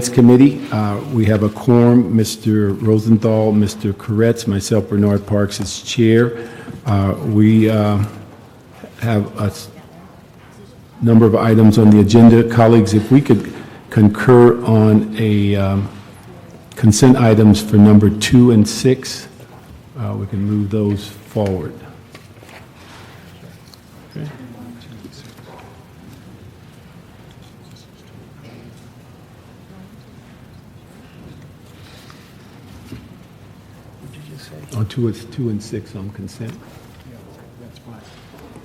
Committee. We have a quorum, Mr. Rosenthal, Mr. Koretz, myself, Bernard Parks as chair. We have a number of items on the agenda. Colleagues, if we could concur on a consent items for number 2 and 6, we can move those forward. Okay. On 2 and 6 on consent?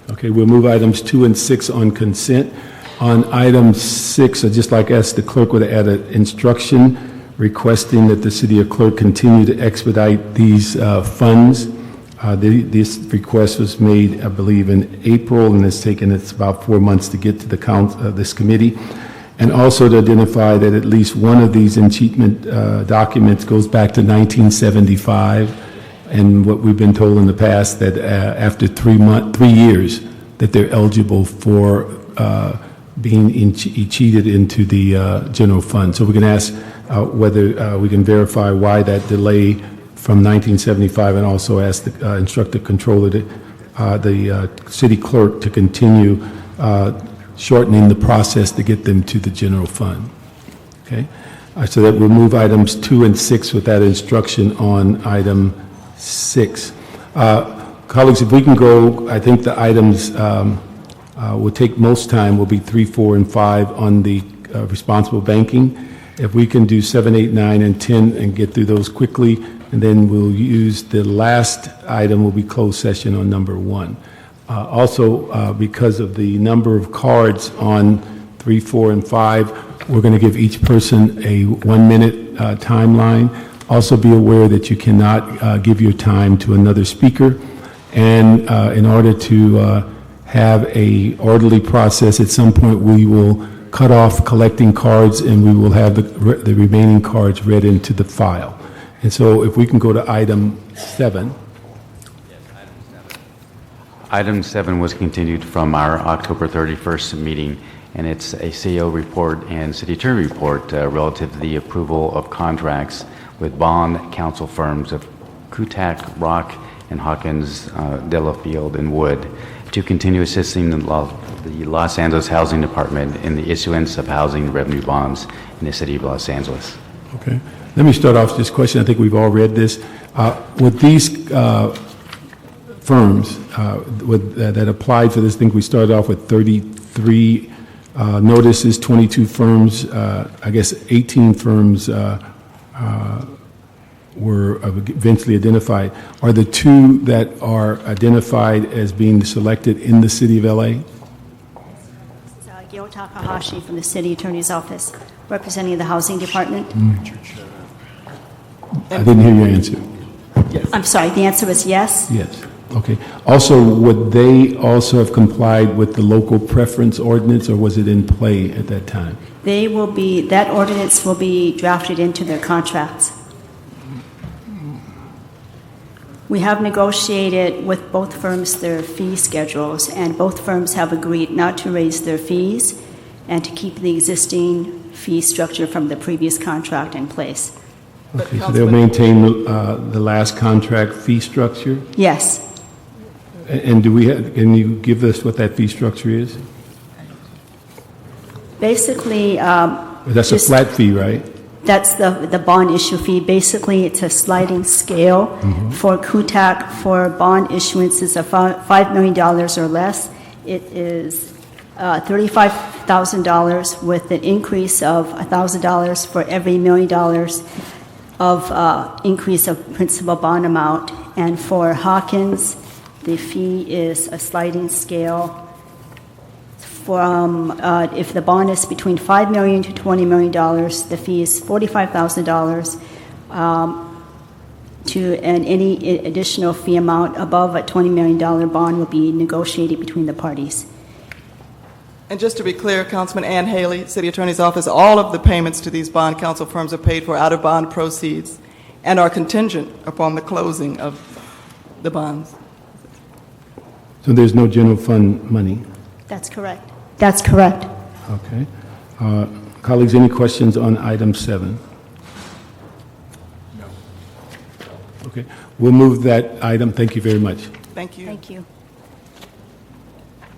Okay, we'll move items 2 and 6 on consent. On item 6, I'd just like to ask the clerk would add an instruction requesting that the city clerk continue to expedite these funds. This request was made, I believe, in April, and it's taken us about 4 months to get to the this committee. And also to identify that at least one of these impeachment documents goes back to 1975. And what we've been told in the past that after 3 years that they're eligible for being cheated into the general fund. So we can ask whether we can verify why that delay from 1975, and also ask the instruct the controller, the city clerk, to continue shortening the process to get them to the general fund. Okay, so that we'll move items 2 and 6 with that instruction on item 6. Colleagues, if we can go, I think the items will take most time will be 3, 4, and 5 on the responsible banking. If we can do 7, 8, 9, and 10 and get through those quickly, and then we'll use the last item will be closed session on number 1. Also, because of the number of cards on 3, 4, and 5, we're going to give each person a 1-minute timeline. Also be aware that you cannot give your time to another speaker. And in order to have a orderly process, at some point we will cut off collecting cards, and we will have the remaining cards read into the file. And so if we can go to item 7. Yes, item 7. Item 7 was continued from our October 31st meeting, and it's a CEO report and city attorney report relative to the approval of contracts with bond counsel firms of Kutak, Rock, and Hawkins, Delafield, and Wood to continue assisting the Los Angeles Housing Department in the issuance of housing revenue bonds in the city of Los Angeles. Okay. Let me start off with this question. I think we've all read this. With these firms that applied for this, I think we started off with 33 notices, 22 firms, I guess 18 firms were eventually identified. Are the 2 that are identified as being selected in the city of LA? This is Gil Takahashi from the City Attorney's Office, representing the Housing Department. I didn't hear your answer. Yes. I'm sorry, the answer was yes? Yes. Okay. Also, would they also have complied with the local preference ordinance, or was it in play at that time? They will be, that ordinance will be drafted into their contracts. We have negotiated with both firms their fee schedules, and both firms have agreed not to raise their fees and to keep the existing fee structure from the previous contract in place. Okay, so they'll maintain the last contract fee structure? Yes. And can you give us what that fee structure is? Basically, that's a flat fee, right? That's the bond issue fee. Basically, it's a sliding scale. For Kutak, for bond issuances of $5 million or less, it is $35,000 with an increase of $1,000 for every $1 million of increase of principal bond amount. And for Hawkins, the fee is a sliding scale from, if the bond is between $5 million to $20 million, the fee is $45,000 and any additional fee amount above a $20 million bond will be negotiated between the parties. And just to be clear, Councilman Ann Haley, City Attorney's Office, all of the payments to these bond counsel firms are paid for out of bond proceeds and are contingent upon the closing of the bonds. So there's no general fund money? That's correct. That's correct. Okay. Colleagues, any questions on item 7? No. Okay, we'll move that item. Thank you very much. Thank you. Thank you.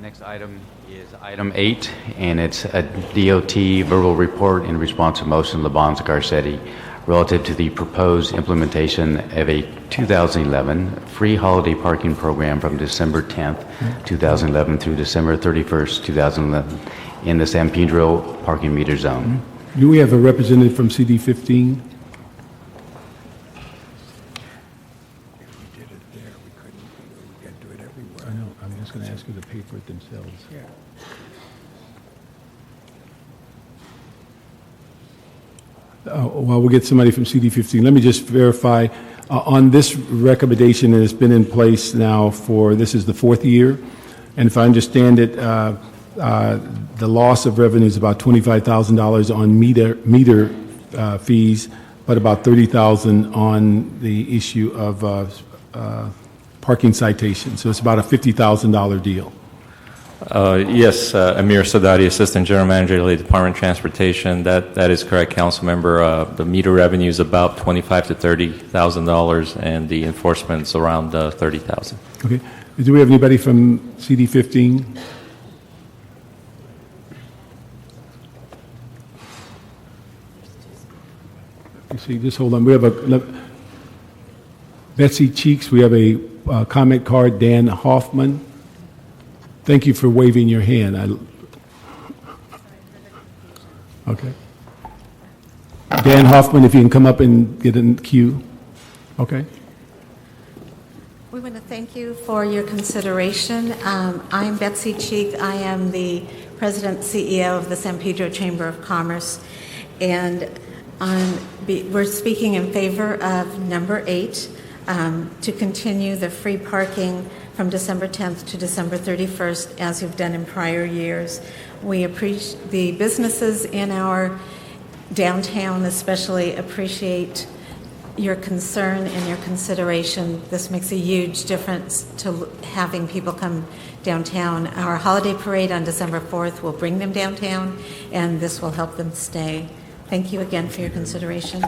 Next item is item 8, and it's a DOT verbal report in response to motion Labange-Garcetti relative to the proposed implementation of a 2011 free holiday parking program from December 10th, 2011 through December 31st, 2011 in the San Pedro parking meter zone. Do we have a representative from CD15? I know, I'm just going to ask her to pay for it themselves. Yeah. While we get somebody from CD15, let me just verify, on this recommendation, and it's been in place now for, this is the 4th year, and if I understand it, the loss of revenue is about $25,000 on meter fees, but about $30,000 on the issue of parking citations. So it's about a $50,000 deal. Yes, Amir Sadati, Assistant General Manager, the Department of Transportation. That is correct, Council Member. The meter revenue is about $25,000 to $30,000, and the enforcement is around $30,000. Okay. Do we have anybody from CD15? You see, just hold on. We have Betsy Cheeks. We have a comment card. Dan Hoffman. Thank you for waving your hand. Okay. Dan Hoffman, if you can come up and get in queue. Okay. We want to thank you for your consideration. I'm Betsy Cheek. I am the President CEO of the San Pedro Chamber of Commerce, and we're speaking in favor of number 8, to continue the free parking from December 10th to December 31st, as you've done in prior years. We appreciate the businesses in our downtown, especially appreciate your concern and your consideration. This makes a huge difference to having people come downtown. Our holiday parade on December 4th will bring them downtown, and this will help them stay. Thank you again for your consideration.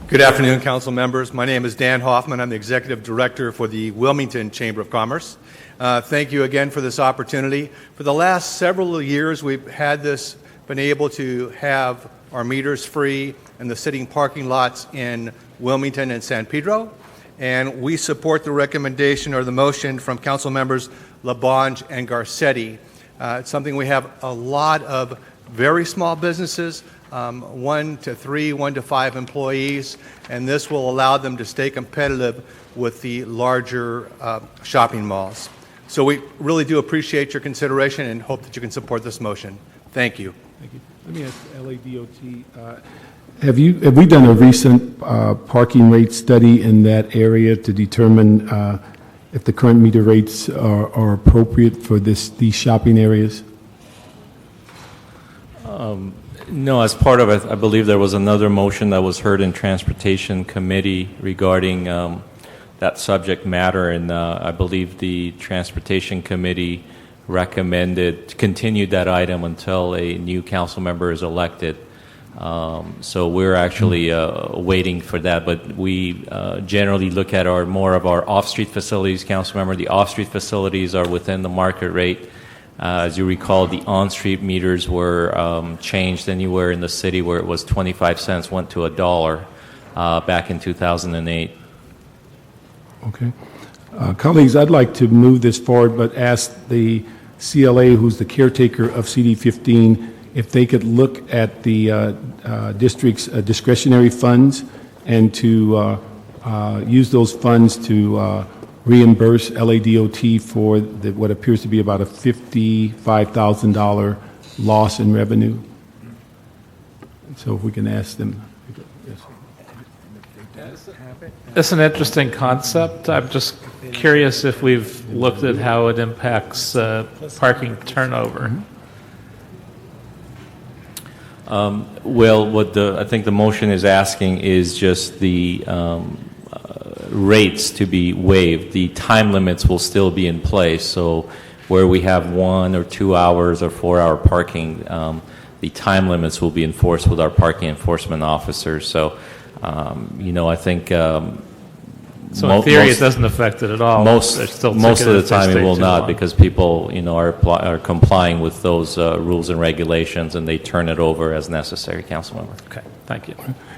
Good afternoon, council members. My name is Dan Hoffman. I'm the executive director for the Wilmington Chamber of Commerce. Thank you again for this opportunity. For the last several years, we've been able to have our meters free in the sitting parking lots in Wilmington and San Pedro, and we support the recommendation or the motion from council members Labange and Garcetti. It's something we have a lot of very small businesses, 1 to 3, 1 to 5 employees, and this will allow them to stay competitive with the larger shopping malls. So we really do appreciate your consideration and hope that you can support this motion. Thank you. Thank you. Let me ask LADOT, have we done a recent parking rate study in that area to determine if the current meter rates are appropriate for these shopping areas? No, as part of it, I believe there was another motion that was heard in Transportation Committee regarding that subject matter, and I believe the Transportation Committee recommended continued that item until a new council member is elected. So we're actually waiting for that, but we generally look at more of our off-street facilities. Council member, the off-street facilities are within the market rate. As you recall, the on-street meters were changed anywhere in the city where it was 25 cents went to $1 back in 2008. Okay. Colleagues, I'd like to move this forward, but ask the CLA, who's the caretaker of CD15, if they could look at the district's discretionary funds and to use those funds to reimburse LADOT for what appears to be about a $55,000 loss in revenue. So if we can ask them. It's an interesting concept. I'm just curious if we've looked at how it impacts parking turnover. Well, what I think the motion is asking is just the rates to be waived. The time limits will still be in place, so where we have 1 or 2 hours or 4-hour parking, the time limits will be enforced with our parking enforcement officers. So, I think So in theory, it doesn't affect it at all. most They're still of the ticketed if they time it stay will too not, long. because people, are complying with those rules and regulations, and they turn it over as necessary, Councilmember. Okay, thank you.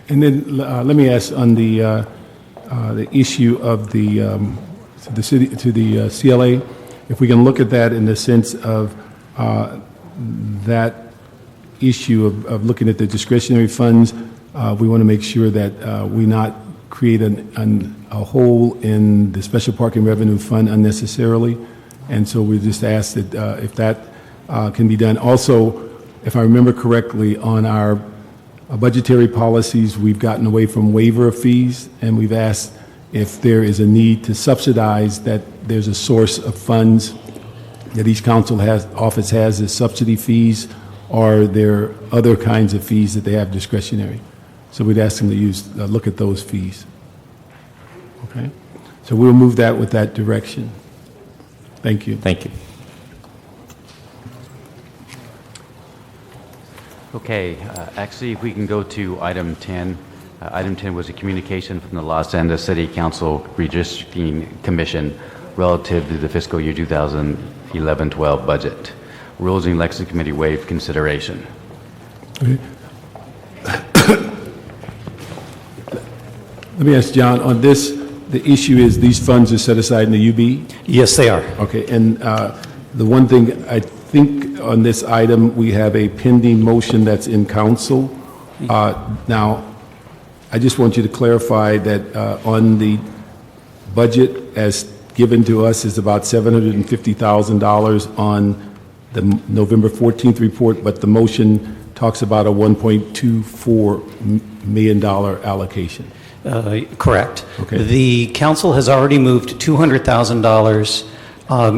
And then let me ask on the issue of the city to the CLA, if we can look at that in the sense of that issue of looking at the discretionary funds, we want to make sure that we not create a hole in the special parking revenue fund unnecessarily, and so we just ask that if that can be done. Also, if I remember correctly, on our budgetary policies, we've gotten away from waiver of fees, and we've asked if there is a need to subsidize that there's a source of funds that each office has as subsidy fees, or there are other kinds of fees that they have discretionary. So we'd ask them to look at those fees. Okay? So we'll move that with that direction. Thank you. Thank you. Okay, actually, if we can go to item 10. Item 10 was a communication from the Los Angeles City Council Redistricting Commission relative to the fiscal year 2011-12 budget. Rules and Election Committee waived consideration. Okay. Let me ask John, on this, the issue is these funds are set aside in the UB? Yes, they are. Okay, and the one thing, I think on this item, we have a pending motion that's in council. Now, I just want you to clarify that on the budget as given to us is about $750,000 on the November 14th report, but the motion talks about a $1.24 million allocation. Correct. Okay. The council has already moved $200,000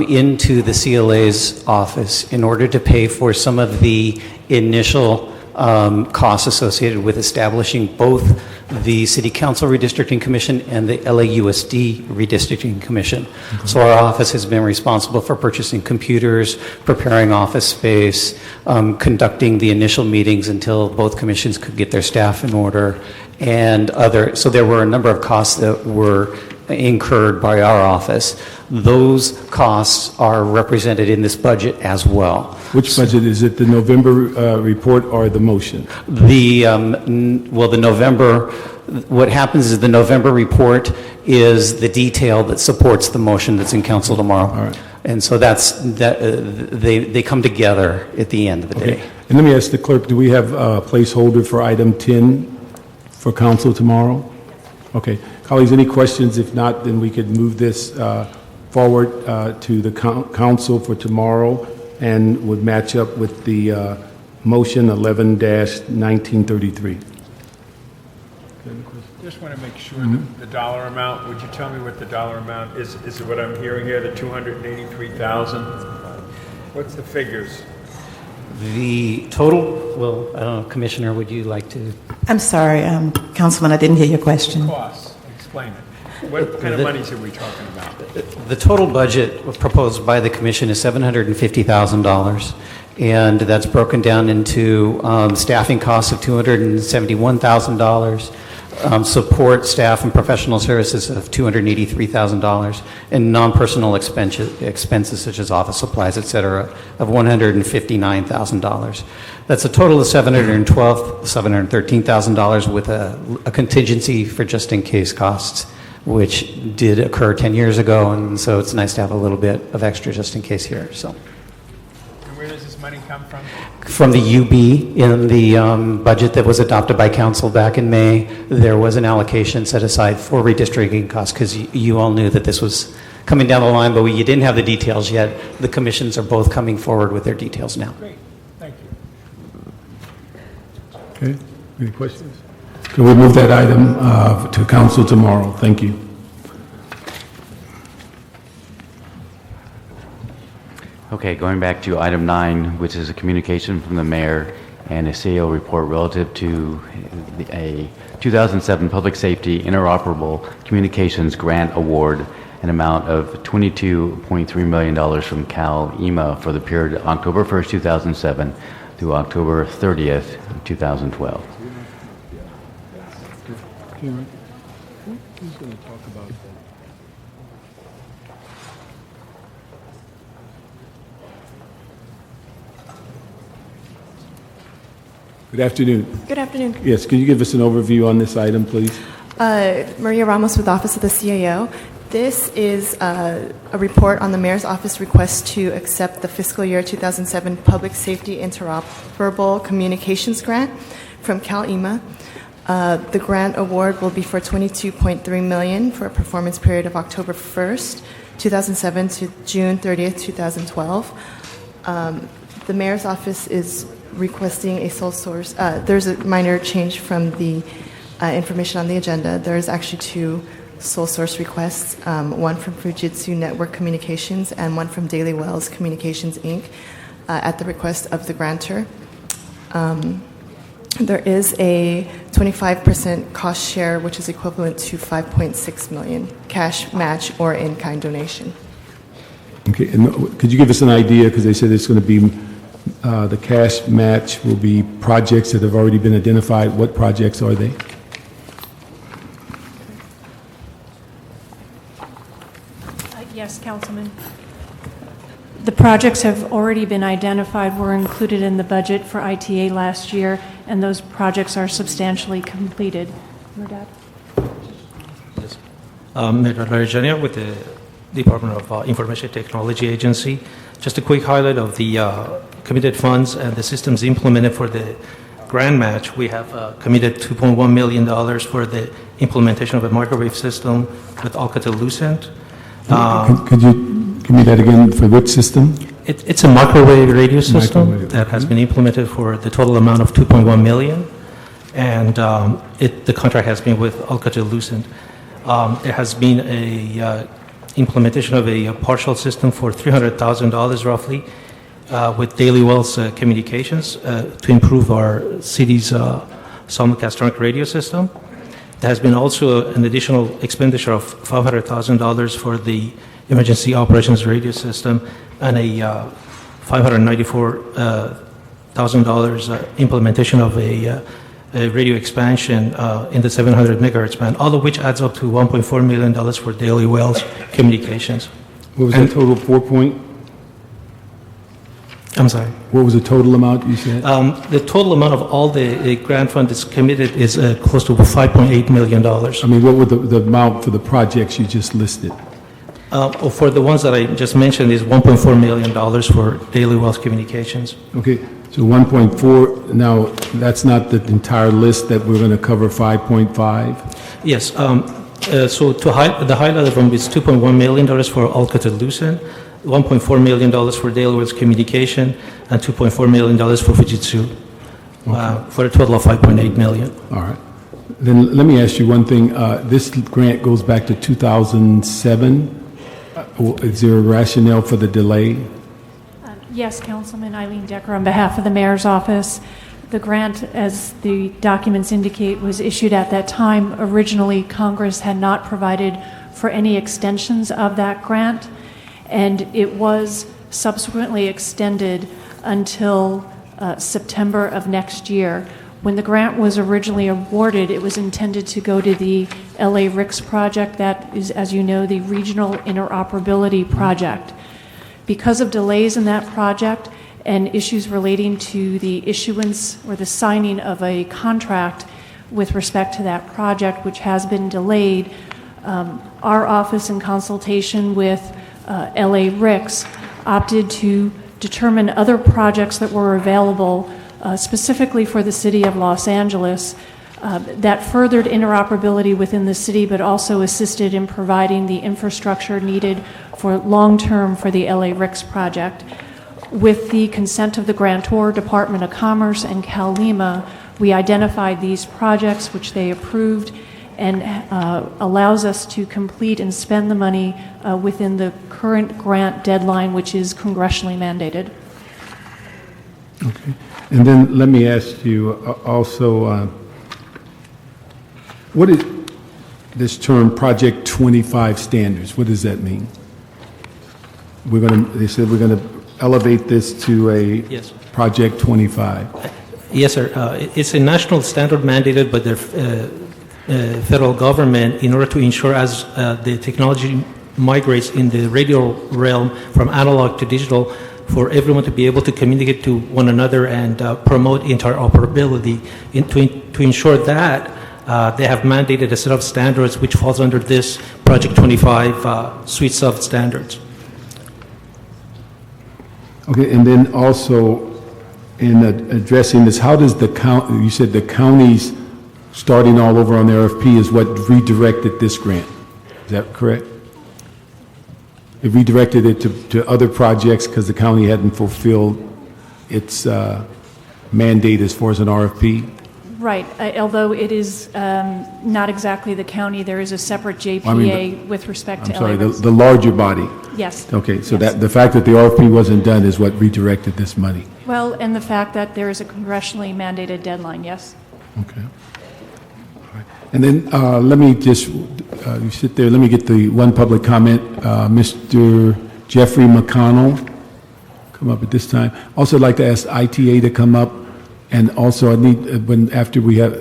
into the CLA's office in order to pay for some of the initial costs associated with establishing both the City Council Redistricting Commission and the LAUSD Redistricting Commission. Mm-hmm. So our office has been responsible for purchasing computers, preparing office space, conducting the initial meetings until both commissions could get their staff in order, and other. So there were a number of costs that were incurred by our office. Those costs are represented in this budget as well. Which budget is it, the November report or the motion? The November, what happens is the November report is the detail that supports the motion that's in council tomorrow. All right. And so they come together at the end of the day. And let me ask the clerk, do we have a placeholder for item 10 for council tomorrow? Okay. Colleagues, any questions? If not, then we could move this forward to the council for tomorrow and would match up with the motion 11-1933. Just want to make sure that the dollar amount, would you tell me what the dollar amount is? Is it what I'm hearing here, the $283,000? What's the figures? The total, well, I don't know, Commissioner, would you like to? I'm sorry, Councilman, I didn't hear your question. Costs, explain it. What kind of monies are we talking about? The total budget proposed by the commission is $750,000, and that's broken down into staffing costs of $271,000, support staff and professional services of $283,000, and non-personal expenses such as office supplies, et cetera, of $159,000. That's a total of $713,000 with a contingency for just in case costs, which did occur 10 years ago, and so it's nice to have a little bit of extra just in case here. So, And where does this money come from? from the UB, in the budget that was adopted by council back in May, there was an allocation set aside for redistricting costs, because you all knew that this was coming down the line, but you didn't have the details yet. The commissions are both coming forward with their details now. Great, thank you. Okay, any questions? Can we move that item to council tomorrow? Thank you. Okay, going back to item 9, which is a communication from the mayor and a CEO report relative to a 2007 Public Safety Interoperable Communications Grant Award an amount of $22.3 million from Cal-EMA for the period October 1st, 2007 through October 30th, 2012. Who's going to talk about that? Good afternoon. Good afternoon. Yes, could you give us an overview on this item, please? Maria Ramos with Office of the CAO. This is a report on the Mayor's Office request to accept the fiscal year 2007 Public Safety Interoperable Communications Grant from Cal-EMA. The grant award will be for $22.3 million for a performance period of October 1st, 2007 to June 30th, 2012. The Mayor's Office is requesting a sole source. There's a minor change from the information on the agenda. There's actually two sole source requests, one from Fujitsu Network Communications and one from Daily Wells Communications, Inc., at the request of the grantor. There is a 25% cost share, which is equivalent to $5.6 million, cash match or in-kind donation. Okay, and could you give us an idea, because they said it's going to be, the cash match will be projects that have already been identified. What projects are they? Yes, Councilman. The projects have already been identified, were included in the budget for ITA last year, and those projects are substantially completed. Merdad? Yes. Merdad Larajania with the Department of Information Technology Agency. Just a quick highlight of the committed funds and the systems implemented for the grant match. We have committed $2.1 million for the implementation of a microwave system with Alcatel-Lucent. Could you give me that again? For which system? It's a microwave radio system that has been implemented for the total amount of $2.1 million, and the contract has been with Alcatel-Lucent. There has been a implementation of a partial system for $300,000 roughly with Daily Wells Communications to improve our city's simulcast radio system. There has been also an additional expenditure of $500,000 for the emergency operations radio system and a $594,000 implementation of a radio expansion in the 700 megahertz band, all of which adds up to $1.4 million for Daily Wells Communications. What was the total 4 point? I'm sorry. What was the total amount you said? The total amount of all the grant fund is committed is close to $5.8 million. I mean, what would the amount for the projects you just listed? For the ones that I just mentioned is $1.4 million for Daily Wells Communications. Okay, so 1.4, now that's not the entire list that we're going to cover 5.5? Yes, so the highlight of them is $2.1 million for Alcatel-Lucent, $1.4 million for Daily Wells Communication, and $2.4 million for Fujitsu, for a total of $5.8 million. All right. Then let me ask you one thing. This grant goes back to 2007. Is there a rationale for the delay? Yes, Councilman. Eileen Decker on behalf of the Mayor's Office. The grant, as the documents indicate, was issued at that time. Originally, Congress had not provided for any extensions of that grant, and it was subsequently extended until September of next year. When the grant was originally awarded, it was intended to go to the LA RICS project. That is, as you know, the Regional Interoperability Project. Because of delays in that project and issues relating to the issuance or the signing of a contract with respect to that project, which has been delayed, our office, in consultation with LA RICS, opted to determine other projects that were available specifically for the city of Los Angeles that furthered interoperability within the city, but also assisted in providing the infrastructure needed for long-term for the LA RICS project. With the consent of the grantor, Department of Commerce, and Cal-EMA, we identified these projects, which they approved, and allows us to complete and spend the money within the current grant deadline, which is congressionally mandated. Okay. And then let me ask you also, this term, Project 25 standards. What does that mean? They said we're going to elevate this to a Yes. Project 25. Yes, sir. It's a national standard mandated by the federal government in order to ensure as the technology migrates in the radio realm from analog to digital, for everyone to be able to communicate to one another and promote interoperability. To ensure that, they have mandated a set of standards which falls under this Project 25 suites of standards. Okay, and then also in addressing this, how does the county, you said the counties starting all over on the RFP is what redirected this grant. Is that correct? It redirected it to other projects because the county hadn't fulfilled its mandate as far as an RFP? Right. Although it is not exactly the county, there is a separate JPA with respect to LA. I'm sorry, the larger body. Yes. Okay, so Yes. that the fact that the RFP wasn't done is what redirected this money. Well, and the fact that there is a congressionally mandated deadline, yes. Okay. All right. And then let me just, you sit there, let me get the one public comment. Mr. Jeffrey McConnell, come up at this time. Also, I'd like to ask ITA to come up. And also, I need, after we have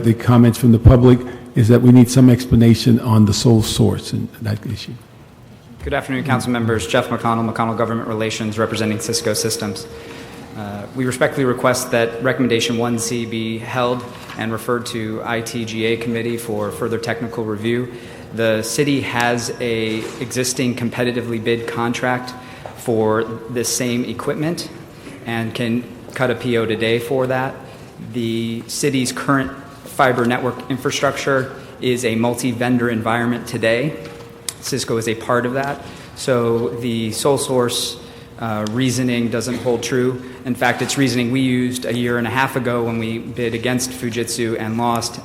the comments from the public, is that we need some explanation on the sole source and that issue. Good afternoon, council members. Jeff McConnell, McConnell Government Relations, representing Cisco Systems. We respectfully request that Recommendation 1C be held and referred to ITGA Committee for further technical review. The city has a existing competitively bid contract for this same equipment and can cut a PO today for that. The city's current fiber network infrastructure is a multi-vendor environment today. Cisco is a part of that. So the sole source reasoning doesn't hold true. In fact, it's reasoning we used a year and a half ago when we bid against Fujitsu and lost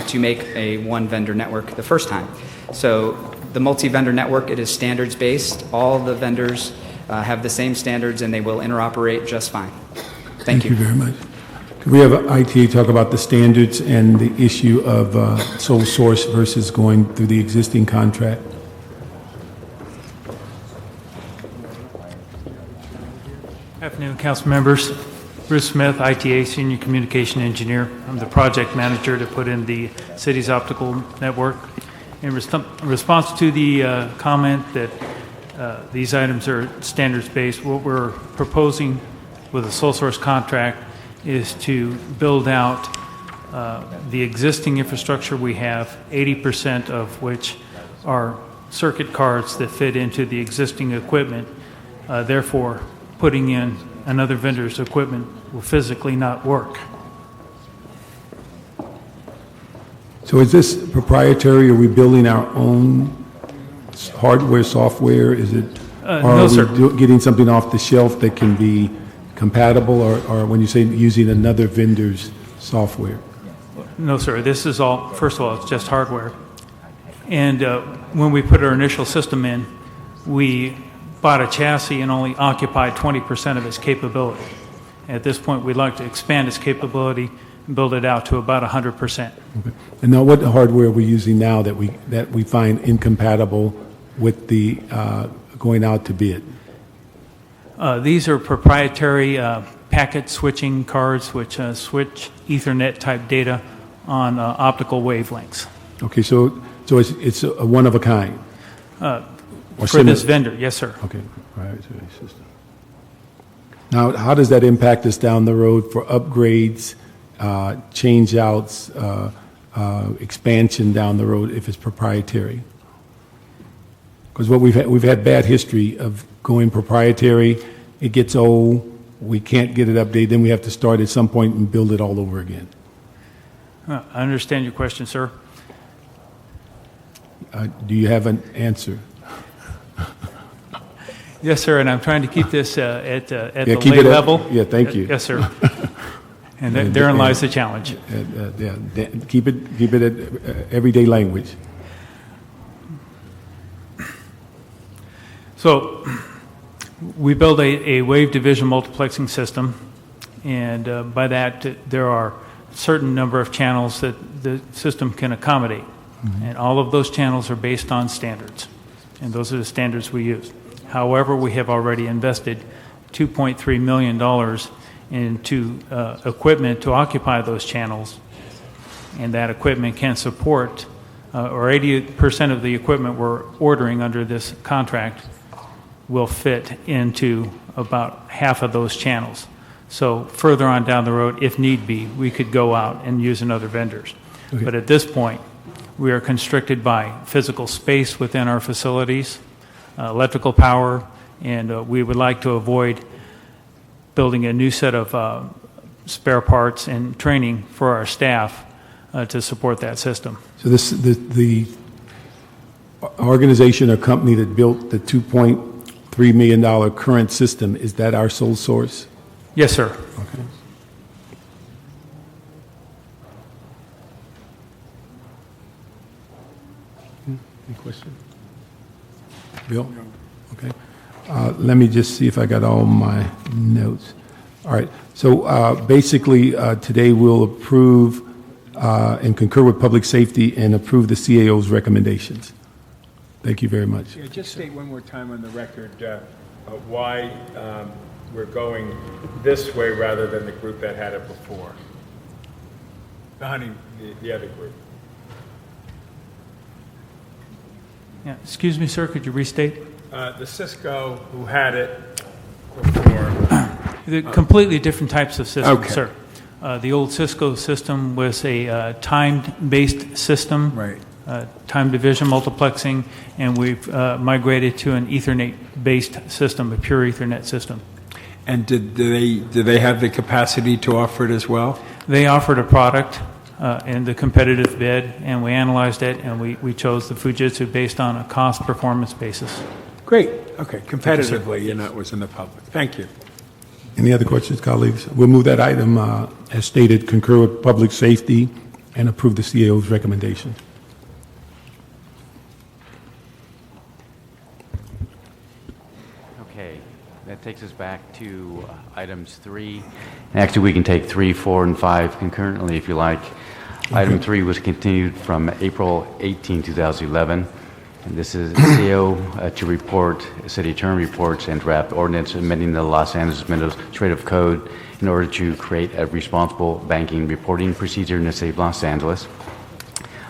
to make a one-vendor network the first time. So the multi-vendor network, it is standards-based. All the vendors have the same standards and they will interoperate just fine. Thank you. Thank you very much. Could we have ITA talk about the standards and the issue of sole source versus going through the existing contract? Afternoon, council members. Bruce Smith, ITA Senior Communication Engineer. I'm the project manager to put in the city's optical network. In response to the comment that these items are standards-based, what we're proposing with a sole source contract is to build out the existing infrastructure we have, 80% of which are circuit cards that fit into the existing equipment. Therefore, putting in another vendor's equipment will physically not work. So is this proprietary? Are we building our own hardware, software? Is it? No, sir. Are we getting something off the shelf that can be compatible, or when you say using another vendor's software? No, sir. This is all, first of all, it's just hardware. And when we put our initial system in, we bought a chassis and only occupied 20% of its capability. At this point, we'd like to expand its capability and build it out to about 100%. Okay. And now, what hardware are we using now that we find incompatible with the going out to bid? These are proprietary packet switching cards which switch Ethernet type data on optical wavelengths. Okay, so it's a one of a kind. For this vendor, yes, sir. Okay, proprietary system. Now, how does that impact us down the road for upgrades, change outs, expansion down the road if it's proprietary? Because what we've had bad history of going proprietary. It gets old. We can't get it updated. Then we have to start at some point and build it all over again. I understand your question, sir. Do you have an answer? Yes, sir, and I'm trying to keep this at the keep lay it level. Yeah, thank you. Yes, sir. And therein lies the challenge. Keep it at everyday language. So we build a wave division multiplexing system, and by that there are certain number of channels that the system can accommodate. And all of those channels are based on standards, and those are the standards we use. However, we have already invested $2.3 million into equipment to occupy those channels, and that equipment can support, or 80% of the equipment we're ordering under this contract will fit into about half of those channels. So further on down the road, if need be, we could go out and use another vendors. Okay. But at this point, we are constricted by physical space within our facilities, electrical power, and we would like to avoid building a new set of spare parts and training for our staff to support that system. So the organization or company that built the $2.3 million current system, is that our sole source? Yes, sir. Okay. Any question? Bill? Okay. Let me just see if I got all my notes. All right. So basically, today we'll approve and concur with public safety and approve the CAO's recommendations. Thank you very much. Yeah, just state one more time on the record why we're going this way rather than the group that had it before. The other group. Yeah. Excuse me, sir, could you restate? The Cisco who had it before. They're completely different types of systems, Okay. sir. The old Cisco system was a timed-based system, Right. Time division multiplexing, and we've migrated to an Ethernet-based system, a pure Ethernet system. And did they have the capacity to offer it as well? They offered a product in the competitive bid, and we analyzed it, and we chose the Fujitsu based on a cost-performance basis. Great. Okay. Competitively, and that was in the public. Thank you. Any other questions, colleagues? We'll move that item, as stated, concur with public safety and approve the CAO's recommendation. Okay, that takes us back to items 3. Actually, we can take 3, 4, and 5 concurrently if you like. Item 3 was continued from April 18, 2011. And this is CAO to report city attorney reports and draft ordinance amending the Los Angeles Administrative Code in order to create a responsible banking reporting procedure in the city of Los Angeles.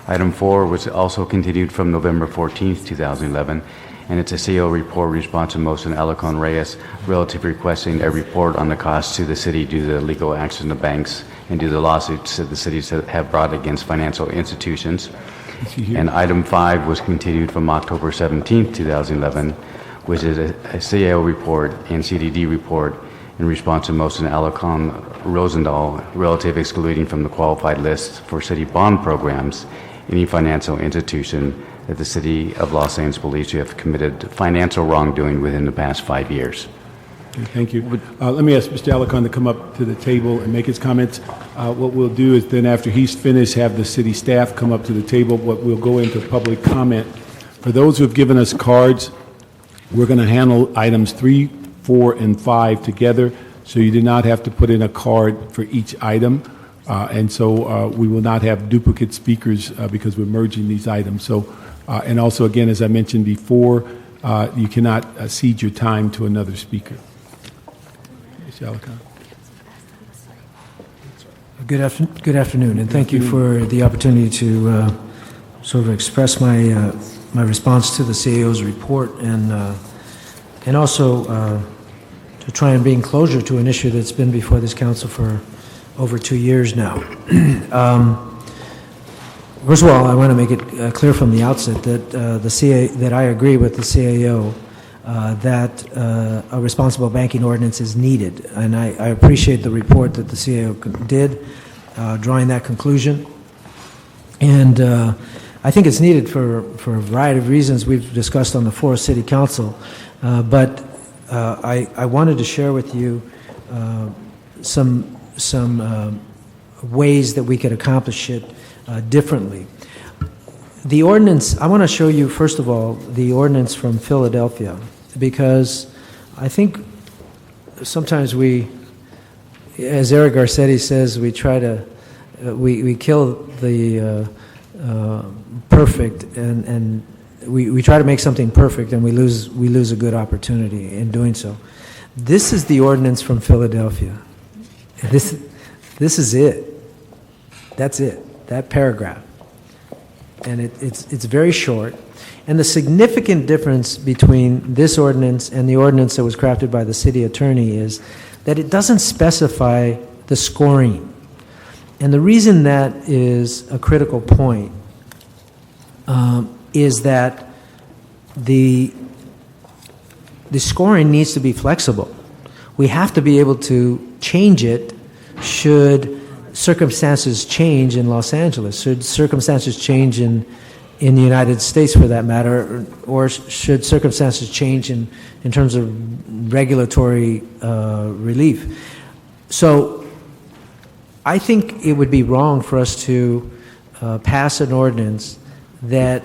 Item 4 was also continued from November 14, 2011, and it's a CO report response to motion Alarcon Reyes relative requesting a report on the costs to the city due to the legal action of banks and due to the lawsuits that the cities have brought against financial institutions. And item 5 was continued from October 17, 2011, which is a CAO report and CDD report in response to motion Alarcon Rosendahl relative excluding from the qualified list for city bond programs any financial institution that the city of Los Angeles believes to have committed financial wrongdoing within the past 5 years. Okay, thank you. Let me ask Mr. Alarcon to come up to the table and make his comments. What we'll do is then after he's finished, have the city staff come up to the table. We'll go into public comment. For those who have given us cards, we're going to handle items 3, 4, and 5 together, so you do not have to put in a card for each item. And so we will not have duplicate speakers because we're merging these items. So, and also, again, as I mentioned before, you cannot cede your time to another speaker. Mr. Alarcon. Good afternoon, and thank you for the opportunity to sort of express my response to the CAO's report and also to try and bring closure to an issue that's been before this council for over 2 years now. First of all, I want to make it clear from the outset that that I agree with the CAO that a responsible banking ordinance is needed, and I appreciate the report that the CAO did, drawing that conclusion. And I think it's needed for a variety of reasons we've discussed on the floor of City Council. But I wanted to share with you some ways that we could accomplish it differently. The ordinance, I want to show you, first of all, the ordinance from Philadelphia, because I think sometimes we, as Eric Garcetti says, we try to we kill the perfect, and we try to make something perfect, and we lose a good opportunity in doing so. This is the ordinance from Philadelphia. This is it. That's it. That paragraph, and it's very short. And the significant difference between this ordinance and the ordinance that was crafted by the city attorney is that it doesn't specify the scoring. And the reason that is a critical point is that the scoring needs to be flexible. We have to be able to change it should circumstances change in Los Angeles, should circumstances change in the United States for that matter, or should circumstances change in terms of regulatory relief. So I think it would be wrong for us to pass an ordinance that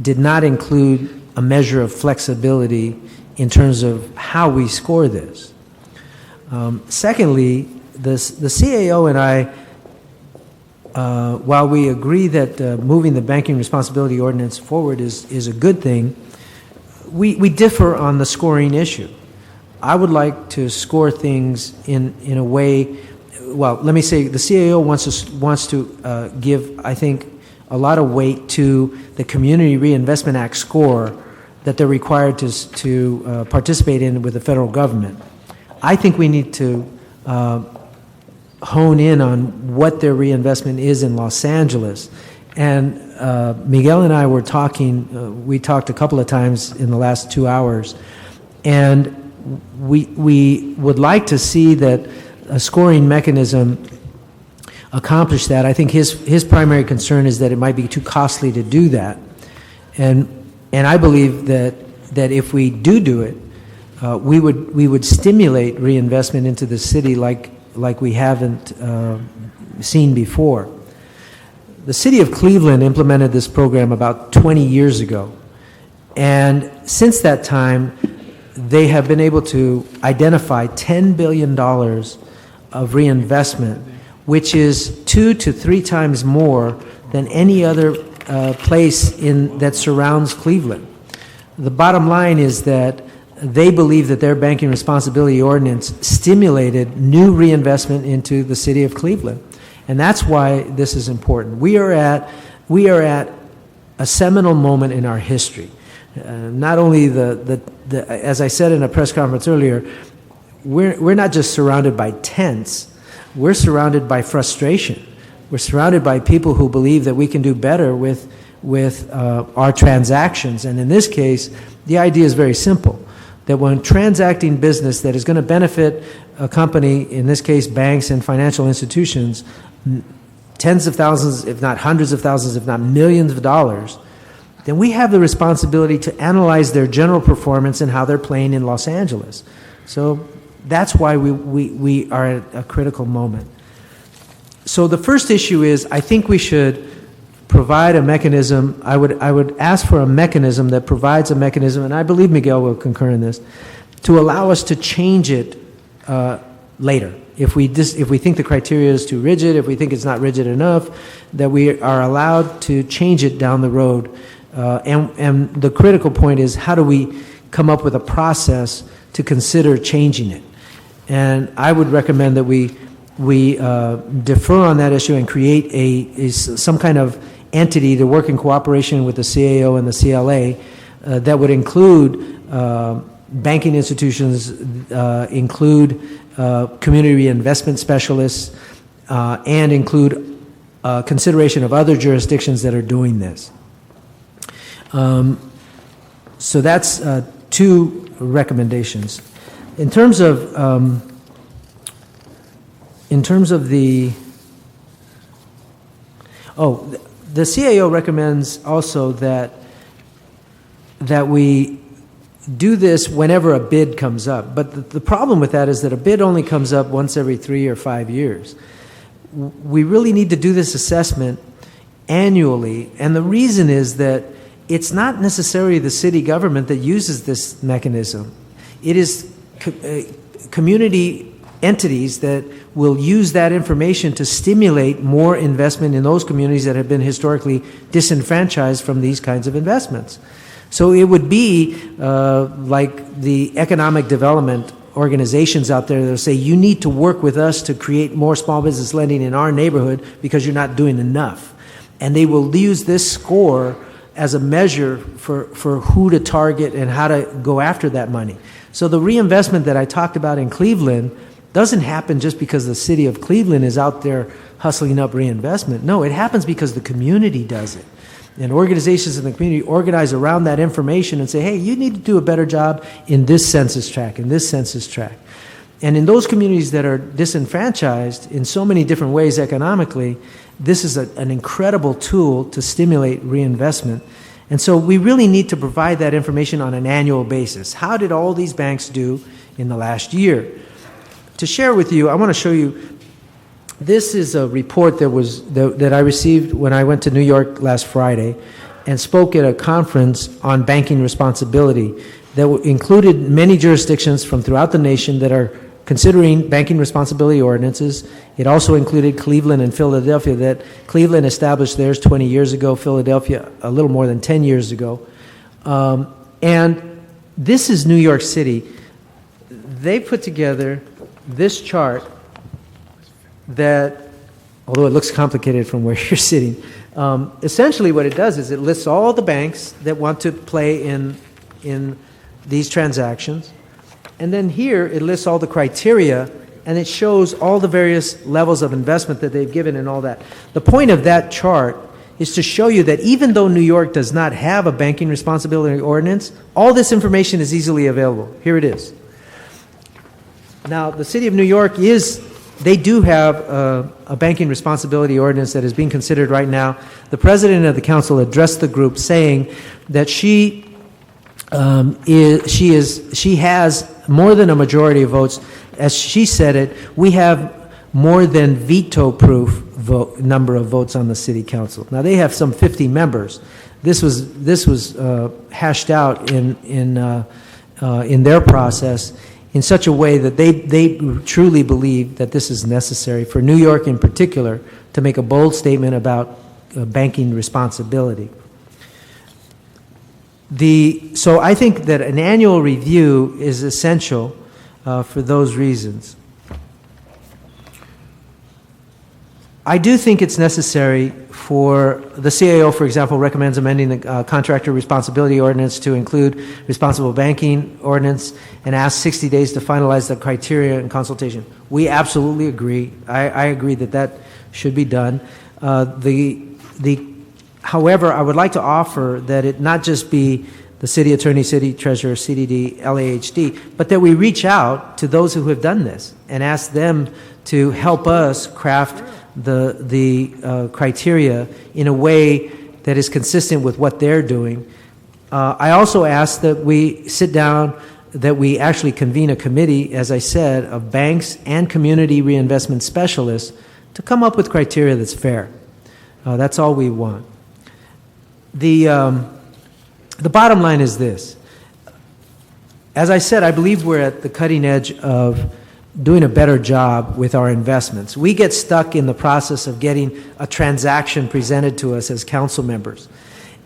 did not include a measure of flexibility in terms of how we score this. Secondly, the CAO and I, while we agree that moving the banking responsibility ordinance forward is a good thing, we differ on the scoring issue. I would like to score things in a way, well, let me say the CAO wants to give, I think, a lot of weight to the Community Reinvestment Act score that they're required to participate in with the federal government. I think we need to hone in on what their reinvestment is in Los Angeles. And Miguel and I were talking, we talked a couple of times in the last 2 hours, and we would like to see that a scoring mechanism accomplish that. I think his primary concern is that it might be too costly to do that. And I believe that if we do it, we would stimulate reinvestment into the city like we haven't seen before. The city of Cleveland implemented this program about 20 years ago, and since that time they have been able to identify $10 billion of reinvestment, which is 2 to 3 times more than any other place that surrounds Cleveland. The bottom line is that they believe that their banking responsibility ordinance stimulated new reinvestment into the city of Cleveland. And that's why this is important. We are at a seminal moment in our history. Not only as I said in a press conference earlier, we're not just surrounded by tents, we're surrounded by frustration. We're surrounded by people who believe that we can do better with our transactions. And in this case, the idea is very simple, that when transacting business that is going to benefit a company, in this case banks and financial institutions, tens of thousands, if not hundreds of thousands, if not millions of dollars, then we have the responsibility to analyze their general performance and how they're playing in Los Angeles. So that's why we are at a critical moment. So the first issue is, I think we should provide a mechanism. I would ask for a mechanism that provides a mechanism, and I believe Miguel will concur in this, to allow us to change it later. If we think the criteria is too rigid, if we think it's not rigid enough, that we are allowed to change it down the road. And the critical point is, how do we come up with a process to consider changing it? And I would recommend that we defer on that issue and create some kind of entity to work in cooperation with the CAO and the CLA that would include banking institutions, include community reinvestment specialists, and include consideration of other jurisdictions that are doing this. So that's 2 recommendations. In terms of the CAO recommends also that we do this whenever a bid comes up. But the problem with that is that a bid only comes up once every 3 or 5 years. We really need to do this assessment annually, and the reason is that it's not necessarily the city government that uses this mechanism. It is community entities that will use that information to stimulate more investment in those communities that have been historically disenfranchised from these kinds of investments. So it would be like the economic development organizations out there that will say, you need to work with us to create more small business lending in our neighborhood because you're not doing enough. And they will use this score as a measure for who to target and how to go after that money. So the reinvestment that I talked about in Cleveland doesn't happen just because the city of Cleveland is out there hustling up reinvestment. No, it happens because the community does it. And organizations in the community organize around that information and say, hey, you need to do a better job in this census tract, in this census tract. And in those communities that are disenfranchised in so many different ways economically, this is an incredible tool to stimulate reinvestment. And so we really need to provide that information on an annual basis. How did all these banks do in the last year? To share with you, I want to show you, this is a report that I received when I went to New York last Friday and spoke at a conference on banking responsibility that included many jurisdictions from throughout the nation that are considering banking responsibility ordinances. It also included Cleveland and Philadelphia, that Cleveland established theirs 20 years ago, Philadelphia a little more than 10 years ago. And this is New York City. They put together this chart that, although it looks complicated from where you're sitting, essentially what it does is it lists all the banks that want to play in these transactions. And then here it lists all the criteria, and it shows all the various levels of investment that they've given and all that. The point of that chart is to show you that even though New York does not have a banking responsibility ordinance, all this information is easily available. Here it is. Now, the city of New York they do have a banking responsibility ordinance that is being considered right now. The president of the council addressed the group saying that she has more than a majority of votes. As she said it, we have more than veto-proof number of votes on the city council. Now, they have some 50 members. This was hashed out in their process in such a way that they truly believe that this is necessary for New York in particular to make a bold statement about banking responsibility. So I think that an annual review is essential for those reasons. I do think it's necessary for the CAO, for example, recommends amending the contractor responsibility ordinance to include responsible banking ordinance and asks 60 days to finalize the criteria and consultation. We absolutely agree. I agree that should be done. However, I would like to offer that it not just be the city attorney, city treasurer, CDD, LAHD, but that we reach out to those who have done this and ask them to help us craft the criteria in a way that is consistent with what they're doing. I also ask that we sit down, that we actually convene a committee, as I said, of banks and community reinvestment specialists to come up with criteria that's fair. That's all we want. The bottom line is this. As I said, I believe we're at the cutting edge of doing a better job with our investments. We get stuck in the process of getting a transaction presented to us as council members.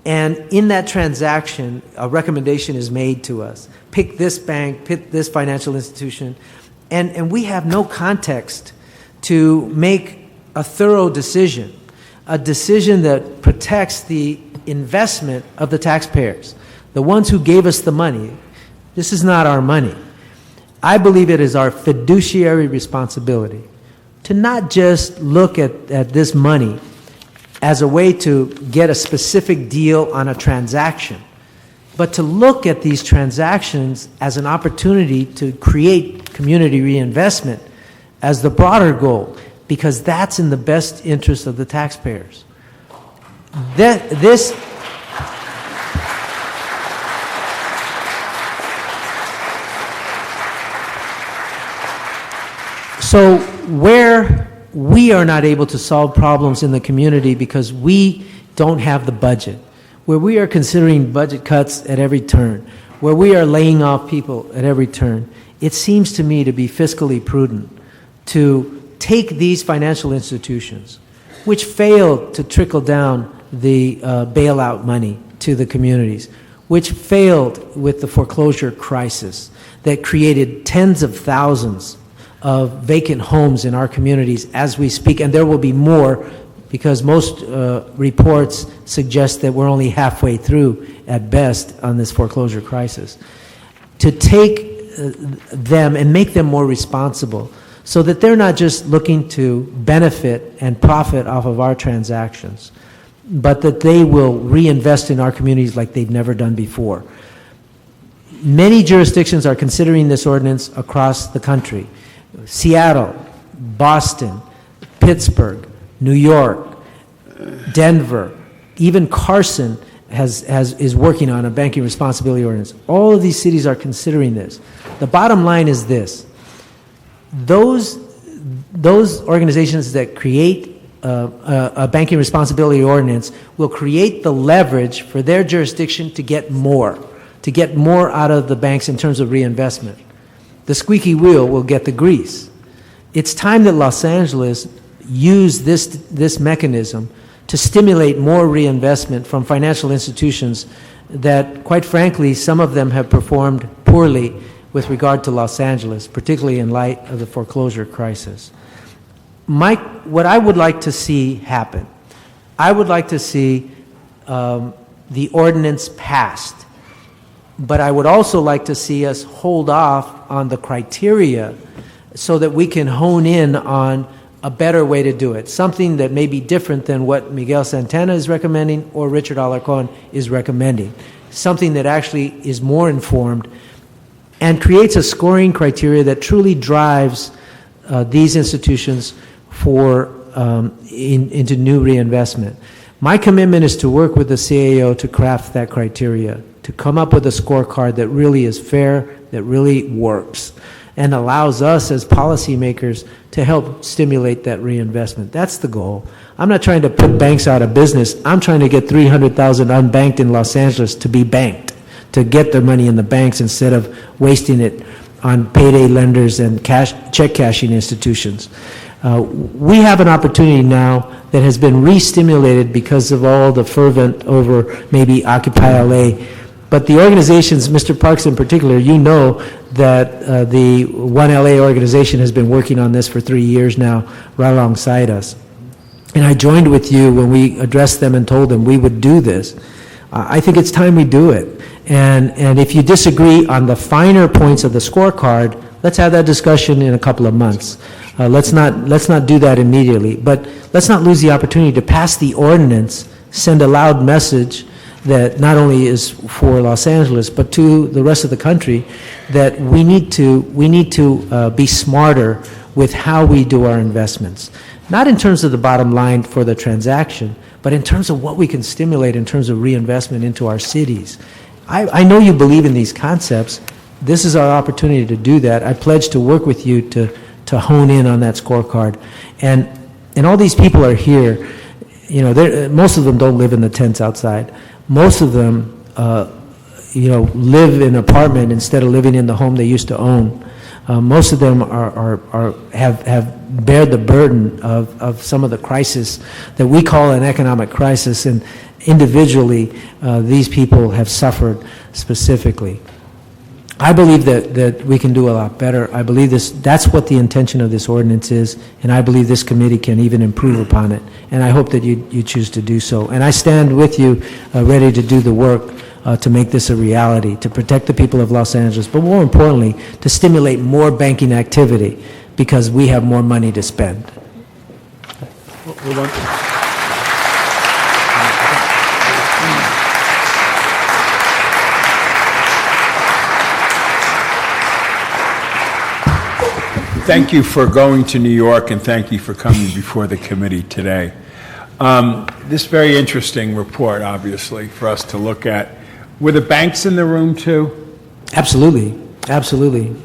And in that transaction, a recommendation is made to us. Pick this bank, pick this financial institution. And we have no context to make a thorough decision, a decision that protects the investment of the taxpayers, the ones who gave us the money. This is not our money. I believe it is our fiduciary responsibility to not just look at this money as a way to get a specific deal on a transaction, but to look at these transactions as an opportunity to create community reinvestment as the broader goal, because that's in the best interest of the taxpayers. So where we are not able to solve problems in the community because we don't have the budget, where we are considering budget cuts at every turn, where we are laying off people at every turn, it seems to me to be fiscally prudent to take these financial institutions, which failed to trickle down the bailout money to the communities, which failed with the foreclosure crisis that created tens of thousands of vacant homes in our communities as we speak, and there will be more because most reports suggest that we're only halfway through at best on this foreclosure crisis. To take them and make them more responsible so that they're not just looking to benefit and profit off of our transactions, but that they will reinvest in our communities like they've never done before. Many jurisdictions are considering this ordinance across the country. Seattle, Boston, Pittsburgh, New York, Denver, even Carson is working on a banking responsibility ordinance. All of these cities are considering this. The bottom line is this. Those organizations that create a banking responsibility ordinance will create the leverage for their jurisdiction to get more out of the banks in terms of reinvestment. The squeaky wheel will get the grease. It's time that Los Angeles use this mechanism to stimulate more reinvestment from financial institutions that, quite frankly, some of them have performed poorly with regard to Los Angeles, particularly in light of the foreclosure crisis. What I would like to see happen, I would like to see the ordinance passed, but I would also like to see us hold off on the criteria so that we can hone in on a better way to do it, something that may be different than what Miguel Santana is recommending or Richard Alarcon is recommending, something that actually is more informed and creates a scoring criteria that truly drives these institutions into new reinvestment. My commitment is to work with the CAO to craft that criteria, to come up with a scorecard that really is fair, that really works, and allows us as policymakers to help stimulate that reinvestment. That's the goal. I'm not trying to put banks out of business. I'm trying to get 300,000 unbanked in Los Angeles to be banked, to get their money in the banks instead of wasting it on payday lenders and check cashing institutions. We have an opportunity now that has been re-stimulated because of all the fervent over maybe Occupy LA. But the organizations, Mr. Parks in particular, you know that the One LA organization has been working on this for 3 years now, right alongside us. And I joined with you when we addressed them and told them we would do this. I think it's time we do it. And if you disagree on the finer points of the scorecard, let's have that discussion in a couple of months. Let's not do that immediately. But let's not lose the opportunity to pass the ordinance, send a loud message that not only is for Los Angeles, but to the rest of the country, that we need to be smarter with how we do our investments. Not in terms of the bottom line for the transaction, but in terms of what we can stimulate in terms of reinvestment into our cities. I know you believe in these concepts. This is our opportunity to do that. I pledge to work with you to hone in on that scorecard. And all these people are here. You know, most of them don't live in the tents outside. Most of them, live in an apartment instead of living in the home they used to own. Most of them have bear the burden of some of the crisis that we call an economic crisis, and individually, these people have suffered specifically. I believe that we can do a lot better. I believe that's what the intention of this ordinance is, and I believe this committee can even improve upon it. And I hope that you choose to do so. And I stand with you, ready to do the work to make this a reality, to protect the people of Los Angeles, but more importantly, to stimulate more banking activity because we have more money to spend. Thank you for going to New York, and thank you for coming before the committee today. This very interesting report, obviously, for us to look at. Were the banks in the room, too? Absolutely. Absolutely.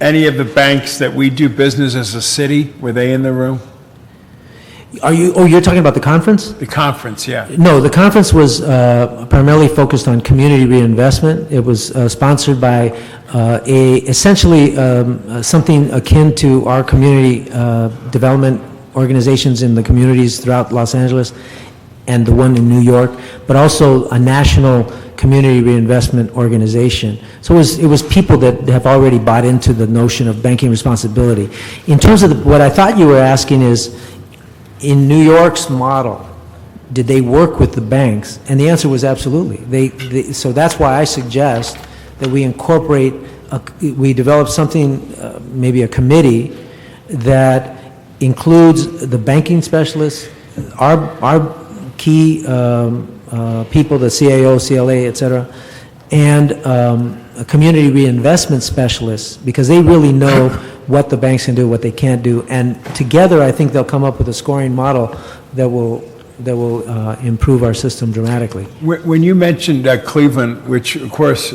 Any of the banks that we do business as a city, were they in the room? You're talking about the conference? The conference, yeah. No, the conference was primarily focused on community reinvestment. It was sponsored by essentially something akin to our community development organizations in the communities throughout Los Angeles and the one in New York, but also a national community reinvestment organization. So it was people that have already bought into the notion of banking responsibility. In terms of what I thought you were asking is, in New York's model, did they work with the banks? And the answer was absolutely. So that's why I suggest that we we develop something, maybe a committee, that includes the banking specialists, our key people, the CAO, CLA, et cetera, and a community reinvestment specialists, because they really know what the banks can do, what they can't do, and together I think they'll come up with a scoring model that will improve our system dramatically. When you mentioned Cleveland, which of course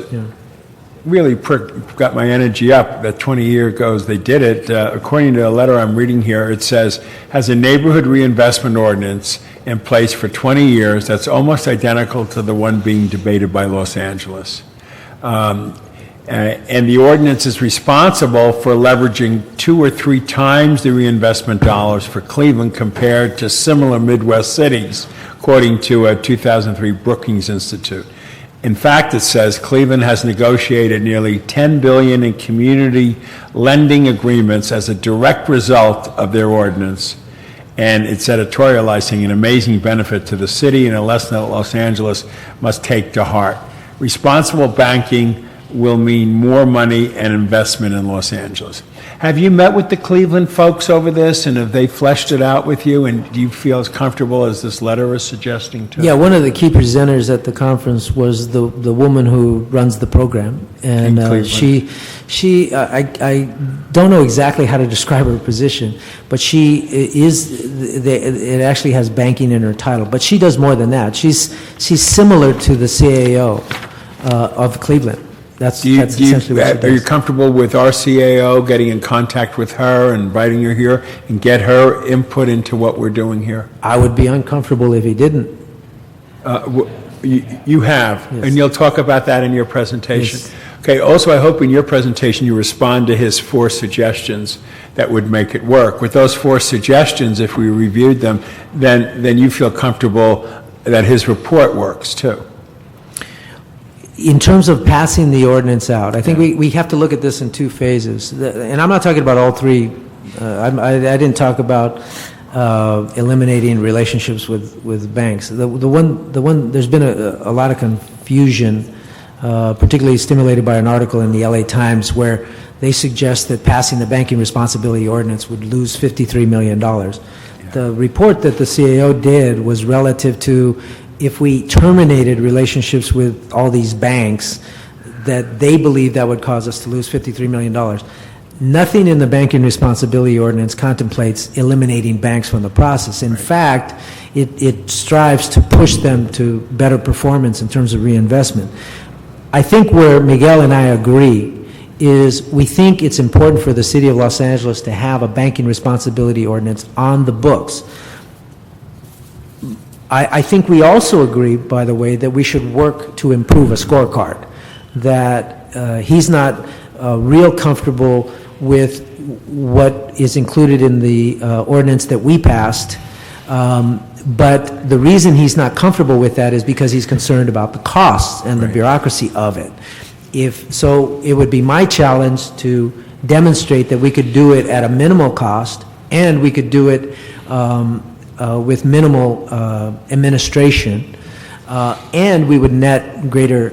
really got my energy up, that 20 years ago they did it, according to a letter I'm reading here, it says, has a neighborhood reinvestment ordinance in place for 20 years that's almost identical to the one being debated by Los Angeles. And the ordinance is responsible for leveraging 2 or 3 times the reinvestment dollars for Cleveland compared to similar Midwest cities, according to a 2003 Brookings Institute. In fact, it says Cleveland has negotiated nearly $10 billion in community lending agreements as a direct result of their ordinance, and it's editorializing an amazing benefit to the city and a lesson that Los Angeles must take to heart. Responsible banking will mean more money and investment in Los Angeles. Have you met with the Cleveland folks over this, and have they fleshed it out with you, and do you feel as comfortable as this letter is suggesting to? Yeah, one of the key presenters at the conference was the woman who runs the program, and I don't know exactly how to describe her position, but it actually has banking in her title, but she does more than that. She's similar to the CAO of Cleveland. That's essentially what she does. Are you comfortable with our CAO getting in contact with her and inviting her here and get her input into what we're doing here? I would be uncomfortable if he didn't. You have, yes. And you'll talk about that in your presentation. Yes. Okay, also I hope in your presentation you respond to his 4 suggestions that would make it work. With those 4 suggestions, if we reviewed them, then you feel comfortable that his report works too. In terms of passing the ordinance out, I think we have to look at this in 2 phases. And I'm not talking about all 3. I didn't talk about eliminating relationships with banks. The one there's been a lot of confusion, particularly stimulated by an article in the LA Times where they suggest that passing the banking responsibility ordinance would lose $53 million. The report that the CAO did was relative to if we terminated relationships with all these banks, that they believe that would cause us to lose $53 million. Nothing in the banking responsibility ordinance contemplates eliminating banks from the process. In fact, it strives to push them to better performance in terms of reinvestment. I think where Miguel and I agree is we think it's important for the city of Los Angeles to have a banking responsibility ordinance on the books. I think we also agree, by the way, that we should work to improve a scorecard, that he's not real comfortable with what is included in the ordinance that we passed, but the reason he's not comfortable with that is because he's concerned about the costs and the bureaucracy of it. So it would be my challenge to demonstrate that we could do it at a minimal cost, and we could do it with minimal administration, and we would net greater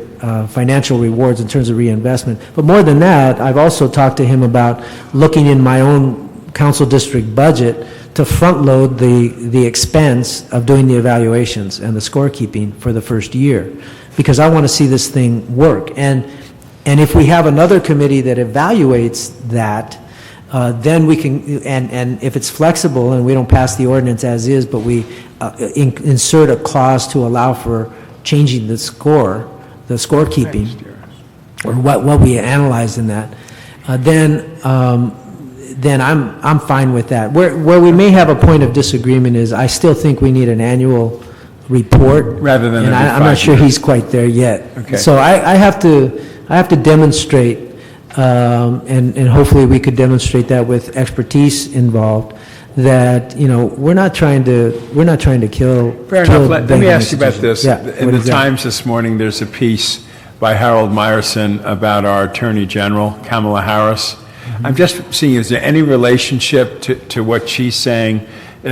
financial rewards in terms of reinvestment. But more than that, I've also talked to him about looking in my own council district budget to front load the expense of doing the evaluations and the scorekeeping for the first year, because I want to see this thing work. And if we have another committee that evaluates that, then we can, and if it's flexible and we don't pass the ordinance as is, but we insert a clause to allow for changing the scorekeeping, or what we analyze in that, then then I'm fine with that. Where we may have a point of disagreement is I still think we need an annual report. Rather than and every I'm not 5 sure years. he's quite there yet. Okay. So I have to demonstrate, and hopefully we could demonstrate that with expertise involved, that, you know, we're not trying to kill. Fair kill enough. Let me banking ask you about institutions. this. Yeah, In what the is that? Times this morning, there's a piece by Harold Meyerson about our Attorney General, Kamala Harris. I'm just seeing, is there any relationship to what she's saying?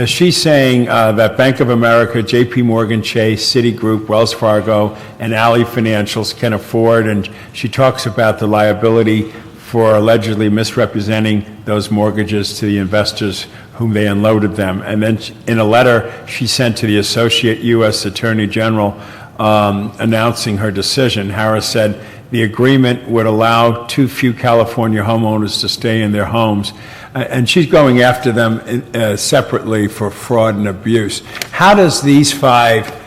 She's saying that Bank of America, J.P. Morgan Chase, Citigroup, Wells Fargo, and Ally Financials can afford, and she talks about the liability for allegedly misrepresenting those mortgages to the investors whom they unloaded them. And then in a letter she sent to the Associate U.S. Attorney General announcing her decision, Harris said the agreement would allow too few California homeowners to stay in their homes. And she's going after them separately for fraud and abuse. How does these 5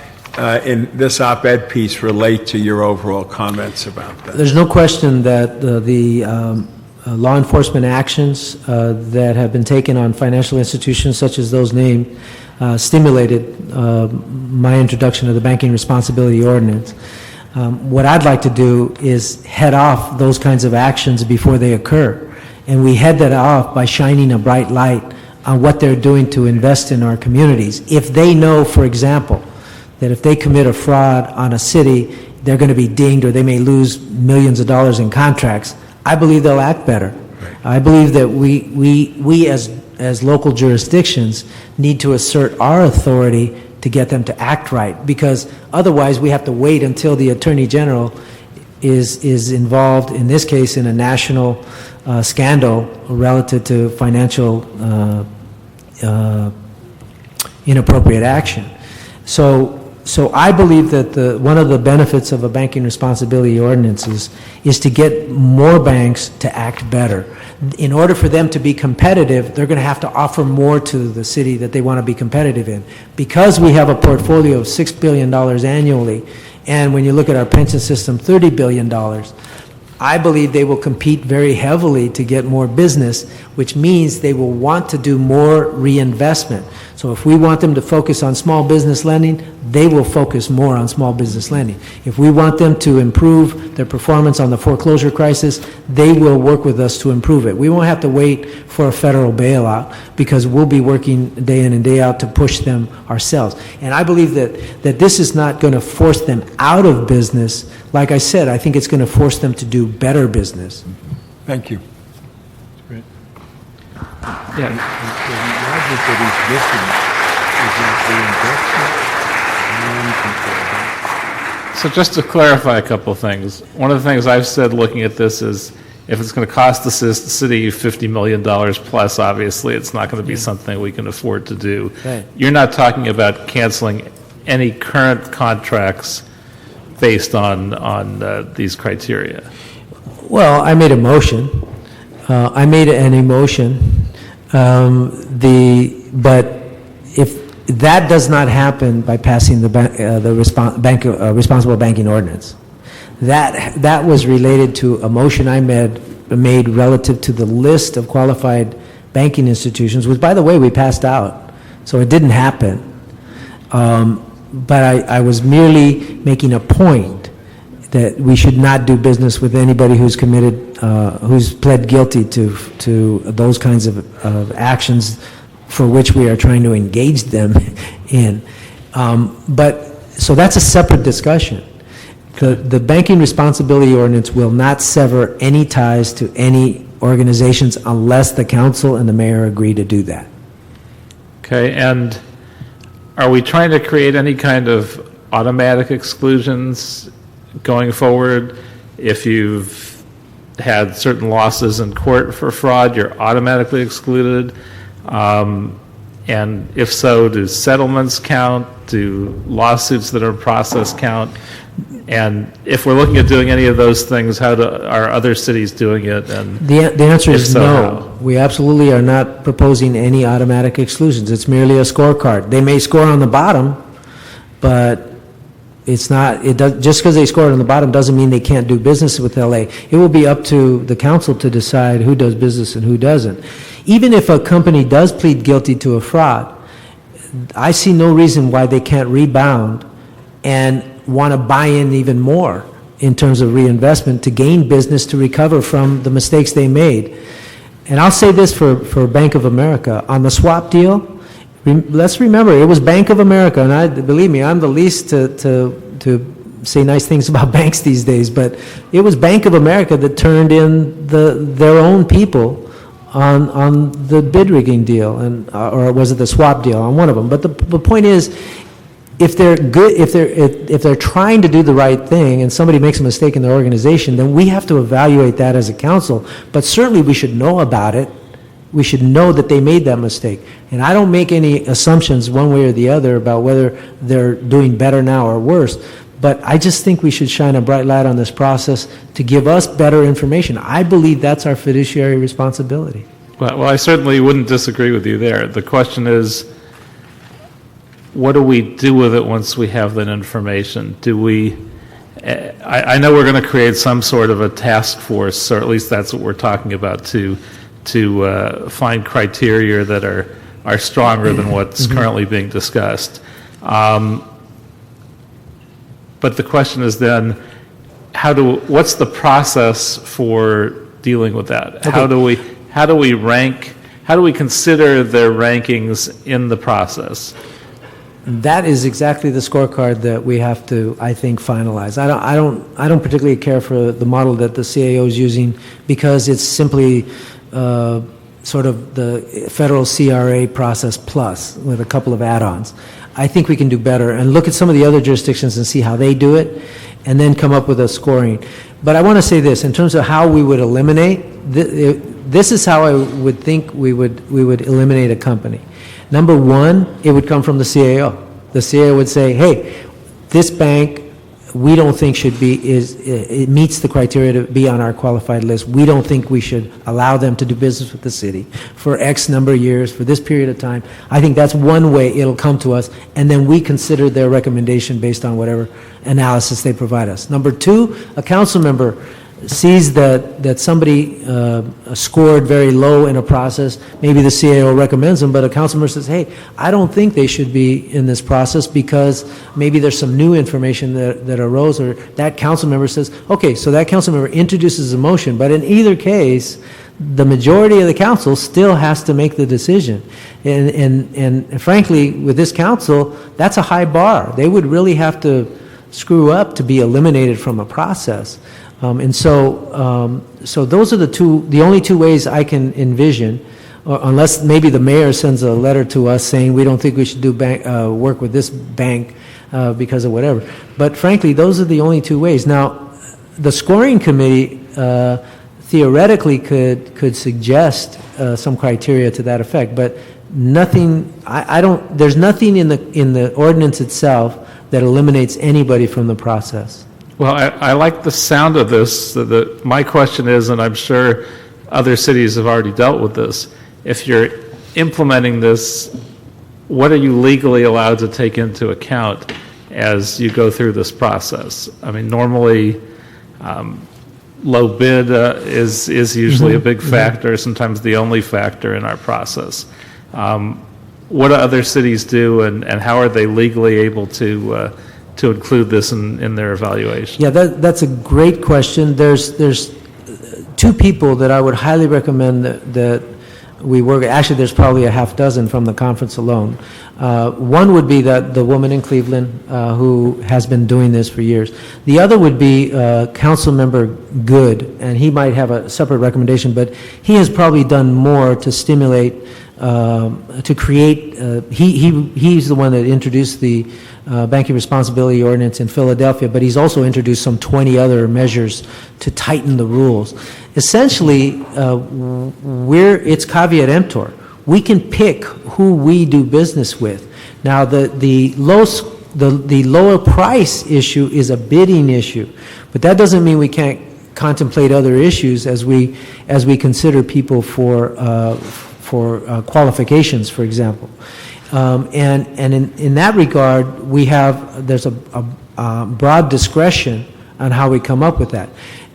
in this op-ed piece relate to your overall comments about that? There's no question that the law enforcement actions that have been taken on financial institutions such as those named stimulated my introduction of the Banking Responsibility Ordinance. What I'd like to do is head off those kinds of actions before they occur. And we head that off by shining a bright light on what they're doing to invest in our communities. If they know, for example, that if they commit a fraud on a city, they're going to be dinged or they may lose millions of dollars in contracts, I believe they'll act better. Right. I believe that we as local jurisdictions need to assert our authority to get them to act right, because otherwise we have to wait until the Attorney General is involved, in this case, in a national scandal relative to financial inappropriate action. So I believe that one of the benefits of a banking responsibility ordinance is to get more banks to act better. In order for them to be competitive, they're going to have to offer more to the city that they want to be competitive in. Because we have a portfolio of $6 billion annually, and when you look at our pension system, $30 billion, I believe they will compete very heavily to get more business, which means they will want to do more reinvestment. So if we want them to focus on small business lending, they will focus more on small business lending. If we want them to improve their performance on the foreclosure crisis, they will work with us to improve it. We won't have to wait for a federal bailout because we'll be working day in and day out to push them ourselves. And I believe that this is not going to force them out of business. Like I said, I think it's going to force them to do better business. Thank you. Great. Yeah. The logic that he's listing is that the investment So just to clarify a couple of things, one of the things I've said looking at this is if it's going to cost the city $50 million plus, obviously it's not going to be something we can afford to do. Right. You're not talking about canceling any current contracts based on these criteria. Well, I made a motion. I made an emotion. But if that does not happen by passing the responsible banking ordinance, that was related to a motion I made relative to the list of qualified banking institutions, which, by the way, we passed out, so it didn't happen. But I was merely making a point that we should not do business with anybody who's who's pled guilty to those kinds of actions for which we are trying to engage them in. So that's a separate discussion. The Banking Responsibility Ordinance will not sever any ties to any organizations unless the council and the mayor agree to do that. Okay, and are we trying to create any kind of automatic exclusions going forward? If you've had certain losses in court for fraud, you're automatically excluded? And if so, do settlements count? Do lawsuits that are in process count? And if we're looking at doing any of those things, how are other cities doing it? And the answer is so, no. how? We absolutely are not proposing any automatic exclusions. It's merely a scorecard. They may score on the bottom, but it's not. Just because they scored on the bottom doesn't mean they can't do business with LA. It will be up to the council to decide who does business and who doesn't. even if a company does plead guilty to a fraud, I see no reason why they can't rebound and want to buy in even more in terms of reinvestment to gain business to recover from the mistakes they made. And I'll say this for Bank of America. On the swap deal, let's remember, it was Bank of America, and believe me, I'm the least to say nice things about banks these days, but it was Bank of America that turned in their own people on the bid rigging deal, or was it the swap deal, on one of them. But the point is, if they're trying to do the right thing and somebody makes a mistake in their organization, then we have to evaluate that as a council. But certainly we should know about it. We should know that they made that mistake. And I don't make any assumptions one way or the other about whether they're doing better now or worse. But I just think we should shine a bright light on this process to give us better information. I believe that's our fiduciary responsibility. Well, I certainly wouldn't disagree with you there. The question is, what do we do with it once we have that information? I know we're going to create some sort of a task force, or at least that's what we're talking about, to find criteria that are stronger than what's currently being discussed. But the question is then, what's the process for dealing with that? Okay. How do we rank? How do we consider their rankings in the process? That is exactly the scorecard that we have to, I think, finalize. I don't particularly care for the model that the CAO is using, because it's simply sort of the federal CRA process plus with a couple of add-ons. I think we can do better and look at some of the other jurisdictions and see how they do it, and then come up with a scoring. But I want to say this, in terms of how we would eliminate, this is how I would think we would eliminate a company. Number one, it would come from the CAO. The CAO would say, hey, this bank we don't think it meets the criteria to be on our qualified list. We don't think we should allow them to do business with the city for X number of years, for this period of time. I think that's one way it'll come to us, and then we consider their recommendation based on whatever analysis they provide us. Number two, a council member sees that somebody scored very low in a process. Maybe the CAO recommends them, but a council member says, hey, I don't think they should be in this process because maybe there's some new information that arose, or that council member says, okay, so that council member introduces a motion. But in either case, the majority of the council still has to make the decision. And frankly, with this council, that's a high bar. They would really have to screw up to be eliminated from a process. So those are the only two ways I can envision, unless maybe the mayor sends a letter to us saying we don't think we should do work with this bank because of whatever. But frankly, those are the only two ways. Now, the scoring committee theoretically could suggest some criteria to that effect, but nothing. There's nothing in the ordinance itself that eliminates anybody from the process. Well, I like the sound of this. My question is, and I'm sure other cities have already dealt with this, if you're implementing this, what are you legally allowed to take into account as you go through this process? I mean, normally low bid is usually a big factor, sometimes the only factor in our process. What do other cities do, and how are they legally able to include this in their evaluation? Yeah, that's a great question. There's two people that I would highly recommend that we work. Actually, there's probably a half dozen from the conference alone. One would be the woman in Cleveland who has been doing this for years. The other would be Councilmember Good, and he might have a separate recommendation, but he has probably done more to stimulate, to create. He's the one that introduced the banking responsibility ordinance in Philadelphia, but he's also introduced some 20 other measures to tighten the rules. Essentially, it's caveat emptor. We can pick who we do business with. Now, the lower price issue is a bidding issue, but that doesn't mean we can't contemplate other issues as we consider people for qualifications, for example. And in that regard, there's a broad discretion on how we come up with that.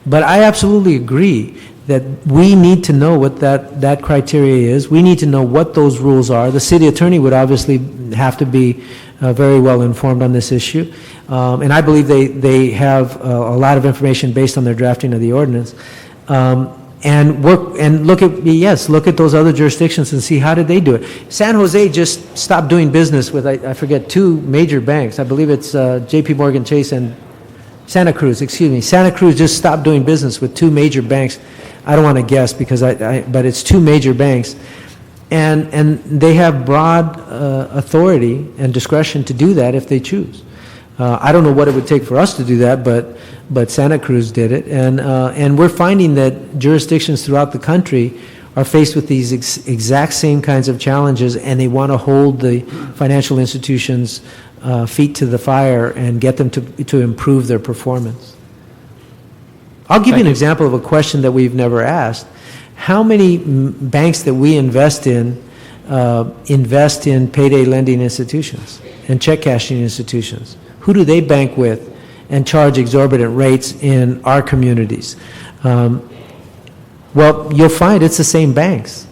But I absolutely agree that we need to know what that criteria is. We need to know what those rules are. The city attorney would obviously have to be very well informed on this issue. And I believe they have a lot of information based on their drafting of the ordinance. And look at those other jurisdictions and see how did they do it. San Jose just stopped doing business with, I forget, 2 major banks. I believe it's J.P. Morgan Chase and Santa Cruz, excuse me. Santa Cruz just stopped doing business with 2 major banks. I don't want to guess because but it's 2 major banks. And they have broad authority and discretion to do that if they choose. I don't know what it would take for us to do that, but Santa Cruz did it. And we're finding that jurisdictions throughout the country are faced with these exact same kinds of challenges, and they want to hold the financial institutions' feet to the fire and get them to improve their performance. I'll give you an example of a question that we've never asked. How many banks that we invest in payday lending institutions and check cashing institutions? Who do they bank with and charge exorbitant rates in our communities? Well, you'll find it's the same banks.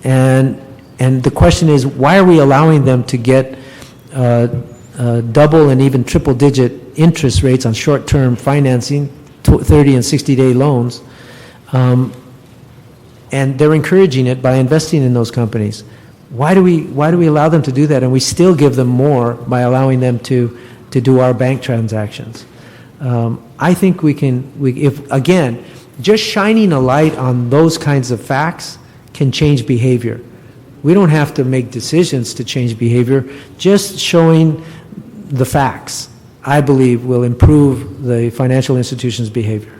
And the question is, why are we allowing them to get double and even triple-digit interest rates on short-term financing, 30 and 60-day loans? And they're encouraging it by investing in those companies. Why do we allow them to do that? And we still give them more by allowing them to do our bank transactions. I think if again, just shining a light on those kinds of facts can change behavior. We don't have to make decisions to change behavior. Just showing the facts, I believe, will improve the financial institution's behavior.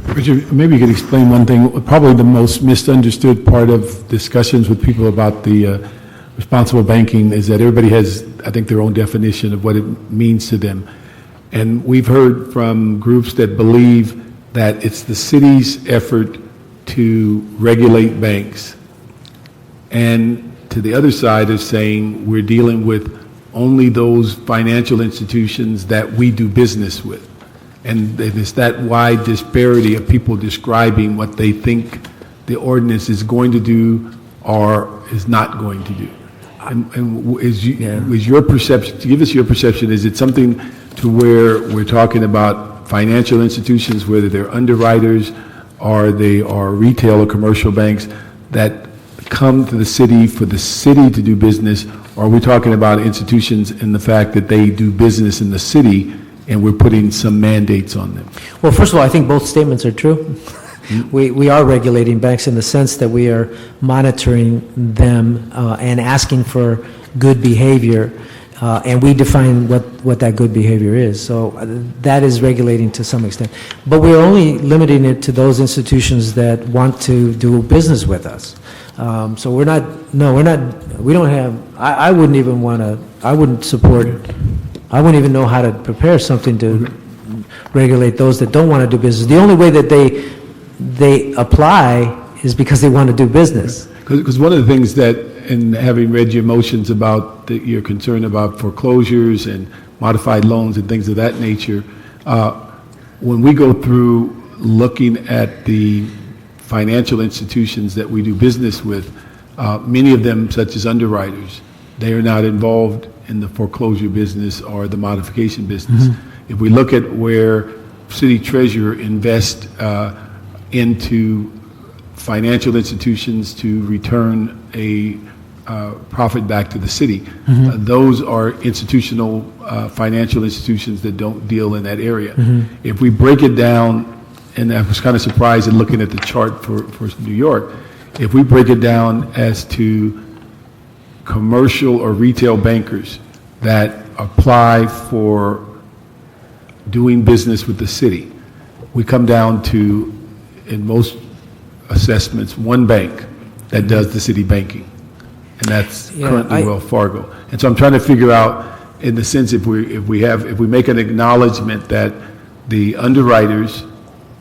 Richard, maybe you could explain one thing, probably the most misunderstood part of discussions with people about the responsible banking is that everybody has, I think, their own definition of what it means to them. And we've heard from groups that believe that it's the city's effort to regulate banks. And to the other side is saying we're dealing with only those financial institutions that we do business with. And it's that wide disparity of people describing what they think the ordinance is going to do or is not going to do. And is your perception, to give us your perception, is it something to where we're talking about financial institutions, whether they're underwriters or they are retail or commercial banks that come to the city for the city to do business, or are we talking about institutions in the fact that they do business in the city and we're putting some mandates on them? Well, first of all, I think both statements are true. We are regulating banks in the sense that we are monitoring them and asking for good behavior, and we define what that good behavior is. So that is regulating to some extent. But we're only limiting it to those institutions that want to do business with us. So we don't have, I wouldn't even want to, I wouldn't even know how to prepare something to regulate those that don't want to do business. The only way that they apply is because they want to do business. Because one of the things that, in having read your motions about your concern about foreclosures and modified loans and things of that nature, when we go through looking at the financial institutions that we do business with, many of them, such as underwriters, they are not involved in the foreclosure business or the modification business. Mm-hmm. If we look at where city treasurer invests into financial institutions to return a profit back to the city, mm-hmm. those are institutional financial institutions that don't deal in that area. Mm-hmm. If we break it down, and I was kind of surprised in looking at the chart for New York, if we break it down as to commercial or retail bankers that apply for doing business with the city, we come down to, in most assessments, one bank that does the city banking, and that's currently Wells Fargo. And so I'm trying to figure out, in the sense, if we make an acknowledgement that the underwriters,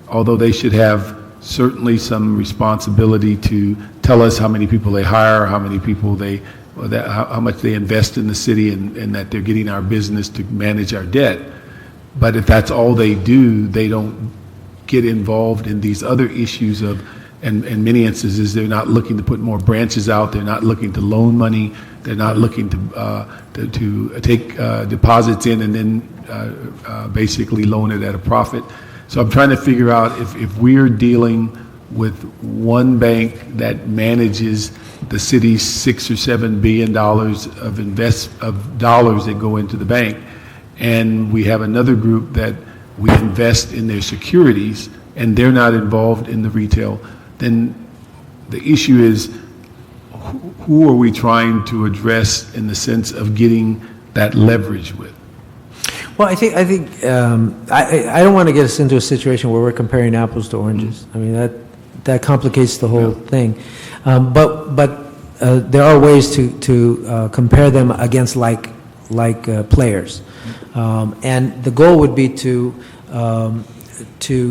although they should have certainly some responsibility to tell us how many people they hire, how many people how much they invest in the city, and that they're getting our business to manage our debt, But if that's all they do, they don't get involved in these other issues of, and in many instances, they're not looking to put more branches out. They're not looking to loan money. They're not looking to take deposits in and then basically loan it at a profit. So I'm trying to figure out if we're dealing with one bank that manages the city's $6 or $7 billion of dollars that go into the bank, and we have another group that we invest in their securities, and they're not involved in the retail, then the issue is who are we trying to address in the sense of getting that leverage with? Well, I think I don't want to get us into a situation where we're comparing apples to oranges. I mean, that complicates the whole thing. But there are ways to compare them against like players, and the goal would be to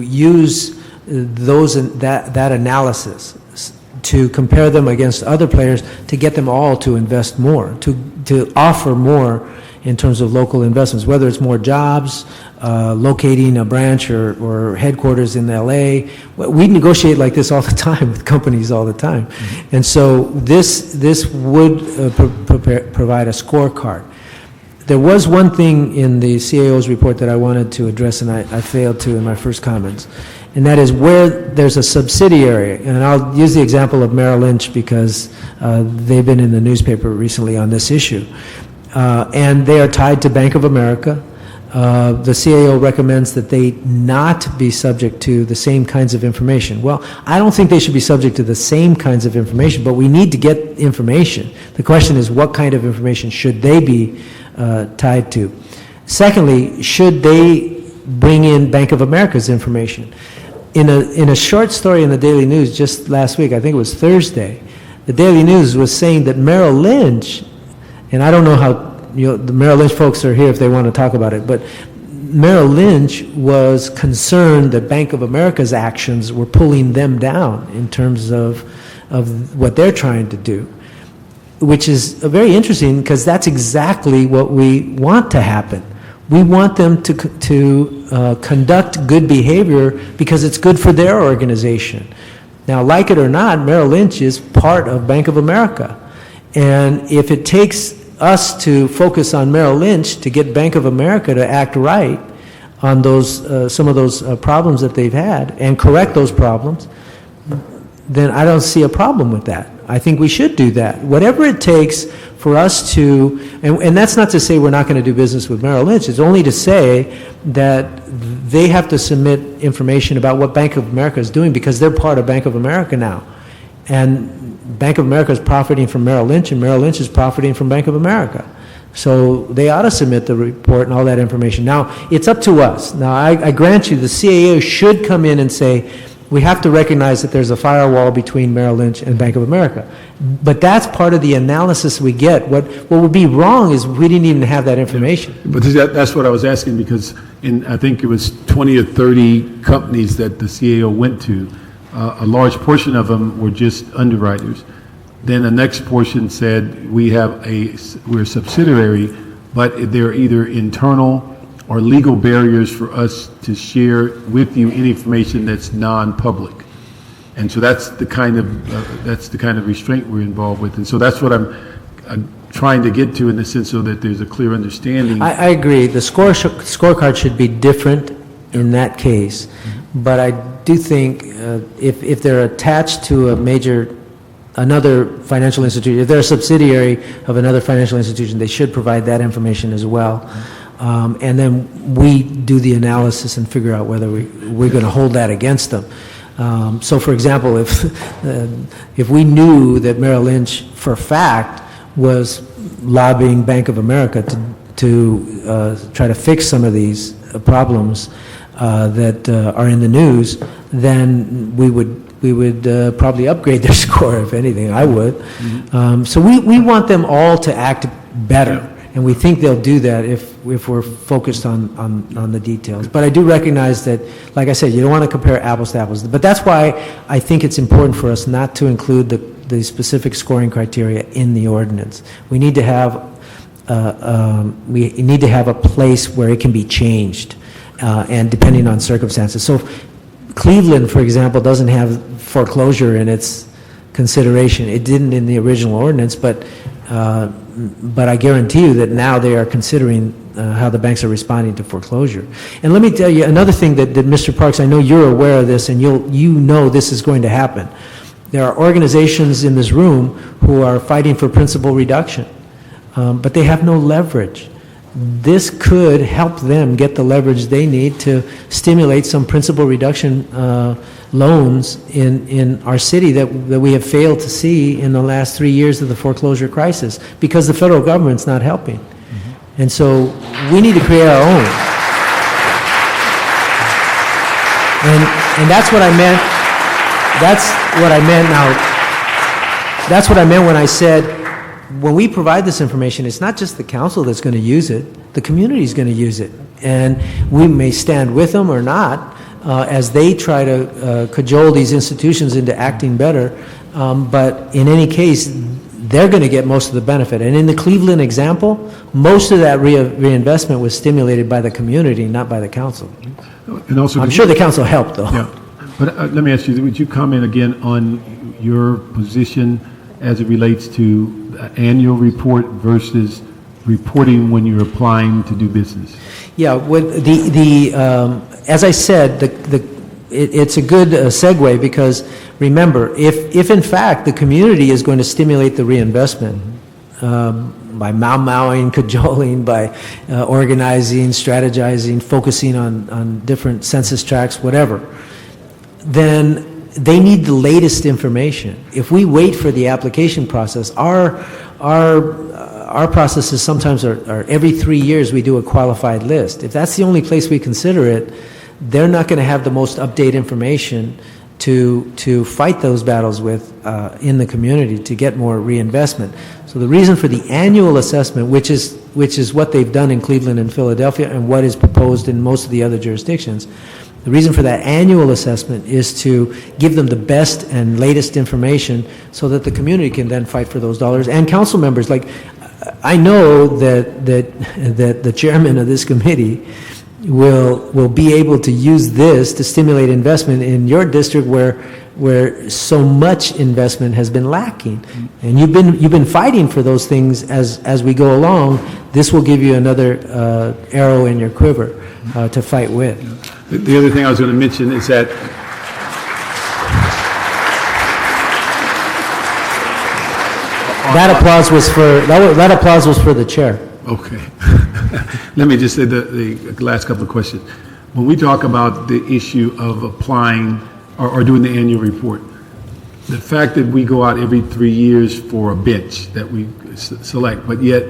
use that analysis to compare them against other players to get them all to invest more, to offer more in terms of local investments, whether it's more jobs, locating a branch or headquarters in LA. We negotiate like this all the time with companies all the time. Mm-hmm. And so this would provide a scorecard. There was one thing in the CAO's report that I wanted to address, and I failed to in my first comments, and that is where there's a subsidiary, and I'll use the example of Merrill Lynch because they've been in the newspaper recently on this issue. And they are tied to Bank of America. The CAO recommends that they not be subject to the same kinds of information. Well, I don't think they should be subject to the same kinds of information, but we need to get information. The question is, what kind of information should they be tied to? Secondly, should they bring in Bank of America's information? In a short story in the Daily News just last week, I think it was Thursday, the Daily News was saying that Merrill Lynch, and I don't know how the Merrill Lynch folks are here if they want to talk about it, but Merrill Lynch was concerned that Bank of America's actions were pulling them down in terms of what they're trying to do, which is very interesting because that's exactly what we want to happen. We want them to conduct good behavior because it's good for their organization. Now, like it or not, Merrill Lynch is part of Bank of America. And if it takes us to focus on Merrill Lynch to get Bank of America to act right on those some of those problems that they've had and correct those problems, then I don't see a problem with that. I think we should do that. Whatever it takes for us to, and that's not to say we're not going to do business with Merrill Lynch. It's only to say that they have to submit information about what Bank of America is doing because they're part of Bank of America now. And Bank of America is profiting from Merrill Lynch, and Merrill Lynch is profiting from Bank of America. So they ought to submit the report and all that information. Now, it's up to us. Now, I grant you the CAO should come in and say, we have to recognize that there's a firewall between Merrill Lynch and Bank of America. But that's part of the analysis we get. What would be wrong is we didn't even have that information. But that's what I was asking because I think it was 20 or 30 companies that the CAO went to. A large portion of them were just underwriters. Then the next portion said we're a subsidiary, but there are either internal or legal barriers for us to share with you any information that's non-public. And so that's the kind of restraint we're involved with. And so that's what I'm trying to get to in the sense so that there's a clear understanding. I agree. The scorecard should be different in that case. But I do think if they're attached to another financial institution, if they're a subsidiary of another financial institution, they should provide that information as well. And then we do the analysis and figure out whether we're going to hold that against them. So, for example, if we knew that Merrill Lynch, for a fact, was lobbying Bank of America to try to fix some of these problems that are in the news, then we would probably upgrade their score, if anything. I would. Mm-hmm. So we want them all to act better. And we think they'll do that if we're focused on the details. But I do recognize that, like I said, you don't want to compare apples to apples. But that's why I think it's important for us not to include the specific scoring criteria in the ordinance. We need to have a place where it can be changed. and depending on circumstances. So Cleveland, for example, doesn't have foreclosure in its consideration. It didn't in the original ordinance, but I guarantee you that now they are considering how the banks are responding to foreclosure. And let me tell you another thing that Mr. Parks, I know you're aware of this, and you know this is going to happen. There are organizations in this room who are fighting for principal reduction, but they have no leverage. This could help them get the leverage they need to stimulate some principal reduction loans in our city that we have failed to see in the last 3 years of the foreclosure crisis because the federal government's not helping. And so we need to create our own. And that's what I meant. That's what I meant now. That's what I meant when I said, when we provide this information, it's not just the council that's going to use it, the community is going to use it. And we may stand with them or not as they try to cajole these institutions into acting better. But in any case, they're going to get most of the benefit. And in the Cleveland example, most of that reinvestment was stimulated by the community, not by the council. And also, I'm sure the council helped, though. Yeah. But let me ask you, would you comment again on your position as it relates to the annual report versus reporting when you're applying to do business? Yeah, with as I said, it's a good segue because remember, if in fact the community is going to stimulate the reinvestment by mowing, cajoling, by organizing, strategizing, focusing on different census tracts, whatever, then they need the latest information. If we wait for the application process, our processes sometimes are every 3 years we do a qualified list. If that's the only place we consider it, they're not going to have the most up-to-date information to fight those battles with in the community to get more reinvestment. So the reason for the annual assessment, which is what they've done in Cleveland and Philadelphia and what is proposed in most of the other jurisdictions, the reason for that annual assessment is to give them the best and latest information so that the community can then fight for those dollars. And council members, like, I know that the chairman of this committee will be able to use this to stimulate investment in your district where so much investment has been lacking. And you've been fighting for those things as we go along. This will give you another arrow in your quiver to fight with. The other thing I was going to mention is that that applause was for the chair. Okay. Let me just say the last couple of questions. When we talk about the issue of applying or doing the annual report, the fact that we go out every 3 years for a bench that we select, but yet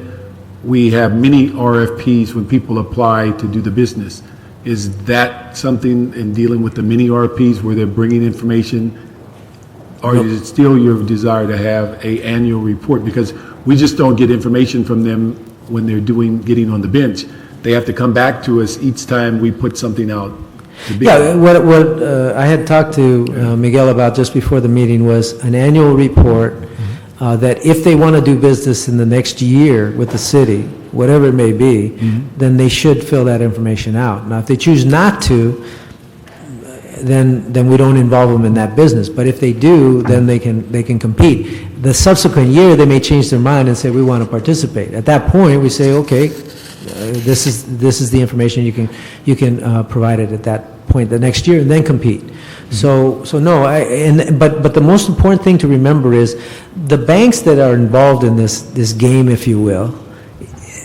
we have many RFPs when people apply to do the business. Is that something in dealing with the mini RFPs where they're bringing information, or is it still your desire to have an annual report? Because we just don't get information from them when they're getting on the bench. They have to come back to us each time we put something out to bid. Yeah, what I had talked to Miguel about just before the meeting was an annual report that if they want to do business in the next year with the city, whatever it may be, then they should fill that information out. Now, if they choose not to, then we don't involve them in that business. But if they do, then they can compete. The subsequent year, they may change their mind and say, we want to participate. At that point, we say, okay, this is the information you can provide it at that point the next year, and then compete. So no, but the most important thing to remember is the banks that are involved in this game, if you will,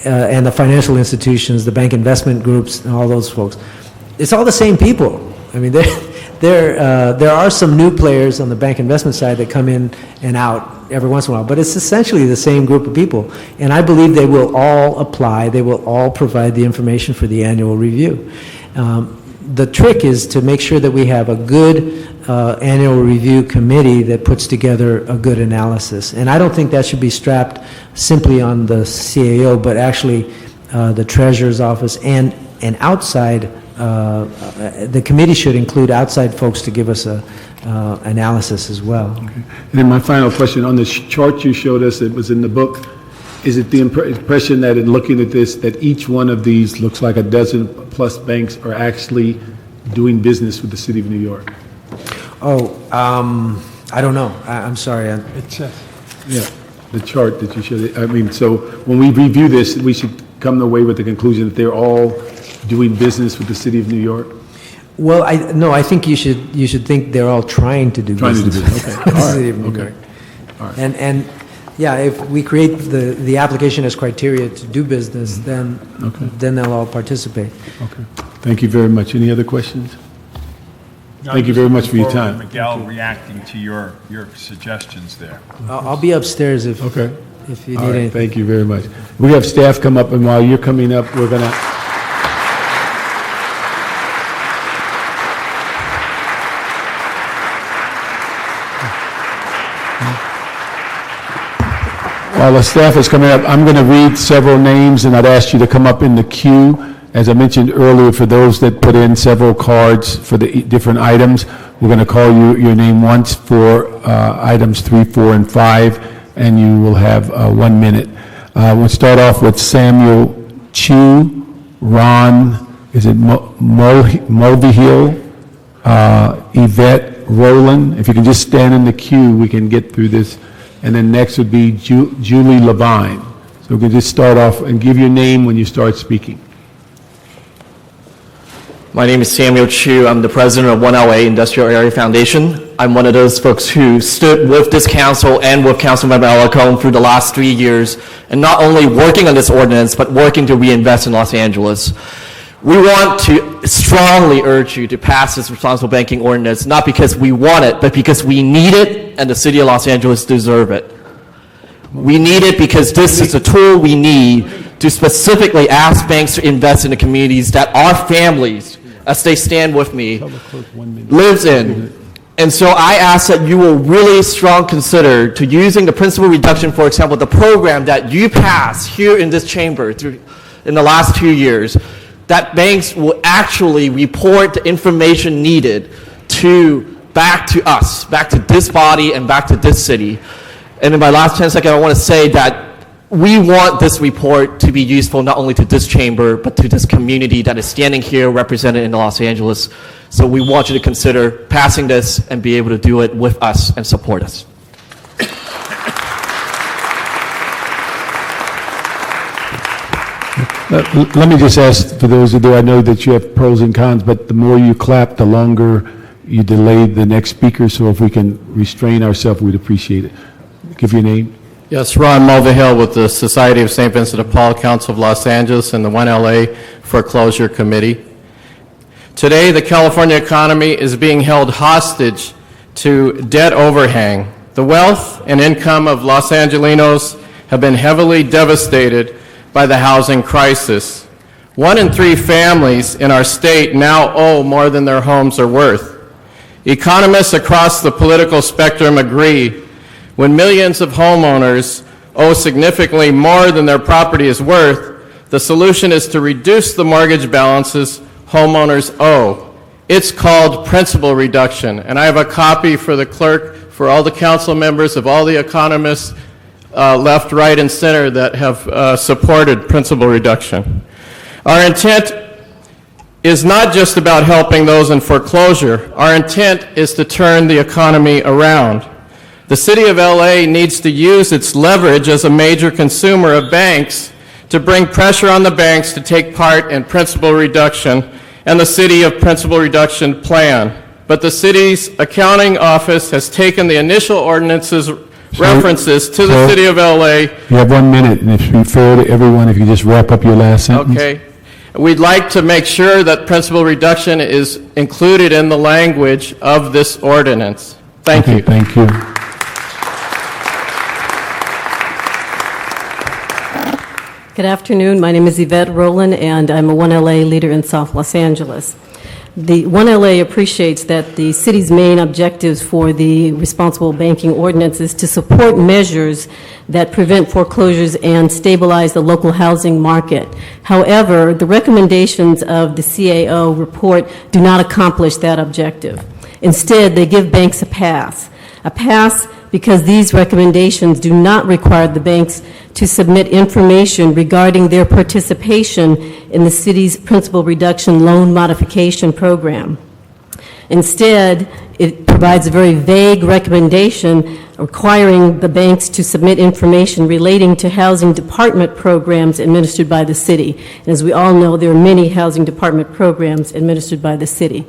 and the financial institutions, the bank investment groups, and all those folks, it's all the same people. I mean, there are some new players on the bank investment side that come in and out every once in a while, but it's essentially the same group of people. And I believe they will all apply, they will all provide the information for the annual review. The trick is to make sure that we have a good annual review committee that puts together a good analysis. And I don't think that should be strapped simply on the CAO, but actually the Treasurer's Office and outside. The committee should include outside folks to give us a analysis as well. Okay. And then my final question, on the chart you showed us, it was in the book, is it the impression that in looking at this, that each one of these looks like a dozen plus banks are actually doing business with the city of New York? I don't know. I'm sorry. It says, yeah, the chart that you showed. I mean, so when we review this, we should come away with the conclusion that they're all doing business with the city of New York? Well, I think you should think they're all trying to do business. Okay. With the city of New York. All right. And yeah, if we create the application as criteria to do business, then they'll all participate. Okay. Thank you very much. Any other questions? Thank you very much for your time. Miguel reacting to your suggestions there. I'll be upstairs if you need All right. anything. Thank you very much. We have staff come up, and while you're coming up, we're going to... While the staff is coming up, I'm going to read several names, and I'd ask you to come up in the queue. As I mentioned earlier, for those that put in several cards for the different items, we're going to call your name once for items 3, 4, and 5, and you will have 1 minute. We'll start off with Samuel Chu, Ron, is it Mulvihill, Yvette Rowland. If you can just stand in the queue, we can get through this. And then next would be Julie Levine. So we can just start off and give your name when you start speaking. My name is Samuel Chu. I'm the president of 1LA Industrial Area Foundation. I'm one of those folks who stood with this council and with Councilmember Alarcon through the last 3 years, and not only working on this ordinance, but working to reinvest in Los Angeles. We want to strongly urge you to pass this responsible banking ordinance, not because we want it, but because we need it and the city of Los Angeles deserve it. We need it because this is a tool we need to specifically ask banks to invest in the communities that our families, as they stand with me, lives in. And so I ask that you will really strong consider to using the principal reduction, for example, the program that you passed here in this chamber in the last 2 years, that banks will actually report the information needed back to us, back to this body and back to this city. And in my last 10 seconds, I want to say that we want this report to be useful not only to this chamber, but to this community that is standing here represented in Los Angeles. So we want you to consider passing this and be able to do it with us and support us. Let me just ask, for those of you, I know that you have pros and cons, but the more you clap, the longer you delay the next speaker. So if we can restrain ourselves, we'd appreciate it. Give your name. Yes, Ron Mulvihill with the Society of St. Vincent de Paul, Council of Los Angeles, and the 1LA Foreclosure Committee. Today, the California economy is being held hostage to debt overhang. The wealth and income of Los Angelenos have been heavily devastated by the housing crisis. 1 in 3 families in our state now owe more than their homes are worth. Economists across the political spectrum agree when millions of homeowners owe significantly more than their property is worth, the solution is to reduce the mortgage balances homeowners owe. It's called principal reduction, and I have a copy for the clerk, for all the council members, of all the economists left, right, and center that have supported principal reduction. Our intent is not just about helping those in foreclosure. Our intent is to turn the economy around. The city of LA needs to use its leverage as a major consumer of banks to bring pressure on the banks to take part in principal reduction and the city of principal reduction plan. But the city's accounting office has taken the initial ordinance's references to the city of LA. You have 1 minute, and if you fair to everyone, if you just wrap up your last sentence. Okay. We'd like to make sure that principal reduction is included in the language of this ordinance. Thank you. Thank you. Good afternoon. My name is Yvette Rowland, and I'm a 1LA leader in South Los Angeles. The 1LA appreciates that the city's main objectives for the responsible banking ordinance is to support measures that prevent foreclosures and stabilize the local housing market. However, the recommendations of the CAO report do not accomplish that objective. Instead, they give banks a pass because these recommendations do not require the banks to submit information regarding their participation in the city's principal reduction loan modification program. Instead, it provides a very vague recommendation requiring the banks to submit information relating to housing department programs administered by the city. And as we all know, there are many housing department programs administered by the city.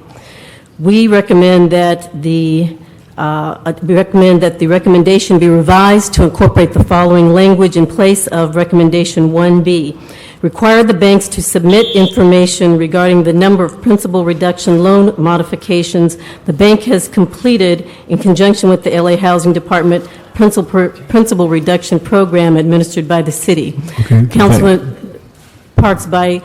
We recommend that the recommendation be revised to incorporate the following language in place of recommendation 1B. Require the banks to submit information regarding the number of principal reduction loan modifications the bank has completed in conjunction with the LA Housing Department principal reduction program administered by the city. Okay. Councilman Parks, by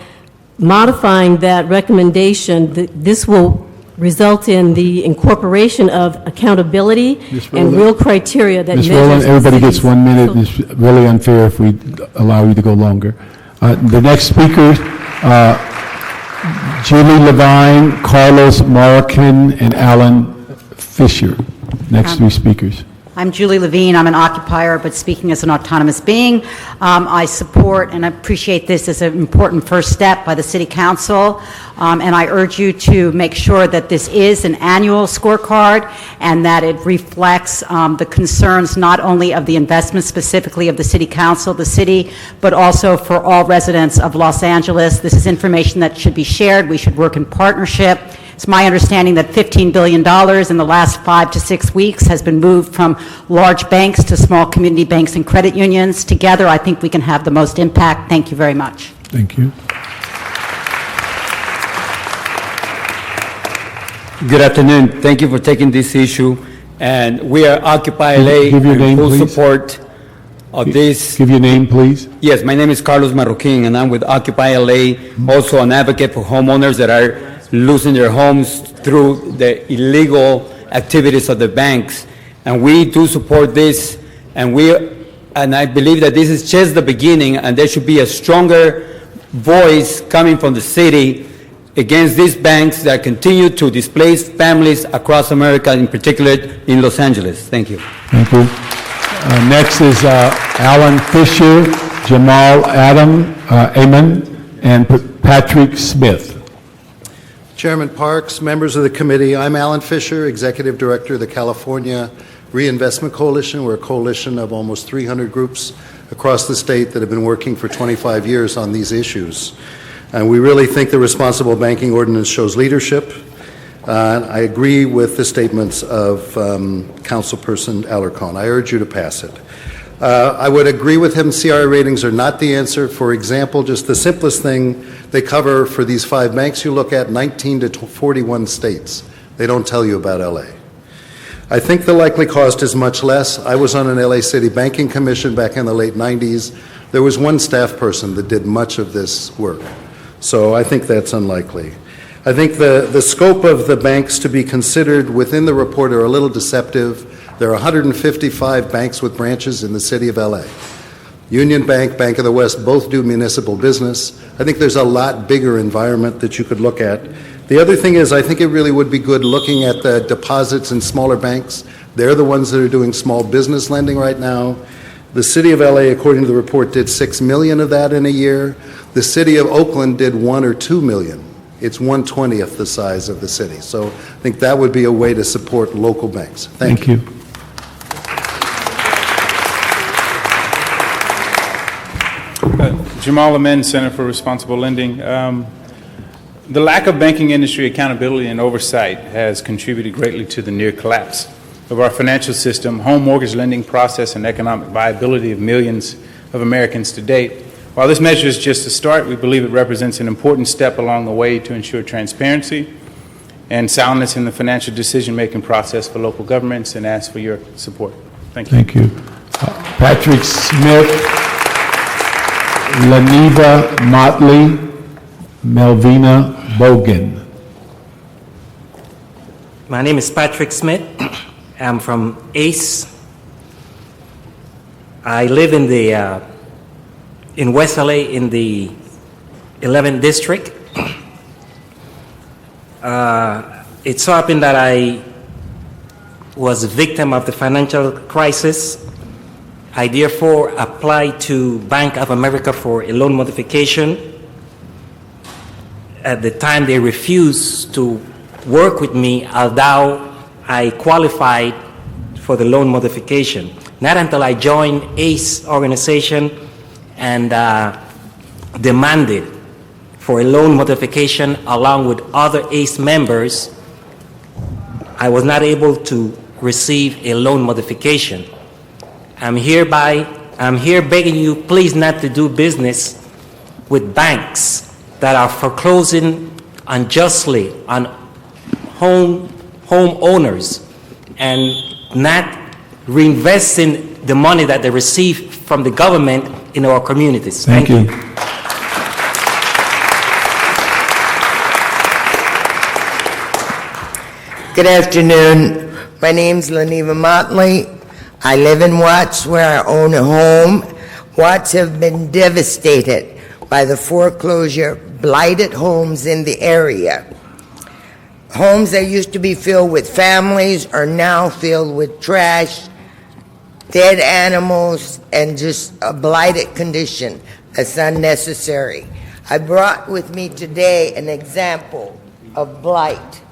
modifying that recommendation, this will result in the incorporation of accountability and real criteria that Ms. measures Rowland, the everybody city's gets 1 minute. It's really unfair if we allow you to go longer. The next speaker, Julie Levine, Carlos Marroquin, and Alan Fisher. Next three speakers. I'm Julie Levine. I'm an occupier, but speaking as an autonomous being. I support and appreciate this as an important first step by the City Council, and I urge you to make sure that this is an annual scorecard and that it reflects the concerns not only of the investment specifically of the City Council, the city, but also for all residents of Los Angeles. This is information that should be shared. We should work in partnership. It's my understanding that $15 billion in the last 5 to 6 weeks has been moved from large banks to small community banks and credit unions. Together, I think we can have the most impact. Thank you very much. Thank you. Good afternoon. Thank you for taking this issue. And we are Occupy LA Give your name, in full please. support of this. Give your name, please. Yes, my name is Carlos Marroquin, and I'm with Occupy LA, also an advocate for homeowners that are losing their homes through the illegal activities of the banks. And we do support this, and I believe that this is just the beginning, and there should be a stronger voice coming from the city against these banks that continue to displace families across America, in particular in Los Angeles. Thank you. Thank you. Next is Alan Fisher, Jamal Amen, and Patrick Smith. Chairman Parks, members of the committee, I'm Alan Fisher, Executive Director of the California Reinvestment Coalition. We're a coalition of almost 300 groups across the state that have been working for 25 years on these issues. And we really think the responsible banking ordinance shows leadership. I agree with the statements of Councilperson Alarcon. I urge you to pass it. I would agree with him, CRA ratings are not the answer. For example, just the simplest thing, they cover for these 5 banks you look at 19 to 41 states. They don't tell you about LA. I think the likely cost is much less. I was on an LA City Banking Commission back in the late 90s. There was one staff person that did much of this work. So I think that's unlikely. I think the scope of the banks to be considered within the report are a little deceptive. There are 155 banks with branches in the city of LA. Union Bank, Bank of the West, both do municipal business. I think there's a lot bigger environment that you could look at. The other thing is I think it really would be good looking at the deposits in smaller banks. They're the ones that are doing small business lending right now. The city of LA, according to the report, did 6 million of that in a year. The city of Oakland did 1 or 2 million. It's 1/20th the size of the city. So I think that would be a way to support local banks. Thank you. Jamal Amen, Center for Responsible Lending. The lack of banking industry accountability and oversight has contributed greatly to the near collapse of our financial system, home mortgage lending process, and economic viability of millions of Americans to date. While this measure is just a start, we believe it represents an important step along the way to ensure transparency and soundness in the financial decision-making process for local governments, and ask for your support. Thank you. Thank you. Patrick Smith, Laniva Motley, Melvina Bogan. My name is Patrick Smith. I'm from ACE. I live in the in West LA in the 11th district. It so happened that I was a victim of the financial crisis. I therefore applied to Bank of America for a loan modification. At the time, they refused to work with me, although I qualified for the loan modification. Not until I joined ACE organization and demanded for a loan modification along with other ACE members, I was not able to receive a loan modification. I'm here begging you, please not to do business with banks that are foreclosing unjustly on homeowners and not reinvesting the money that they receive from the government in our communities. Thank you. Good afternoon. My name's Leneva Motley. I live in Watts, where I own a home. Watts have been devastated by the foreclosure, blighted homes in the area. Homes that used to be filled with families are now filled with trash, dead animals, and just a blighted condition that's unnecessary. I brought with me today an example of blight.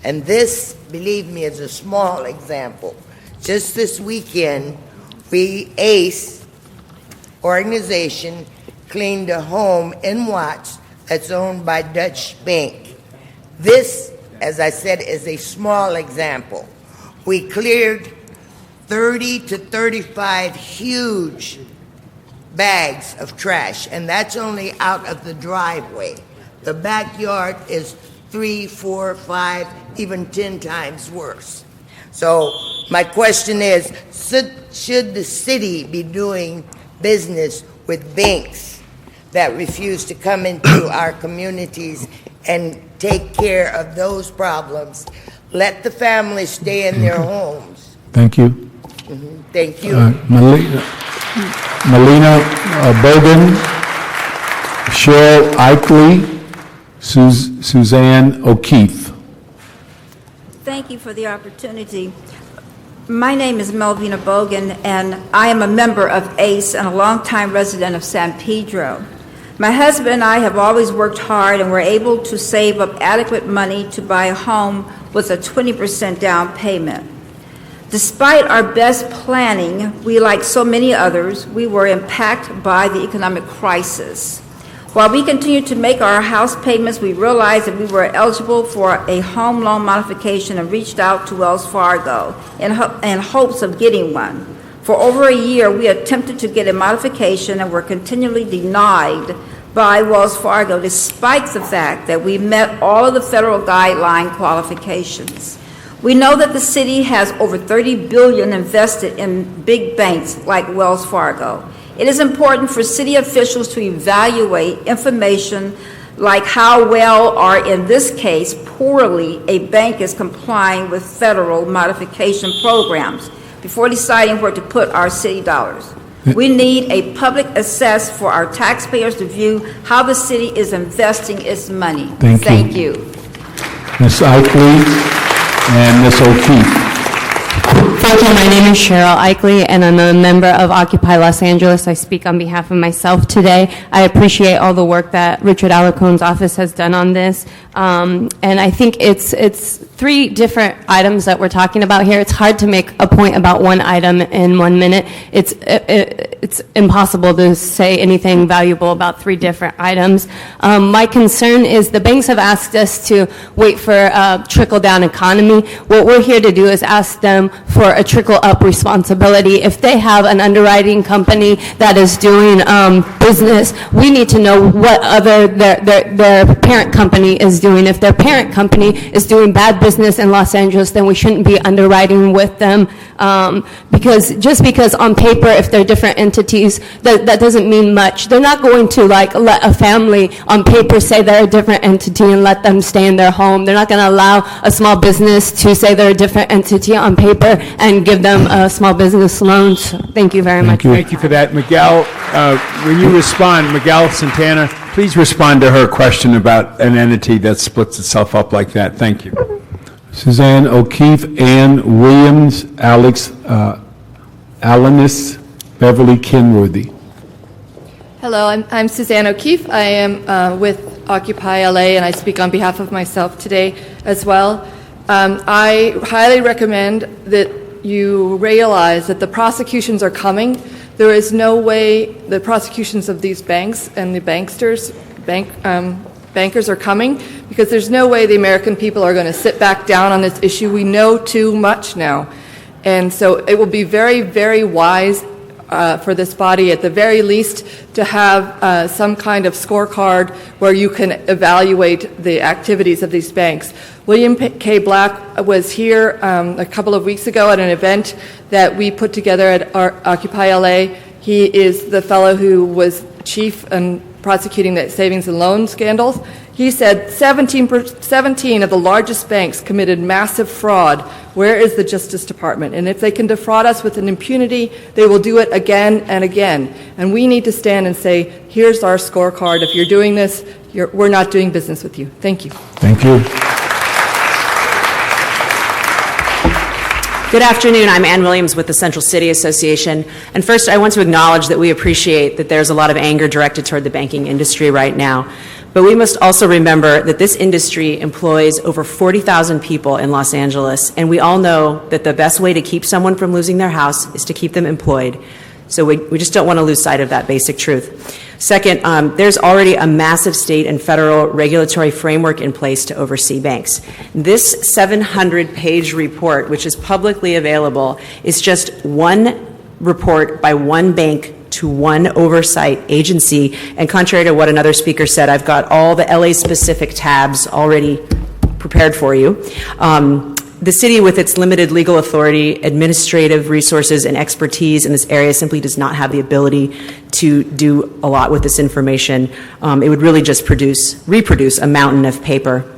And this, believe me, is a small example. Just this weekend, we, ACE organization, cleaned a home in Watts that's owned by Dutch Bank. This, as I said, is a small example. We cleared 30 to 35 huge bags of trash, and that's only out of the driveway. The backyard is 3, 4, 5, even 10 times worse. So my question is, should the city be doing business with banks that refuse to come into our communities and take care of those problems? Let the families stay in their homes. Thank you. Thank you. Melina Bogan, Cheryl Eichley, Suzanne O'Keefe. Thank you for the opportunity. My name is Melvina Bogan, and I am a member of ACE and a longtime resident of San Pedro. My husband and I have always worked hard and were able to save up adequate money to buy a home with a 20% down payment. Despite our best planning, we, like so many others, we were impacted by the economic crisis. While we continued to make our house payments, we realized that we were eligible for a home loan modification and reached out to Wells Fargo in hopes of getting one. For over a year, we attempted to get a modification and were continually denied by Wells Fargo, despite the fact that we met all of the federal guideline qualifications. We know that the city has over $30 billion invested in big banks like Wells Fargo. It is important for city officials to evaluate information like how well or, in this case, poorly a bank is complying with federal modification programs before deciding where to put our city dollars. We need a public access for our taxpayers to view how the city is investing its money. Thank you. Ms. Eichley and Ms. O'Keefe. Thank you. My name is Cheryl Eichley, and I'm a member of Occupy Los Angeles. I speak on behalf of myself today. I appreciate all the work that Richard Alacone's office has done on this. And I think it's three different items that we're talking about here. It's hard to make a point about one item in 1 minute. It's impossible to say anything valuable about three different items. My concern is the banks have asked us to wait for a trickle-down economy. What we're here to do is ask them for a trickle-up responsibility. If they have an underwriting company that is doing business, we need to know what other their parent company is doing. If their parent company is doing bad business in Los Angeles, then we shouldn't be underwriting with them. Because on paper, if they're different entities, that doesn't mean much. They're not going to let a family on paper say they're a different entity and let them stay in their home. They're not going to allow a small business to say they're a different entity on paper and give them small business loans. Thank you very much. Thank you for that. Miguel, when you respond, Miguel Santana, please respond to her question about an entity that splits itself up like that. Thank you. Suzanne O'Keefe, Ann Williams, Alex Alanis, Beverly Kenworthy. Hello, I'm Suzanne O'Keefe. I am with Occupy LA, and I speak on behalf of myself today as well. I highly recommend that you realize that the prosecutions are coming. There is no way the prosecutions of these banks and the bankers are coming, because there's no way the American people are going to sit back down on this issue. We know too much now. And so it will be very, very wise for this body, at the very least, to have some kind of scorecard where you can evaluate the activities of these banks. William K. Black was here a couple of weeks ago at an event that we put together at Occupy LA. He is the fellow who was chief in prosecuting the savings and loan scandals. He said 17 of the largest banks committed massive fraud. Where is the Justice Department? And if they can defraud us with an impunity, they will do it again and again. And we need to stand and say, here's our scorecard. If you're doing this, we're not doing business with you. Thank you. Thank you. Good afternoon. I'm Ann Williams with the Central City Association. And first, I want to acknowledge that we appreciate that there's a lot of anger directed toward the banking industry right now. But we must also remember that this industry employs over 40,000 people in Los Angeles, and we all know that the best way to keep someone from losing their house is to keep them employed. So we just don't want to lose sight of that basic truth. Second, there's already a massive state and federal regulatory framework in place to oversee banks. This 700-page report, which is publicly available, is just one report by one bank to one oversight agency. And contrary to what another speaker said, I've got all the LA-specific tabs already prepared for you. The city, with its limited legal authority, administrative resources, and expertise in this area, simply does not have the ability to do a lot with this information. It would really just reproduce a mountain of paper.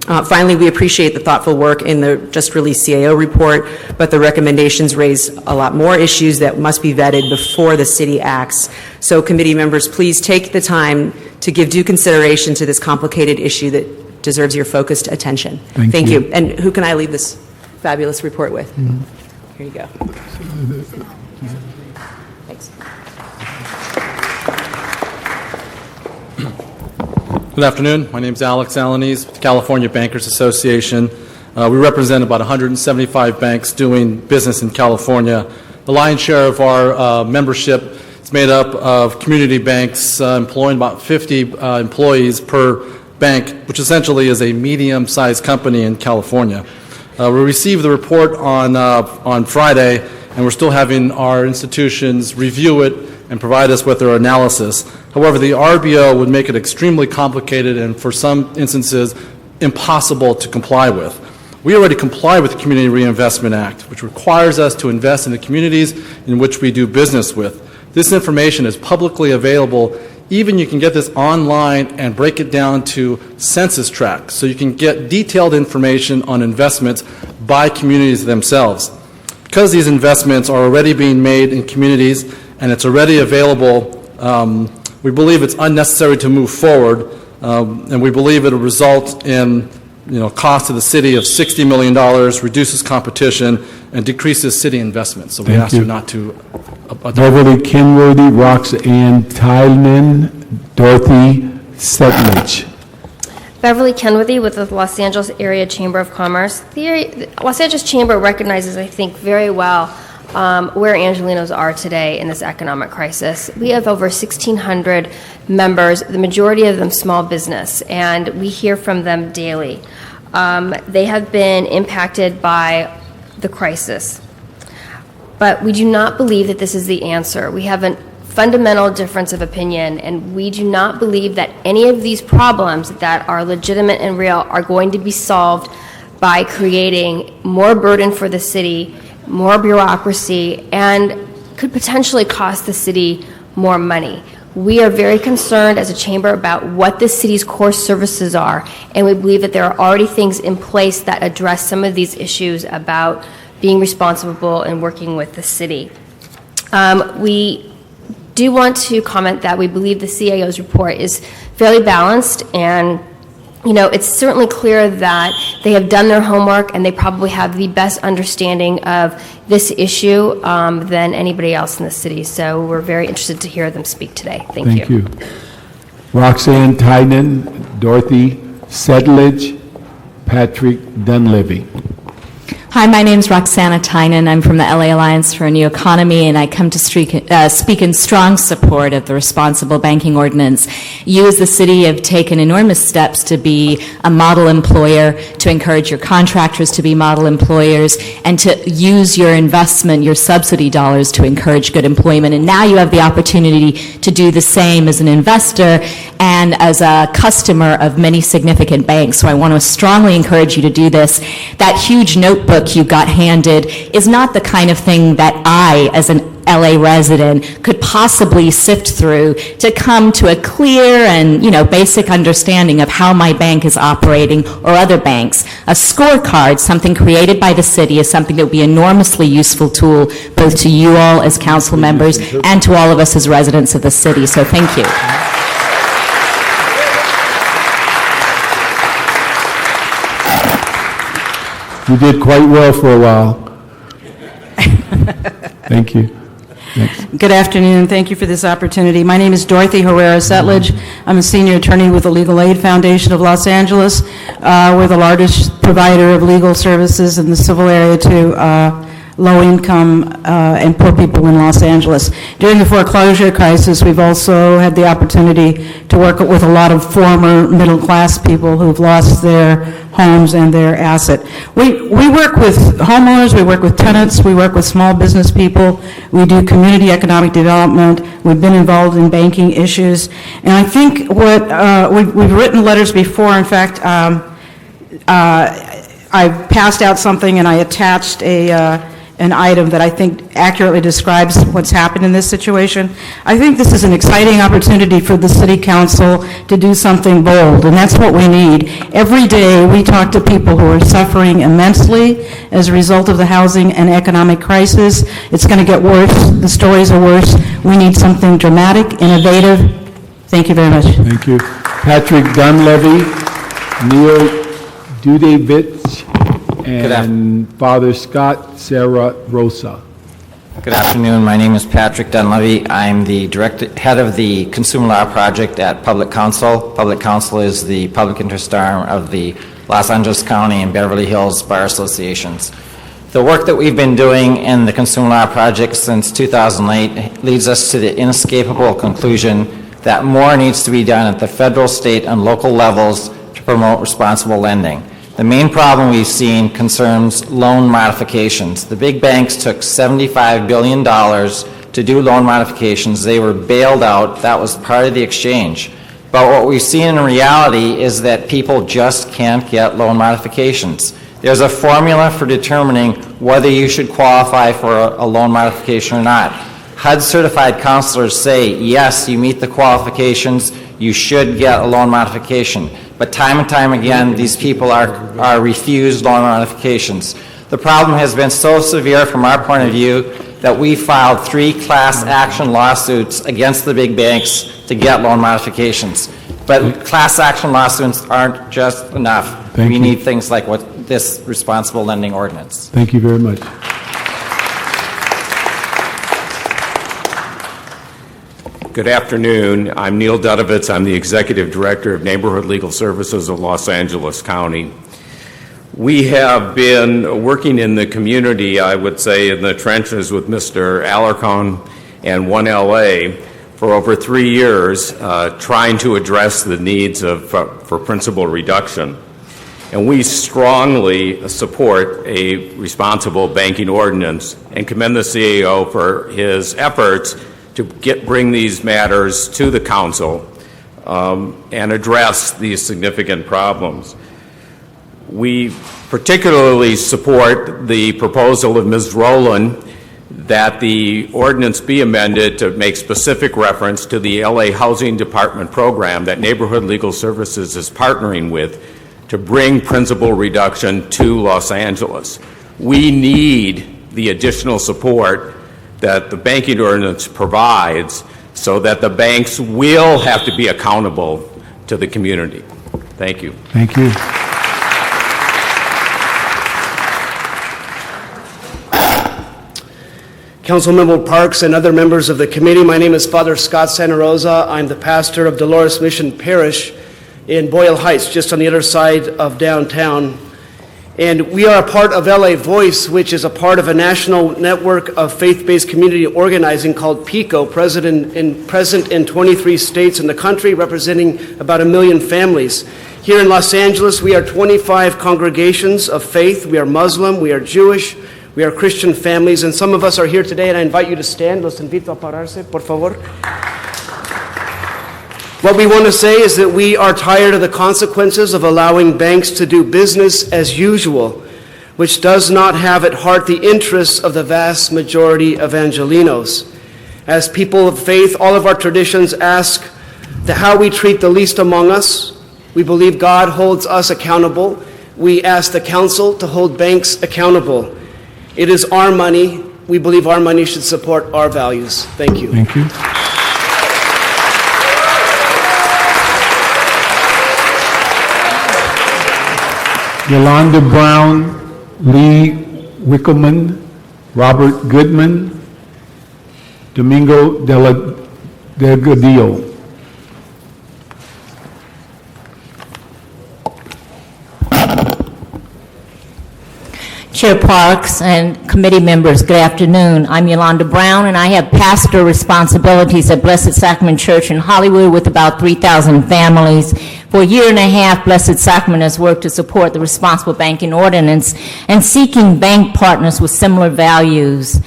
Finally, we appreciate the thoughtful work in the just released CAO report, but the recommendations raise a lot more issues that must be vetted before the city acts. So committee members, please take the time to give due consideration to this complicated issue that deserves your focused attention. Thank you. And who can I leave this fabulous report with? Here you go. Thanks. Good afternoon. My name is Alex Alanis with the California Bankers Association. We represent about 175 banks doing business in California. The lion's share of our membership is made up of community banks employing about 50 employees per bank, which essentially is a medium-sized company in California. We received the report on Friday, and we're still having our institutions review it and provide us with their analysis. However, the RBO would make it extremely complicated and, for some instances, impossible to comply with. We already comply with the Community Reinvestment Act, which requires us to invest in the communities in which we do business with. This information is publicly available. Even you can get this online and break it down to census tracts, so you can get detailed information on investments by communities themselves. Because these investments are already being made in communities and it's already available, we believe it's unnecessary to move forward, and we believe it'll result in cost to the city of $60 million, reduces competition, and decreases city investment. So we ask you not to Beverly Kenworthy, Roxanne Tynan, Dorothy Setlich. Beverly Kenworthy with the Los Angeles Area Chamber of Commerce. The Los Angeles Chamber recognizes, I think, very well where Angelenos are today in this economic crisis. We have over 1,600 members, the majority of them small business, and we hear from them daily. They have been impacted by the crisis. But we do not believe that this is the answer. We have a fundamental difference of opinion, and we do not believe that any of these problems that are legitimate and real are going to be solved by creating more burden for the city, more bureaucracy, and could potentially cost the city more money. We are very concerned as a chamber about what the city's core services are, and we believe that there are already things in place that address some of these issues about being responsible and working with the city. We do want to comment that we believe the CAO's report is fairly balanced and it's certainly clear that they have done their homework and they probably have the best understanding of this issue than anybody else in the city. So we're very interested to hear them speak today. Thank you. Roxanne Tynan, Dorothy Sedlage, Patrick Dunleavy. Hi, my name is Roxana Tynan. I'm from the LA Alliance for a New Economy, and I come to speak in strong support of the Responsible Banking Ordinance. You as the city have taken enormous steps to be a model employer, to encourage your contractors to be model employers, and to use your investment, your subsidy dollars to encourage good employment. And now you have the opportunity to do the same as an investor and as a customer of many significant banks. So I want to strongly encourage you to do this. That huge notebook you got handed is not the kind of thing that I, as an LA resident, could possibly sift through to come to a clear and, basic understanding of how my bank is operating or other banks. A scorecard, something created by the city, is something that would be an enormously useful tool both to you all as council members and to all of us as residents of the city. So thank you. You did quite well for a while. Thank you. Next. Good afternoon. Thank you for this opportunity. My name is Dorothy Herrera Settlage. I'm a senior attorney with the Legal Aid Foundation of Los Angeles. We're the largest provider of legal services in the civil area to low-income and poor people in Los Angeles. During the foreclosure crisis, we've also had the opportunity to work with a lot of former middle-class people who've lost their homes and their asset. We work with homeowners, we work with tenants, we work with small business people, we do community economic development, we've been involved in banking issues, and I think we've written letters before. In fact, I passed out something and I attached an item that I think accurately describes what's happened in this situation. I think this is an exciting opportunity for the City Council to do something bold, and that's what we need. Every day we talk to people who are suffering immensely as a result of the housing and economic crisis. It's going to get worse. The stories are worse. We need something dramatic, innovative. Thank you very much. Thank you. Patrick Dunleavy, Neil Dudevich, and Father Scott Sarah Rosa. Good afternoon. My name is Patrick Dunleavy. I'm the head of the Consumer Law Project at Public Counsel. Public Counsel is the public interest arm of the Los Angeles County and Beverly Hills Bar Associations. The work that we've been doing in the Consumer Law Project since 2008 leads us to the inescapable conclusion that more needs to be done at the federal, state, and local levels to promote responsible lending. The main problem we've seen concerns loan modifications. The big banks took $75 billion to do loan modifications. They were bailed out. That was part of the exchange. But what we've seen in reality is that people just can't get loan modifications. There's a formula for determining whether you should qualify for a loan modification or not. HUD certified counselors say, yes, you meet the qualifications, you should get a loan modification. But time and time again, these people are refused loan modifications. The problem has been so severe from our point of view that we filed 3 class action lawsuits against the big banks to get loan modifications. But class action lawsuits aren't just enough. We need things like what this responsible lending ordinance. Thank you very much. Good afternoon. I'm Neil Dudovitz. I'm the Executive Director of Neighborhood Legal Services of Los Angeles County. We have been working in the community, I would say, in the trenches with Mr. Alarcon and 1LA for over 3 years, trying to address the needs for principal reduction. And we strongly support a responsible banking ordinance and commend the CAO for his efforts to bring these matters to the council and address these significant problems. We particularly support the proposal of Ms. Rowland that the ordinance be amended to make specific reference to the LA Housing Department program that Neighborhood Legal Services is partnering with to bring principal reduction to Los Angeles. We need the additional support that the banking ordinance provides so that the banks will have to be accountable to the community. Thank you. Thank you. Councilmember Parks and other members of the committee, my name is Father Scott Santa Rosa. I'm the pastor of Dolores Mission Parish in Boyle Heights, just on the other side of downtown. And we are a part of LA Voice, which is a part of a national network of faith-based community organizing called PICO, present in 23 states in the country, representing about 1 million families. Here in Los Angeles, we are 25 congregations of faith. We are Muslim, we are Jewish, we are Christian families, and some of us are here today, and I invite you to stand. Los invito a pararse, por favor. What we want to say is that we are tired of the consequences of allowing banks to do business as usual, which does not have at heart the interests of the vast majority of Angelenos. As people of faith, all of our traditions ask that how we treat the least among us. We believe God holds us accountable. We ask the council to hold banks accountable. It is our money. We believe our money should support our values. Thank you. Thank you. Yolanda Brown, Lee Wickelman, Robert Goodman, Domingo Delgadillo. Chair Parks and committee members, good afternoon. I'm Yolanda Brown, and I have pastor responsibilities at Blessed Sacrament Church in Hollywood with about 3,000 families. For a year and a half, Blessed Sacrament has worked to support the Responsible Banking Ordinance and seeking bank partners with similar values.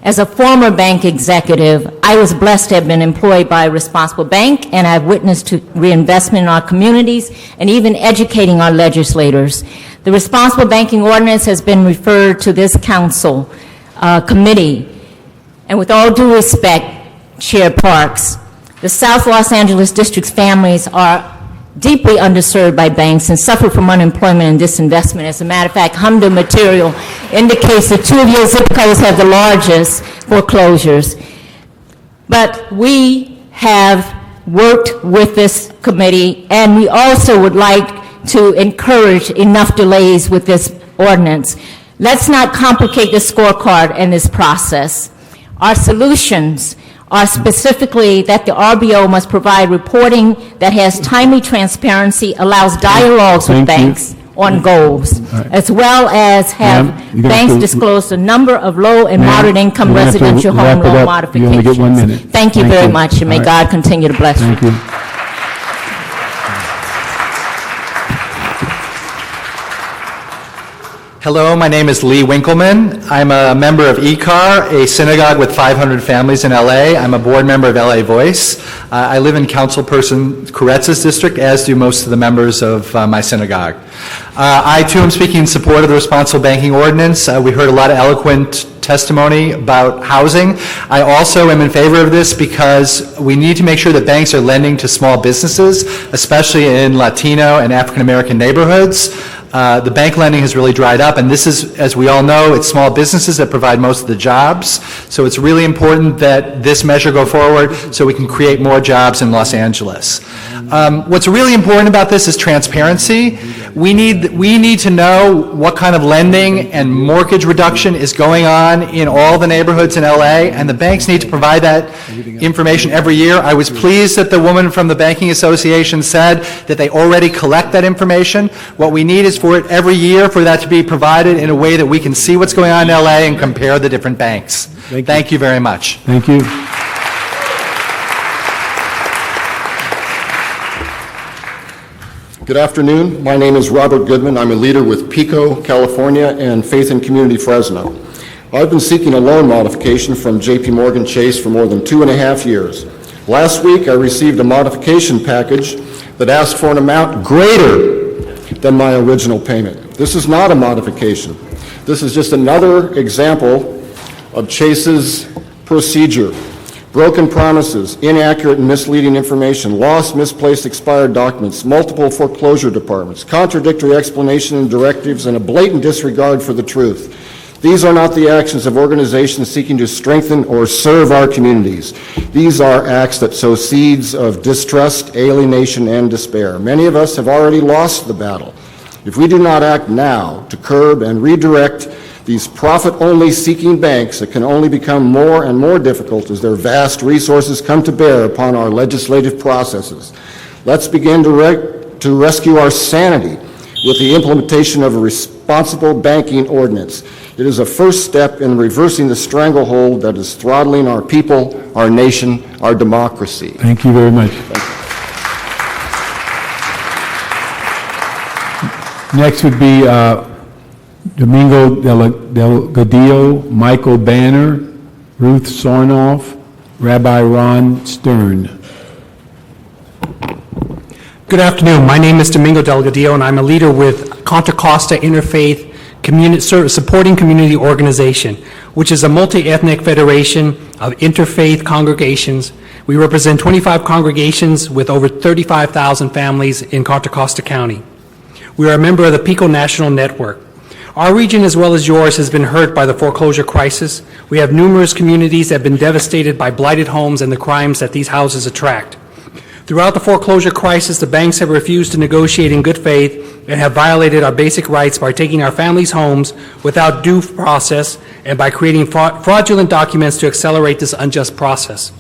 As a former bank executive, I was blessed to have been employed by a responsible bank, and I've witnessed to reinvestment in our communities and even educating our legislators. The Responsible Banking Ordinance has been referred to this council committee, and with all due respect, Chair Parks, the South Los Angeles District's families are deeply underserved by banks and suffer from unemployment and disinvestment. As a matter of fact, HMDA material indicates that 2 of your zip codes have the largest foreclosures. But we have worked with this committee, and we also would like to encourage enough delays with this ordinance. Let's not complicate the scorecard and this process. Our solutions are specifically that the RBO must provide reporting that has timely transparency, allows dialogues with banks on goals, as well as have banks disclose the number of low and moderate income residential home loan modifications. You only get 1 minute. Thank you very much, and may God continue to bless you. Thank you. Hello, my name is Lee Winkleman. I'm a member of ECAR, a synagogue with 500 families in LA. I'm a board member of LA Voice. I live in Councilperson Koretz's district, as do most of the members of my synagogue. I too am speaking in support of the Responsible Banking Ordinance. We heard a lot of eloquent testimony about housing. I also am in favor of this because we need to make sure that banks are lending to small businesses, especially in Latino and African American neighborhoods. The bank lending has really dried up, and this is, as we all know, it's small businesses that provide most of the jobs. So it's really important that this measure go forward so we can create more jobs in Los Angeles. What's really important about this is transparency. We need to know what kind of lending and mortgage reduction is going on in all the neighborhoods in LA, and the banks need to provide that information every year. I was pleased that the woman from the Banking Association said that they already collect that information. What we need is for it every year for that to be provided in a way that we can see what's going on in LA and compare the different banks. Thank you very much. Thank you. Good afternoon. My name is Robert Goodman. I'm a leader with PICO, California, and Faith and Community Fresno. I've been seeking a loan modification from JP Morgan Chase for more than 2.5 years. Last week, I received a modification package that asked for an amount greater than my original payment. This is not a modification. This is just another example of Chase's procedure. Broken promises, inaccurate and misleading information, lost, misplaced, expired documents, multiple foreclosure departments, contradictory explanation and directives, and a blatant disregard for the truth. These are not the actions of organizations seeking to strengthen or serve our communities. These are acts that sow seeds of distrust, alienation, and despair. Many of us have already lost the battle. If we do not act now to curb and redirect these profit-only seeking banks, it can only become more and more difficult as their vast resources come to bear upon our legislative processes. Let's begin to rescue our sanity with the implementation of a responsible banking ordinance. It is a first step in reversing the stranglehold that is throttling our people, our nation, our democracy. Thank you very much. Next would be Domingo Delgadillo, Michael Banner, Ruth Sarnoff, Rabbi Ron Stern. Good afternoon. My name is Domingo Delgadillo, and I'm a leader with Contra Costa Interfaith Supporting Community Organization, which is a multi-ethnic federation of interfaith congregations. We represent 25 congregations with over 35,000 families in Contra Costa County. We are a member of the PICO National Network. Our region, as well as yours, has been hurt by the foreclosure crisis. We have numerous communities that have been devastated by blighted homes and the crimes that these houses attract. Throughout the foreclosure crisis, the banks have refused to negotiate in good faith and have violated our basic rights by taking our families' homes without due process and by creating fraudulent documents to accelerate this unjust process.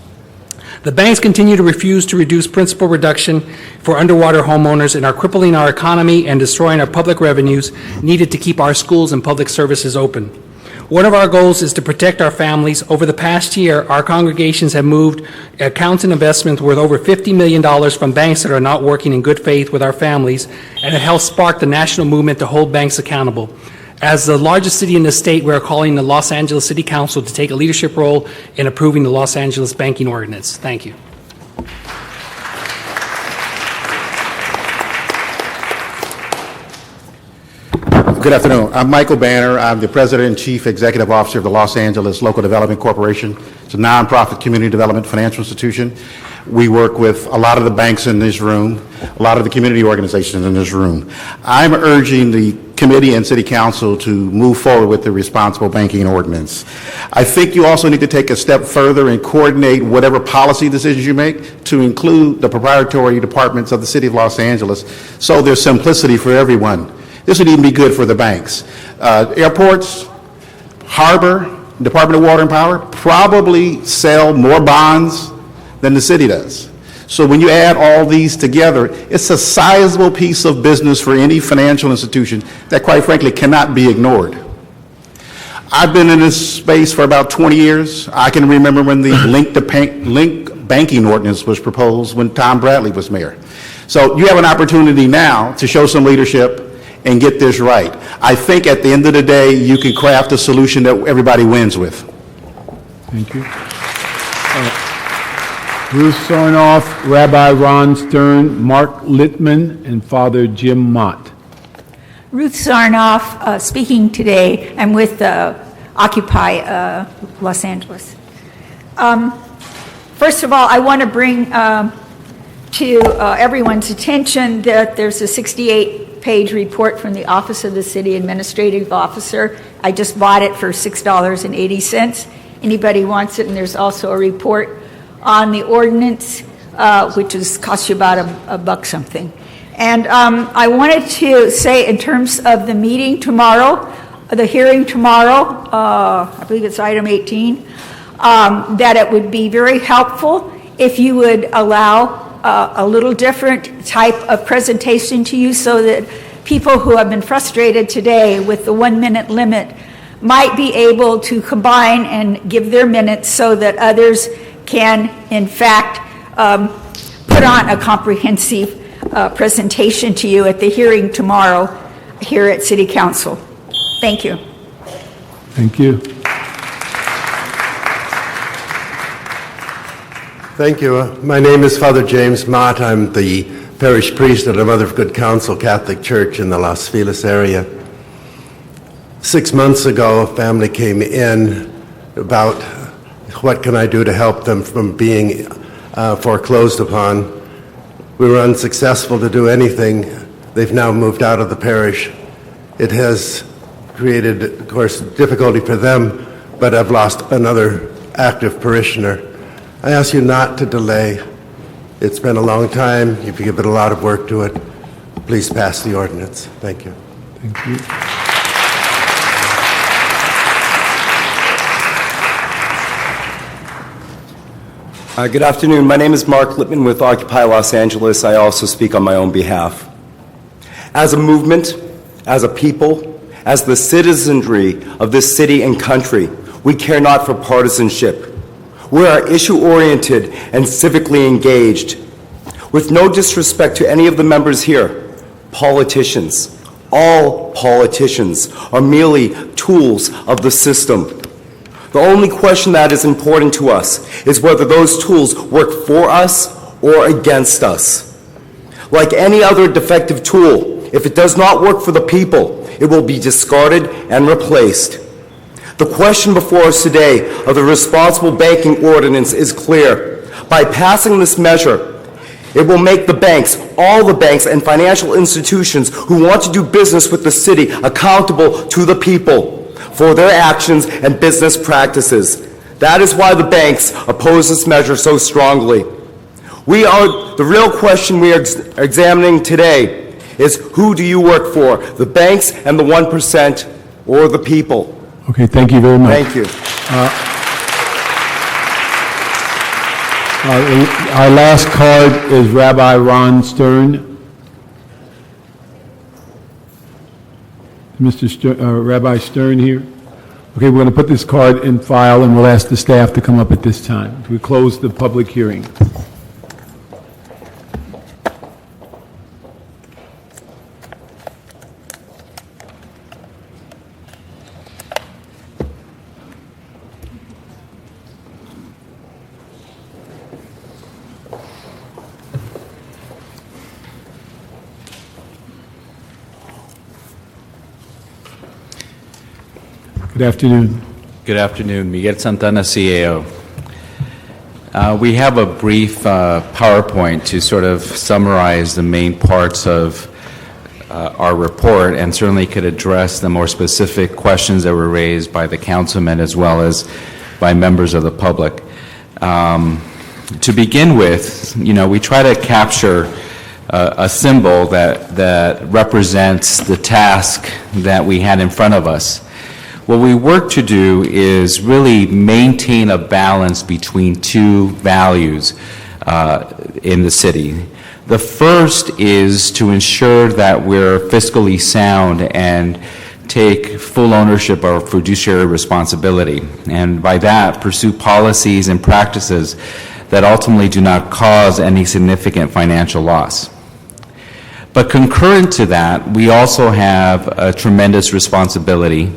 The banks continue to refuse to reduce principal reduction for underwater homeowners and are crippling our economy and destroying our public revenues needed to keep our schools and public services open. One of our goals is to protect our families. Over the past year, our congregations have moved accounts and investments worth over $50 million from banks that are not working in good faith with our families, and it helped spark the national movement to hold banks accountable. As the largest city in the state, we are calling the Los Angeles City Council to take a leadership role in approving the Los Angeles Banking Ordinance. Thank you. Good afternoon. I'm Michael Banner. I'm the President and Chief Executive Officer of the Los Angeles Local Development Corporation. It's a nonprofit community development financial institution. We work with a lot of the banks in this room, a lot of the community organizations in this room. I'm urging the committee and city council to move forward with the responsible banking ordinance. I think you also need to take a step further and coordinate whatever policy decisions you make to include the proprietary departments of the city of Los Angeles so there's simplicity for everyone. This would even be good for the banks. Airports, harbor, Department of Water and Power probably sell more bonds than the city does. So when you add all these together, it's a sizable piece of business for any financial institution that, quite frankly, cannot be ignored. I've been in this space for about 20 years. I can remember when the link banking ordinance was proposed when Tom Bradley was mayor. So you have an opportunity now to show some leadership and get this right. I think at the end of the day, you can craft a solution that everybody wins with. Thank you. Ruth Sarnoff, Rabbi Ron Stern, Mark Littman, and Father Jim Mott. Ruth Sarnoff, speaking today. I'm with Occupy Los Angeles. First of all, I want to bring to everyone's attention that there's a 68-page report from the Office of the City Administrative Officer. I just bought it for $6.80. Anybody wants it, and there's also a report on the ordinance, which costs you about a buck something. And I wanted to say, in terms of the meeting tomorrow, the hearing tomorrow, I believe it's item 18, that it would be very helpful if you would allow a little different type of presentation to you so that people who have been frustrated today with the 1-minute limit might be able to combine and give their minutes so that others can, in fact, put on a comprehensive presentation to you at the hearing tomorrow here at City Council. Thank you. Thank you. Thank you. My name is Father James Mott. I'm the parish priest of the Mother of Good Counsel Catholic Church in the Los Feliz area. 6 months ago, a family came in about what can I do to help them from being foreclosed upon. We were unsuccessful to do anything. They've now moved out of the parish. It has created, of course, difficulty for them, but I've lost another active parishioner. I ask you not to delay. It's been a long time. You've given a lot of work to it. Please pass the ordinance. Thank you. Thank you. Good afternoon. My name is Mark Lippman with Occupy Los Angeles. I also speak on my own behalf. As a movement, as a people, as the citizenry of this city and country, we care not for partisanship. We are issue-oriented and civically engaged. With no disrespect to any of the members here, politicians, all politicians, are merely tools of the system. The only question that is important to us is whether those tools work for us or against us. Like any other defective tool, if it does not work for the people, it will be discarded and replaced. The question before us today of the responsible banking ordinance is clear. By passing this measure, it will make the banks, all the banks and financial institutions who want to do business with the city, accountable to the people for their actions and business practices. That is why the banks oppose this measure so strongly. The real question we are examining today is, who do you work for, the banks and the 1% or the people? Okay, thank you very much. Thank you. Our last card is Rabbi Ron Stern. Rabbi Stern here? Okay, we're going to put this card in file and we'll ask the staff to come up at this time. We close the public hearing. Good afternoon. Good afternoon. Miguel Santana, CAO. We have a brief PowerPoint to sort of summarize the main parts of our report, and certainly could address the more specific questions that were raised by the councilmen as well as by members of the public. To begin with, we try to capture a symbol that represents the task that we had in front of us. What we work to do is really maintain a balance between two values in the city. The first is to ensure that we're fiscally sound and take full ownership of our fiduciary responsibility, and by that pursue policies and practices that ultimately do not cause any significant financial loss. But concurrent to that, we also have a tremendous responsibility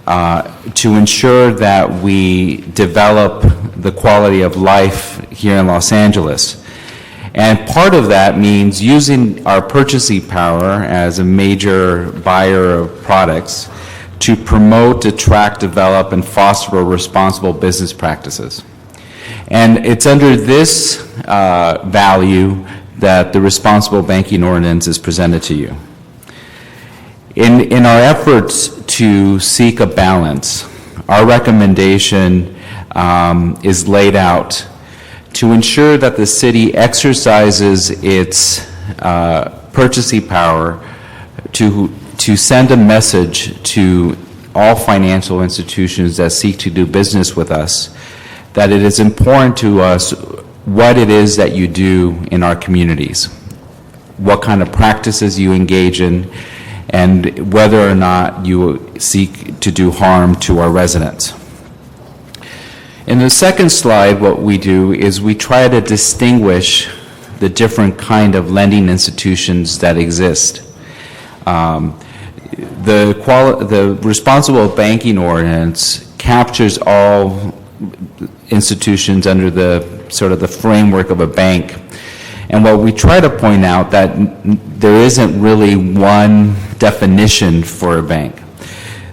to ensure that we develop the quality of life here in Los Angeles. And part of that means using our purchasing power as a major buyer of products to promote, attract, develop, and foster responsible business practices. And it's under this value that the responsible banking ordinance is presented to you. In our efforts to seek a balance, our recommendation is laid out to ensure that the city exercises its purchasing power to send a message to all financial institutions that seek to do business with us that it is important to us what it is that you do in our communities, what kind of practices you engage in, and whether or not you seek to do harm to our residents. In the second slide, what we do is we try to distinguish the different kind of lending institutions that exist. The responsible banking ordinance captures all institutions under the sort of the framework of a bank. And what we try to point out that there isn't really one definition for a bank.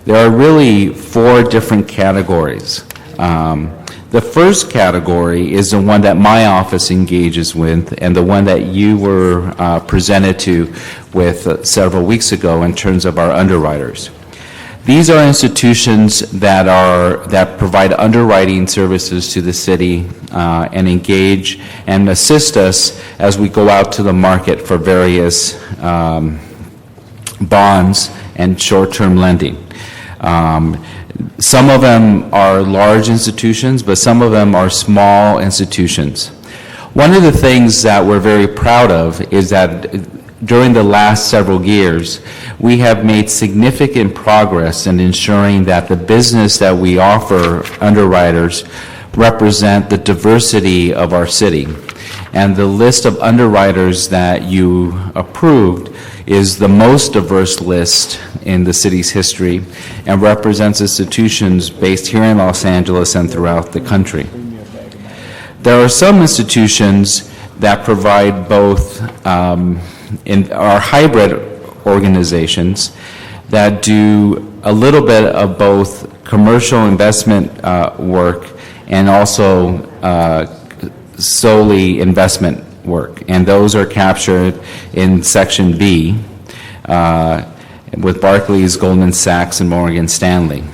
There are really four different categories. The first category is the one that my office engages with, and the one that you were presented to with several weeks ago in terms of our underwriters. These are institutions that provide underwriting services to the city and engage and assist us as we go out to the market for various bonds and short-term lending. Some of them are large institutions, but some of them are small institutions. One of the things that we're very proud of is that during the last several years, we have made significant progress in ensuring that the business that we offer underwriters represent the diversity of our city. And the list of underwriters that you approved is the most diverse list in the city's history and represents institutions based here in Los Angeles and throughout the country. There are some institutions that provide both are hybrid organizations that do a little bit of both commercial investment work and also solely investment work, and those are captured in Section B with Barclays, Goldman Sachs, and Morgan Stanley.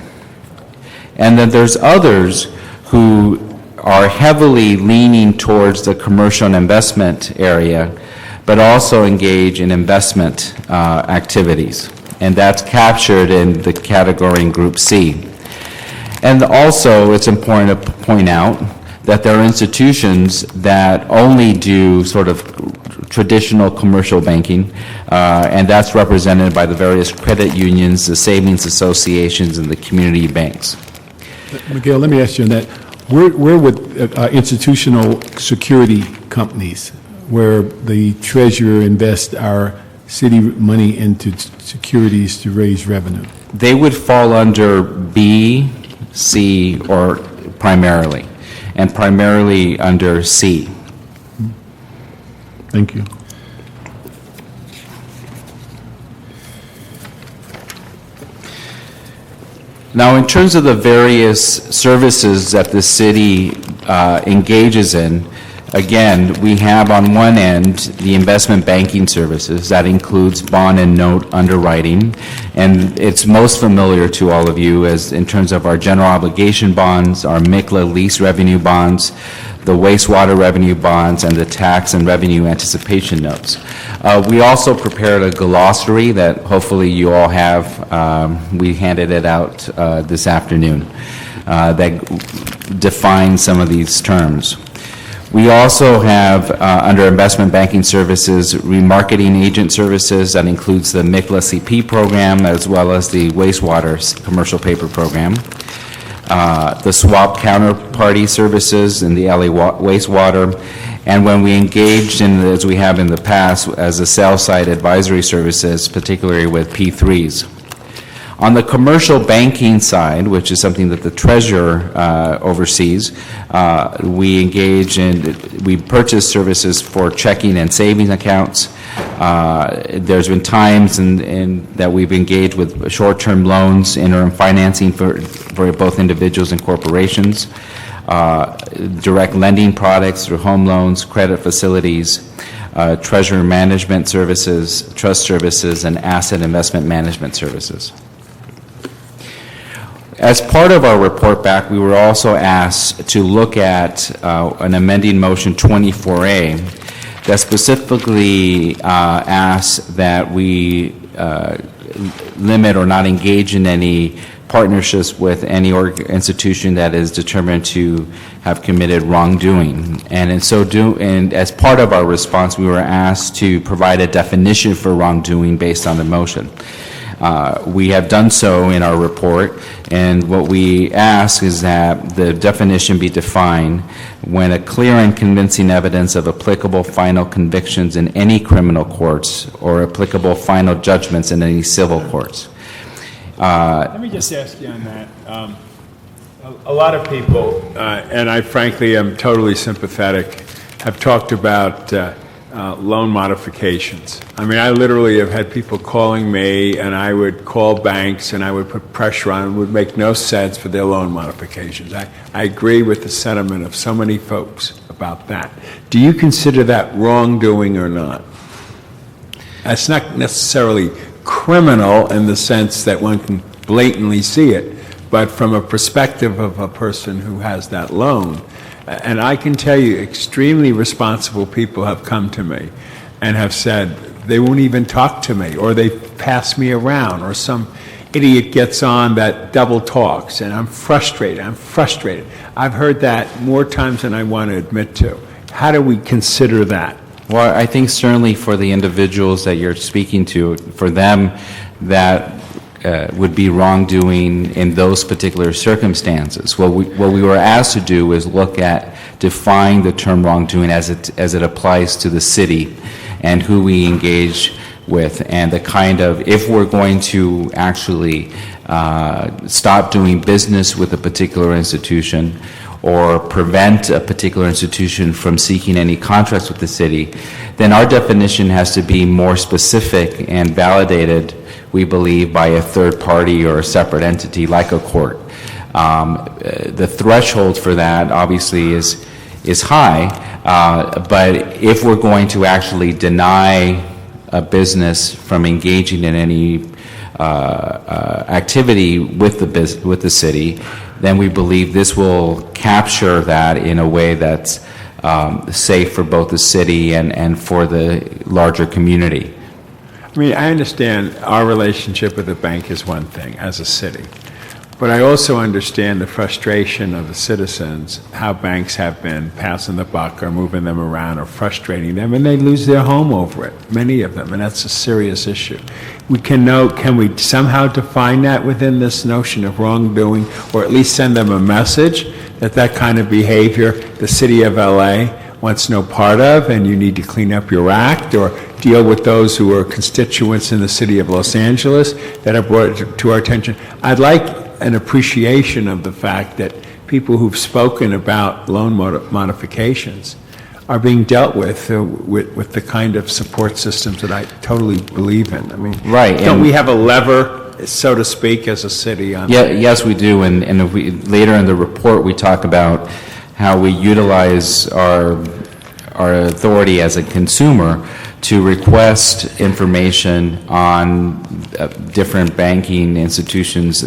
And then there's others who are heavily leaning towards the commercial and investment area, but also engage in investment activities, and that's captured in the category in Group C. And also, it's important to point out that there are institutions that only do sort of traditional commercial banking, and that's represented by the various credit unions, the savings associations, and the community banks. Miguel, let me ask you on that. We're with institutional security companies where the treasurer invests our city money into securities to raise revenue. They would fall under B, C, or primarily, and primarily under C. Thank you. Now, in terms of the various services that the city engages in, again, we have on one end the investment banking services. That includes bond and note underwriting, and it's most familiar to all of you as in terms of our general obligation bonds, our MICLA lease revenue bonds, the wastewater revenue bonds, and the tax and revenue anticipation notes. We also prepared a glossary that hopefully you all have. We handed it out this afternoon that defines some of these terms. We also have, under investment banking services, remarketing agent services. That includes the MICLA CP program as well as the wastewater commercial paper program. The swap counterparty services in the LA wastewater, and when we engaged in, as we have in the past, as a sell-side advisory services, particularly with P3s. On the commercial banking side, which is something that the treasurer oversees, we engage in, we purchase services for checking and savings accounts. There's been times that we've engaged with short-term loans, interim financing for both individuals and corporations, direct lending products through home loans, credit facilities, treasury management services, trust services, and asset investment management services. As part of our report back, we were also asked to look at an amending motion 24A that specifically asks that we limit or not engage in any partnerships with any institution that is determined to have committed wrongdoing. And as part of our response, we were asked to provide a definition for wrongdoing based on the motion. We have done so in our report, and what we ask is that the definition be defined when a clear and convincing evidence of applicable final convictions in any criminal courts or applicable final judgments in any civil courts. Let me just ask you on that. A lot of people, and I frankly am totally sympathetic, have talked about loan modifications. I mean, I literally have had people calling me, and I would call banks, and I would put pressure on them. It would make no sense for their loan modifications. I agree with the sentiment of so many folks about that. Do you consider that wrongdoing or not? That's not necessarily criminal in the sense that one can blatantly see it, but from a perspective of a person who has that loan. And I can tell you, extremely responsible people have come to me and have said they won't even talk to me, or they pass me around, or some idiot gets on that double talks, and I'm frustrated. I've heard that more times than I want to admit to. How do we consider that? Well, I think certainly for the individuals that you're speaking to, for them, that would be wrongdoing in those particular circumstances. What we were asked to do is look at, define the term wrongdoing as it applies to the city and who we engage with, and the kind of, if we're going to actually stop doing business with a particular institution or prevent a particular institution from seeking any contracts with the city, then our definition has to be more specific and validated, we believe, by a third party or a separate entity like a court. The threshold for that obviously is high, but if we're going to actually deny a business from engaging in any activity with the city, then we believe this will capture that in a way that's safe for both the city and for the larger community. I mean, I understand our relationship with the bank is one thing as a city, but I also understand the frustration of the citizens, how banks have been passing the buck or moving them around or frustrating them, and they lose their home over it, many of them, and that's a serious issue. Can we somehow define that within this notion of wrongdoing, or at least send them a message that kind of behavior the city of LA wants no part of, and you need to clean up your act, or deal with those who are constituents in the city of Los Angeles that have brought it to our attention? I'd like an appreciation of the fact that people who've spoken about loan modifications are being dealt with the kind of support systems that I totally believe in. I mean, right? Don't we have a lever, so to speak, as a city on Yeah, yes, we do. And if later in the report, we talk about how we utilize our authority as a consumer to request information on different banking institutions'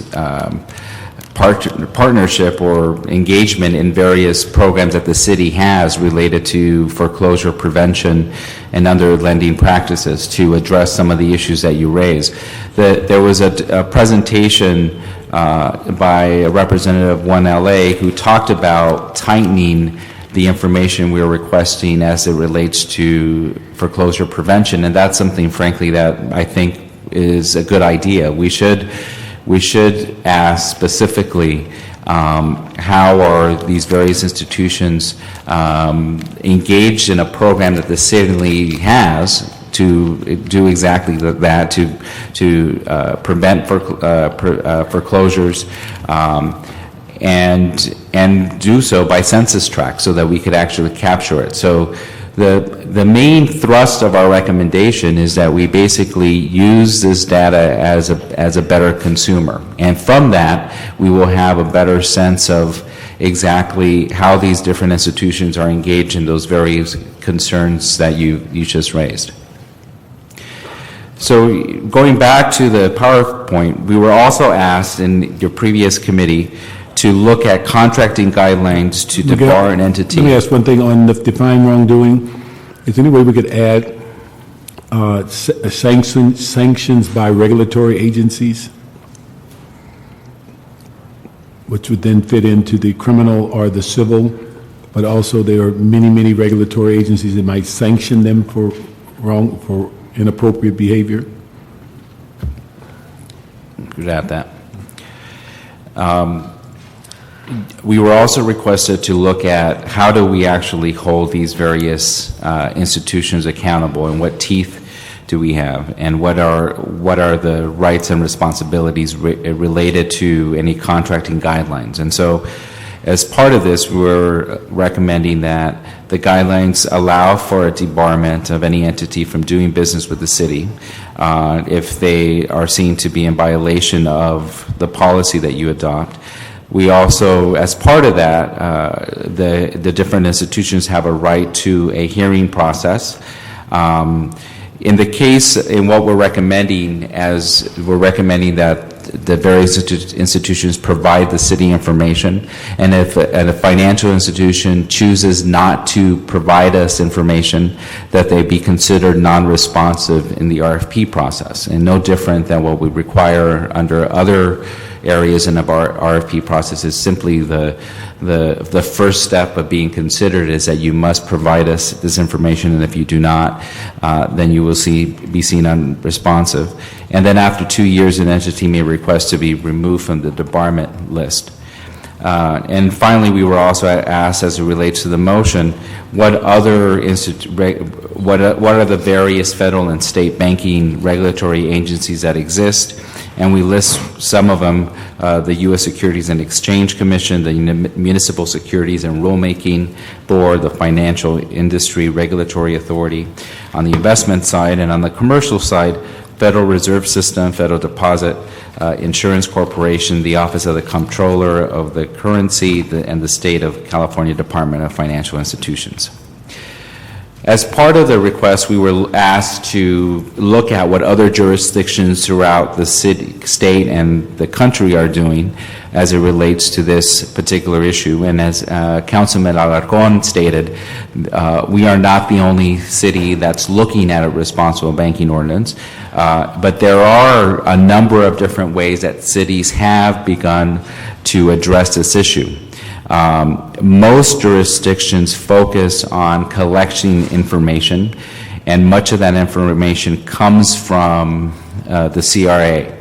partnership or engagement in various programs that the city has related to foreclosure prevention and other lending practices to address some of the issues that you raise. There was a presentation by a representative of 1LA who talked about tightening the information we're requesting as it relates to foreclosure prevention, and that's something, frankly, that I think is a good idea. We should ask specifically how are these various institutions engaged in a program that the city has to do exactly that, to prevent foreclosures, and do so by census tract so that we could actually capture it. So the main thrust of our recommendation is that we basically use this data as a better consumer, and from that we will have a better sense of exactly how these different institutions are engaged in those various concerns that you just raised. So going back to the PowerPoint, we were also asked in your previous committee to look at contracting guidelines to debar an entity. Let me ask one thing on the define wrongdoing. Is there any way we could add sanctions by regulatory agencies, which would then fit into the criminal or the civil, but also there are many regulatory agencies that might sanction them for inappropriate behavior? Good at that. We were also requested to look at how do we actually hold these various institutions accountable, and what teeth do we have, and what are the rights and responsibilities related to any contracting guidelines. And so as part of this, we're recommending that the guidelines allow for a debarment of any entity from doing business with the city if they are seen to be in violation of the policy that you adopt. We also, as part of that, the different institutions have a right to a hearing process. In the case, in what we're recommending, as we're recommending that the various institutions provide the city information, and if a financial institution chooses not to provide us information, that they be considered non-responsive in the RFP process, and no different than what we require under other areas in our RFP process. Is simply the first step of being considered is that you must provide us this information, and if you do not, then you will be seen unresponsive. And then after 2 years, an entity may request to be removed from the debarment list. And finally, we were also asked, as it relates to the motion, what are the various federal and state banking regulatory agencies that exist? And we list some of them: the U.S. Securities and Exchange Commission, the Municipal Securities and Rulemaking Board, the Financial Industry Regulatory Authority on the investment side, and on the commercial side, Federal Reserve System, Federal Deposit Insurance Corporation, the Office of the Comptroller of the Currency, and the State of California Department of Financial Institutions. As part of the request, we were asked to look at what other jurisdictions throughout the city, state, and the country are doing as it relates to this particular issue. And as Councilman Alarcon stated, we are not the only city that's looking at a responsible banking ordinance, but there are a number of different ways that cities have begun to address this issue. Most jurisdictions focus on collecting information, and much of that information comes from the CRA.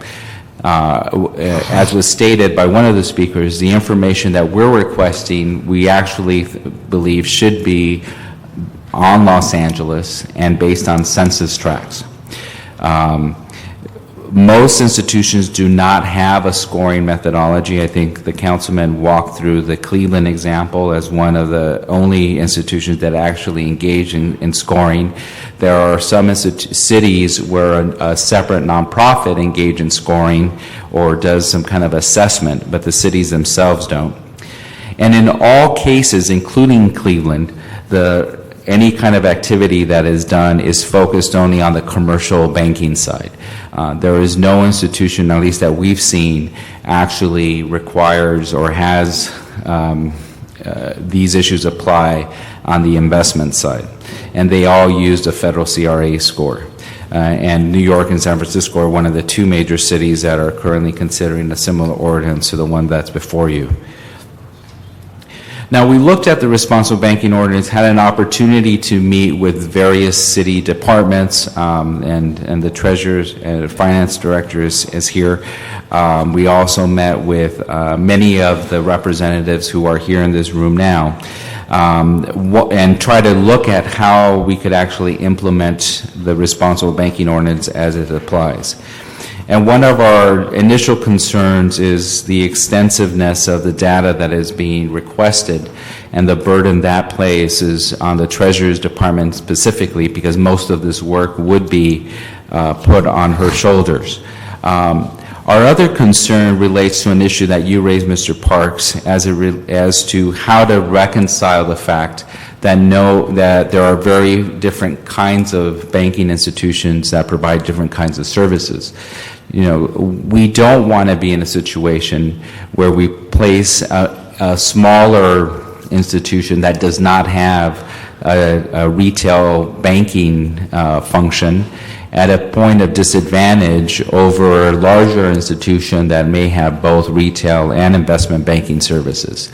As was stated by one of the speakers, the information that we're requesting, we actually believe should be on Los Angeles and based on census tracts. Most institutions do not have a scoring methodology. I think the councilman walked through the Cleveland example as one of the only institutions that actually engage in scoring. There are some cities where a separate nonprofit engage in scoring or does some kind of assessment, but the cities themselves don't. And in all cases, including Cleveland, any kind of activity that is done is focused only on the commercial banking side. There is no institution, at least that we've seen, actually requires or has these issues apply on the investment side. And they all use the federal CRA score. And New York and San Francisco are one of the two major cities that are currently considering a similar ordinance to the one that's before you. Now, we looked at the responsible banking ordinance, had an opportunity to meet with various city departments, and the treasurer's and finance director is here. We also met with many of the representatives who are here in this room now, and try to look at how we could actually implement the responsible banking ordinance as it applies. And one of our initial concerns is the extensiveness of the data that is being requested and the burden that places on the Treasurer's Department specifically, because most of this work would be put on her shoulders. Our other concern relates to an issue that you raised, Mr. Parks, as to how to reconcile the fact that there are very different kinds of banking institutions that provide different kinds of services. You know, we don't want to be in a situation where we place a smaller institution that does not have a retail banking function at a point of disadvantage over a larger institution that may have both retail and investment banking services.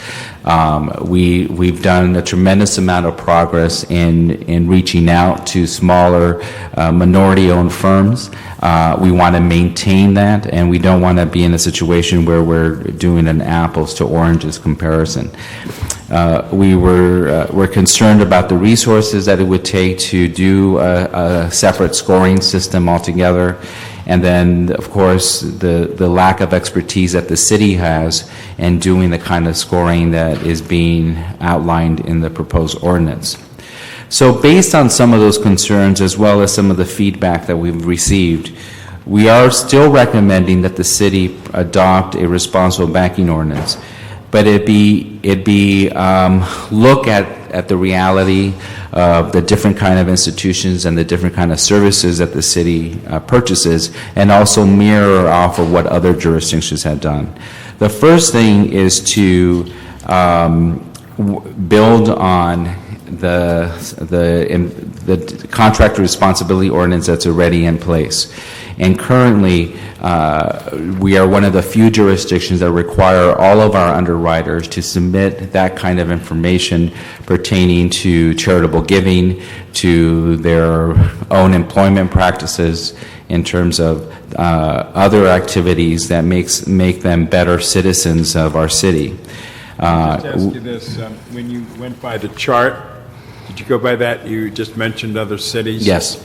We've done a tremendous amount of progress in reaching out to smaller minority-owned firms. We want to maintain that, and we don't want to be in a situation where we're doing an apples to oranges comparison. We're concerned about the resources that it would take to do a separate scoring system altogether, and then, of course, the lack of expertise that the city has in doing the kind of scoring that is being outlined in the proposed ordinance. So based on some of those concerns, as well as some of the feedback that we've received, we are still recommending that the city adopt a responsible banking ordinance, but it be look at at the reality of the different kind of institutions and the different kind of services that the city purchases, and also mirror off of what other jurisdictions have done. The first thing is to build on the contractor responsibility ordinance that's already in place. And currently, we are one of the few jurisdictions that require all of our underwriters to submit that kind of information pertaining to charitable giving, to their own employment practices, in terms of other activities that make them better citizens of our city. I'll just ask you this, when you went by the chart, did you go by that? You just mentioned other cities. Yes.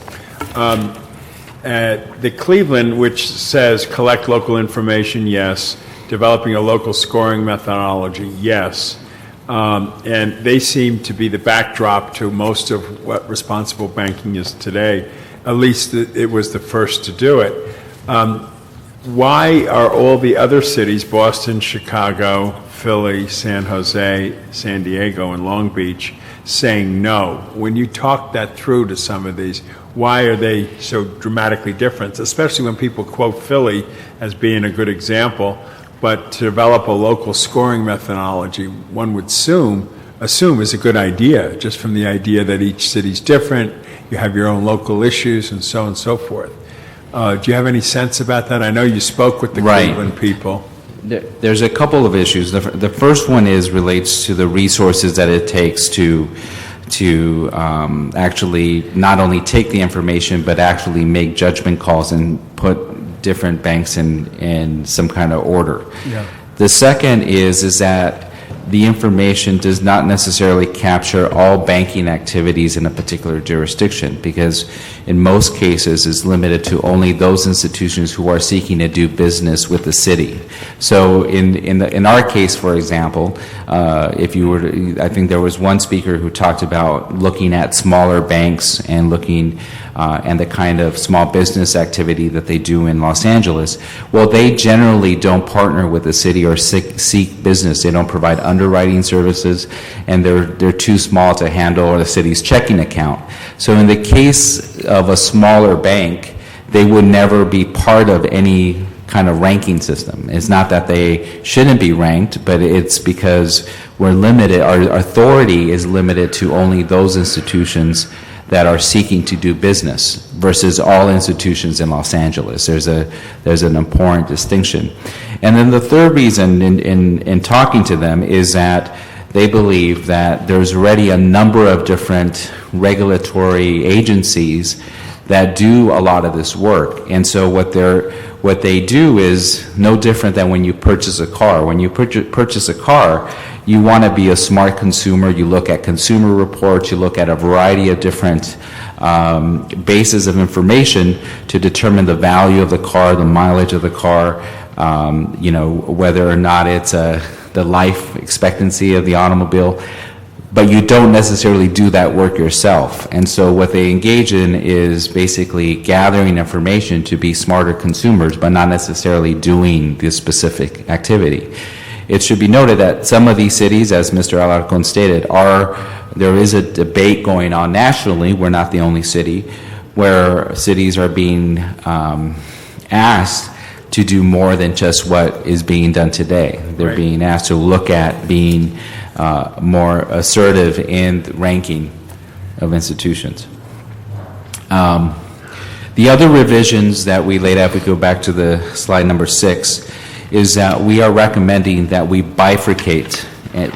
The Cleveland, which says collect local information, yes. Developing a local scoring methodology, yes. And they seem to be the backdrop to most of what responsible banking is today. At least it was the first to do it. Why are all the other cities, Boston, Chicago, Philly, San Jose, San Diego, and Long Beach, saying no? When you talk that through to some of these, why are they so dramatically different? Especially when people quote Philly as being a good example, but to develop a local scoring methodology, one would assume is a good idea, just from the idea that each city's different, you have your own local issues, and so on and so forth. Do you have any sense about that? I know you spoke with the Cleveland people. There's a couple of issues. The first one relates to the resources that it takes to actually not only take the information, but actually make judgment calls and put different banks in some kind of order. Yeah. The second is that the information does not necessarily capture all banking activities in a particular jurisdiction, because in most cases it's limited to only those institutions who are seeking to do business with the city. So in our case, for example, if you were to, I think there was one speaker who talked about looking at smaller banks and looking and the kind of small business activity that they do in Los Angeles. Well, they generally don't partner with the city or seek business. They don't provide underwriting services, and they're too small to handle the city's checking account. So in the case of a smaller bank, they would never be part of any kind of ranking system. It's not that they shouldn't be ranked, but it's because we're limited, our authority is limited to only those institutions that are seeking to do business versus all institutions in Los Angeles. There's an important distinction. And then the third reason in talking to them is that they believe that there's already a number of different regulatory agencies that do a lot of this work. And so what they do is no different than when you purchase a car. When you purchase a car, you want to be a smart consumer. You look at consumer reports. You look at a variety of different bases of information to determine the value of the car, the mileage of the car, whether or not it's the life expectancy of the automobile. But you don't necessarily do that work yourself. And so what they engage in is basically gathering information to be smarter consumers, but not necessarily doing this specific activity. It should be noted that some of these cities, as Mr. Alarcon stated, there is a debate going on nationally, we're not the only city, where cities are being asked to do more than just what is being done today. They're being asked to look at being more assertive in the ranking of institutions. The other revisions that we laid out, if we go back to the slide number 6, is that we are recommending that we bifurcate,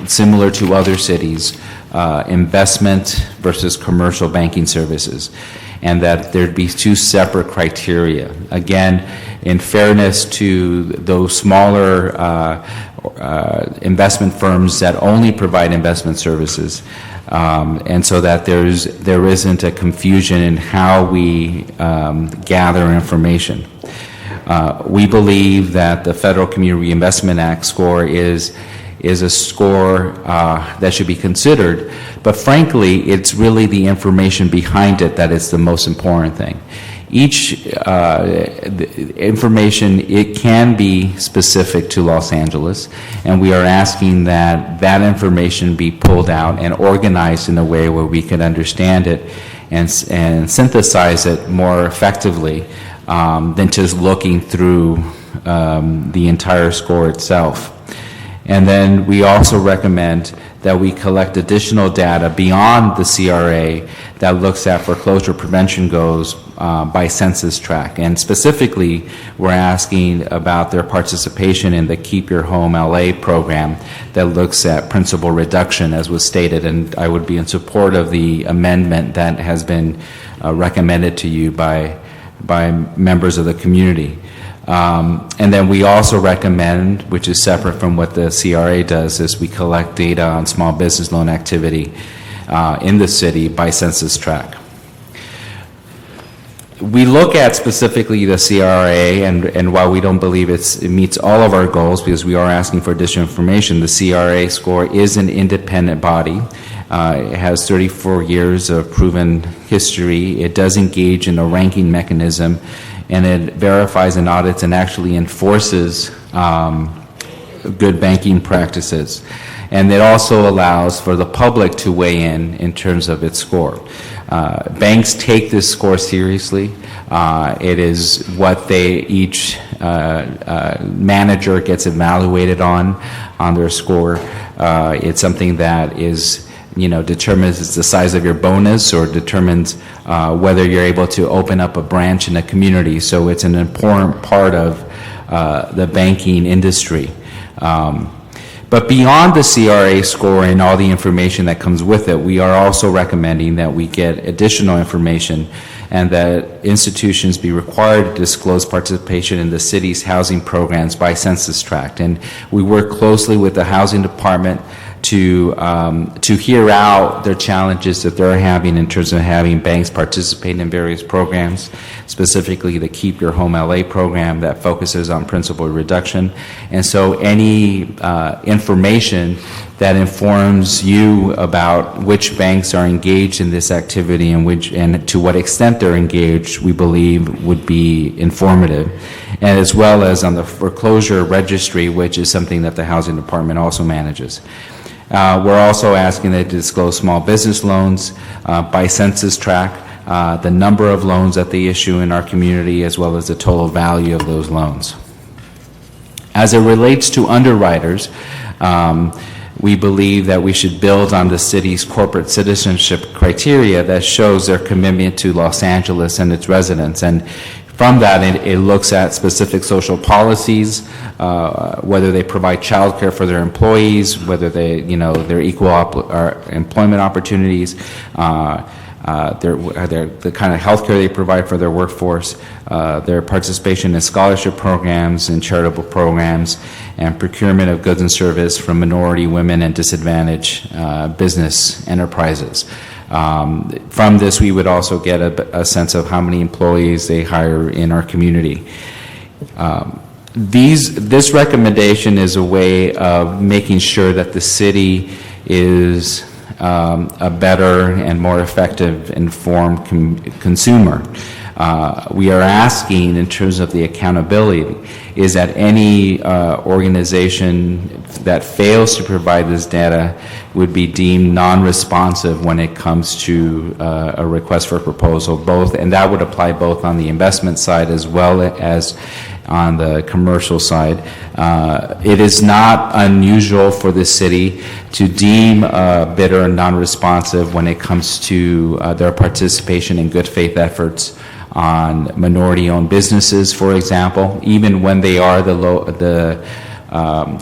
similar to other cities, investment versus commercial banking services, and that there'd be 2 separate criteria. Again, in fairness to those smaller investment firms that only provide investment services, and so that there isn't a confusion in how we gather information. We believe that the Federal Community Reinvestment Act score is a score that should be considered, but frankly, it's really the information behind it that is the most important thing. each information, it can be specific to Los Angeles, and we are asking that that information be pulled out and organized in a way where we can understand it and synthesize it more effectively than just looking through the entire score itself. And then we also recommend that we collect additional data beyond the CRA that looks at foreclosure prevention goals by census tract. And specifically, we're asking about their participation in the Keep Your Home LA program that looks at principal reduction, as was stated. And I would be in support of the amendment that has been recommended to you by members of the community. And then we also recommend, which is separate from what the CRA does, is we collect data on small business loan activity in the city by census tract. We look at specifically the CRA, and while we don't believe it meets all of our goals, because we are asking for additional information, the CRA score is an independent body. It has 34 years of proven history. It does engage in a ranking mechanism, and it verifies and audits and actually enforces good banking practices. And it also allows for the public to weigh in terms of its score. Banks take this score seriously. It is what each manager gets evaluated on their score. It's something that is, determines the size of your bonus or determines whether you're able to open up a branch in a community. So it's an important part of the banking industry. But beyond the CRA score and all the information that comes with it, we are also recommending that we get additional information and that institutions be required to disclose participation in the city's housing programs by census tract. And we work closely with the housing department to hear out their challenges that they're having in terms of having banks participate in various programs, specifically the Keep Your Home LA program that focuses on principal reduction. And so any information that informs you about which banks are engaged in this activity and to what extent they're engaged, we believe would be informative. And as well as on the foreclosure registry, which is something that the housing department also manages. We're also asking that to disclose small business loans by census tract, the number of loans that they issue in our community, as well as the total value of those loans. As it relates to underwriters, we believe that we should build on the city's corporate citizenship criteria that shows their commitment to Los Angeles and its residents. And from that, it looks at specific social policies, whether they provide child care for their employees, whether they, their equal employment opportunities, the kind of health care they provide for their workforce, their participation in scholarship programs and charitable programs, and procurement of goods and service from minority, women, and disadvantaged business enterprises. From this, we would also get a sense of how many employees they hire in our community. This recommendation is a way of making sure that the city is a better and more effective informed consumer. We are asking, in terms of the accountability, is that any organization that fails to provide this data would be deemed non-responsive when it comes to a request for proposal, and that would apply both on the investment side as well as on the commercial side. It is not unusual for the city to deem bidder and non-responsive when it comes to their participation in good faith efforts on minority-owned businesses, for example, even when they are the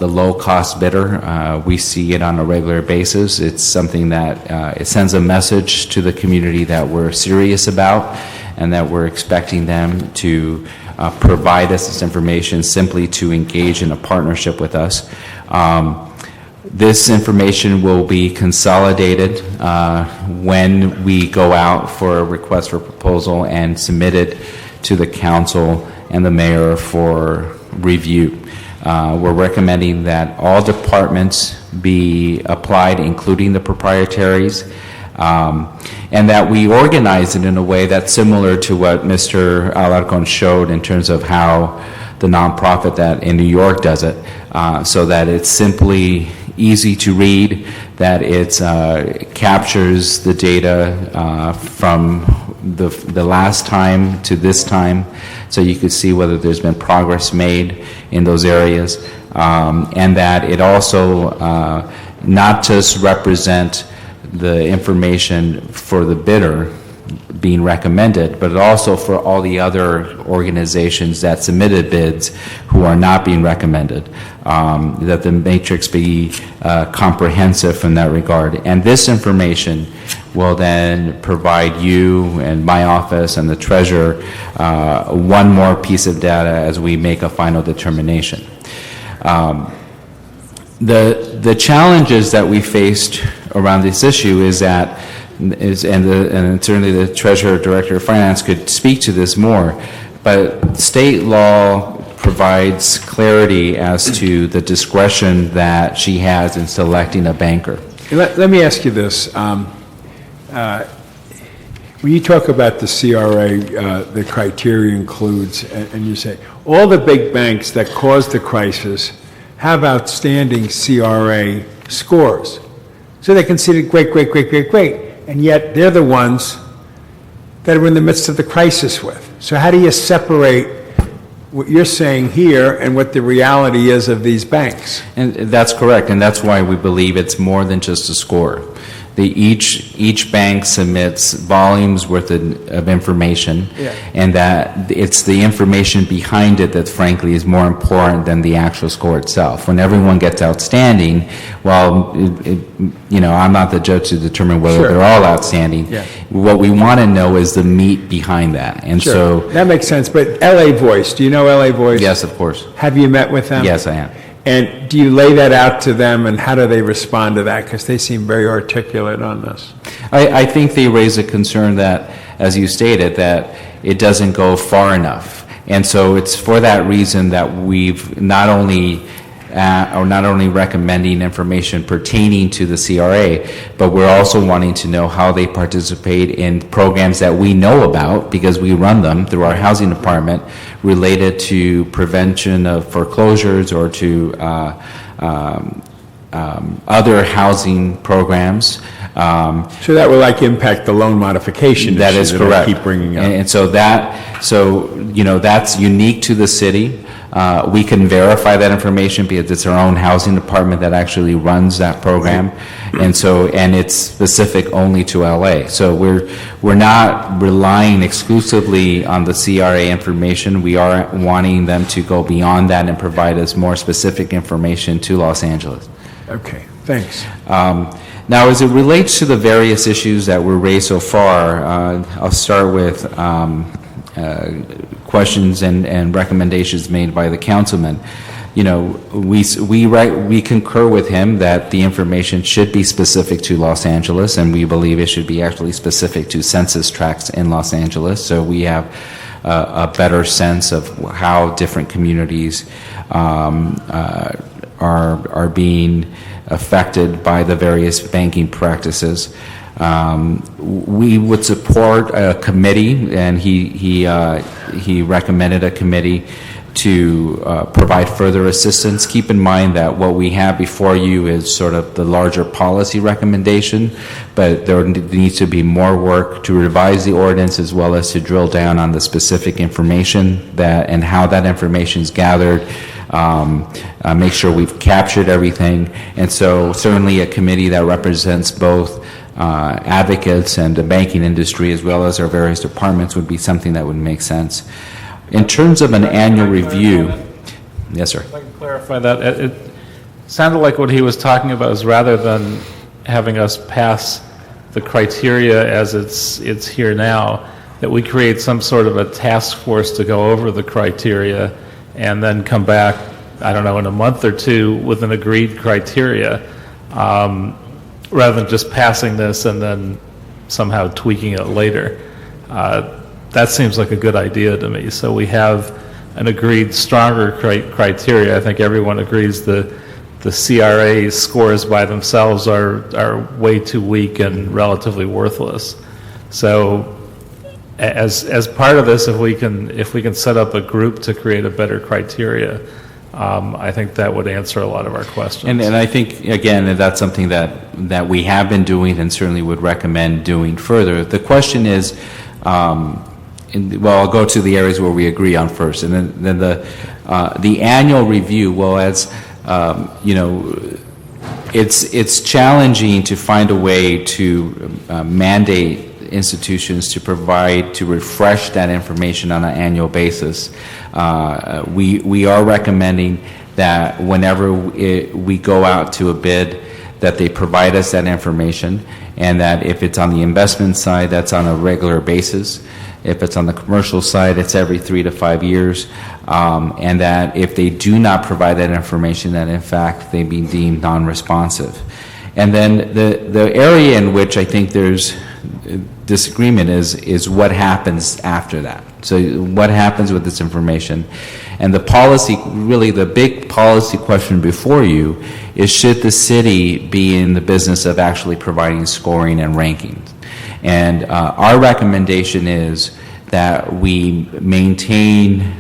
low-cost bidder. We see it on a regular basis. It's something that it sends a message to the community that we're serious about and that we're expecting them to provide us this information simply to engage in a partnership with us. This information will be consolidated when we go out for a request for proposal and submit it to the council and the mayor for review. We're recommending that all departments be applied, including the proprietaries. And that we organize it in a way that's similar to what Mr. Alarcon showed in terms of how the nonprofit that in New York does it, so that it's simply easy to read, that it captures the data from the last time to this time, so you could see whether there's been progress made in those areas, and that it also not just represent the information for the bidder being recommended, but also for all the other organizations that submitted bids who are not being recommended, that the matrix be comprehensive from that regard. And this information will then provide you and my office and the treasurer one more piece of data as we make a final determination. The challenges that we faced around this issue is that and certainly the Treasurer Director of Finance could speak to this more, but state law provides clarity as to the discretion that she has in selecting a banker. Let me ask you this. When you talk about the CRA, the criteria includes, and you say, all the big banks that caused the crisis have outstanding CRA scores. So they're considered great, great, great, great, great. And yet they're the ones that are in the midst of the crisis with. So how do you separate what you're saying here and what the reality is of these banks? And that's correct, and that's why we believe it's more than just a score. Each bank submits volumes worth of information, and that it's the information behind it that frankly is more important than the actual score itself. When everyone gets outstanding, well, I'm not the judge to determine whether they're all outstanding. Yeah. What we want to know is the meat behind that. And so that makes sense. But LA Voice, do you know LA Voice? Yes, of course. Have you met with them? Yes, I am. And do you lay that out to them, and how do they respond to that? Because they seem very articulate on this. I think they raise a concern that, as you stated, that it doesn't go far enough. And so it's for that reason that we've not only recommending information pertaining to the CRA, but we're also wanting to know how they participate in programs that we know about because we run them through our housing department related to prevention of foreclosures or to other housing programs. So that will impact the loan modification that is correct. I keep bringing up. And so that's unique to the city. We can verify that information because it's our own housing department that actually runs that program, and it's specific only to LA. So we're not relying exclusively on the CRA information. We are wanting them to go beyond that and provide us more specific information to Los Angeles. Okay, thanks. Now, as it relates to the various issues that were raised so far, I'll start with questions and recommendations made by the councilman. We concur with him that the information should be specific to Los Angeles, and we believe it should be actually specific to census tracts in Los Angeles, so we have a better sense of how different communities are being affected by the various banking practices. We would support a committee, and he recommended a committee to provide further assistance. Keep in mind that what we have before you is sort of the larger policy recommendation, but there needs to be more work to revise the ordinance as well as to drill down on the specific information and how that information is gathered. Make sure we've captured everything, and so certainly a committee that represents both advocates and the banking industry as well as our various departments would be something that would make sense. In terms of an annual review, yes, sir. If I can clarify that, it sounded like what he was talking about is rather than having us pass the criteria as it's here now, that we create some sort of a task force to go over the criteria and then come back, I don't know, in a month or two with an agreed criteria, rather than just passing this and then somehow tweaking it later. That seems like a good idea to me. So we have an agreed stronger criteria. I think everyone agrees the the CRA scores by themselves are way too weak and relatively worthless. So as part of this, if we can set up a group to create a better criteria, I think that would answer a lot of our questions. And I think, again, that's something that we have been doing and certainly would recommend doing further. The question is, well, I'll go to the areas where we agree on first, and then the annual review. Well, as you know, it's challenging to find a way to mandate institutions to refresh that information on an annual basis. We are recommending that whenever we go out to a bid, that they provide us that information, and that if it's on the investment side, that's on a regular basis. If it's on the commercial side, it's every 3 to 5 years, and that if they do not provide that information, that in fact they be deemed non-responsive. And then the area in which I think there's disagreement is what happens after that. So what happens with this information? And the policy, really the big policy question before you is, should the city be in the business of actually providing scoring and rankings? And our recommendation is that we maintain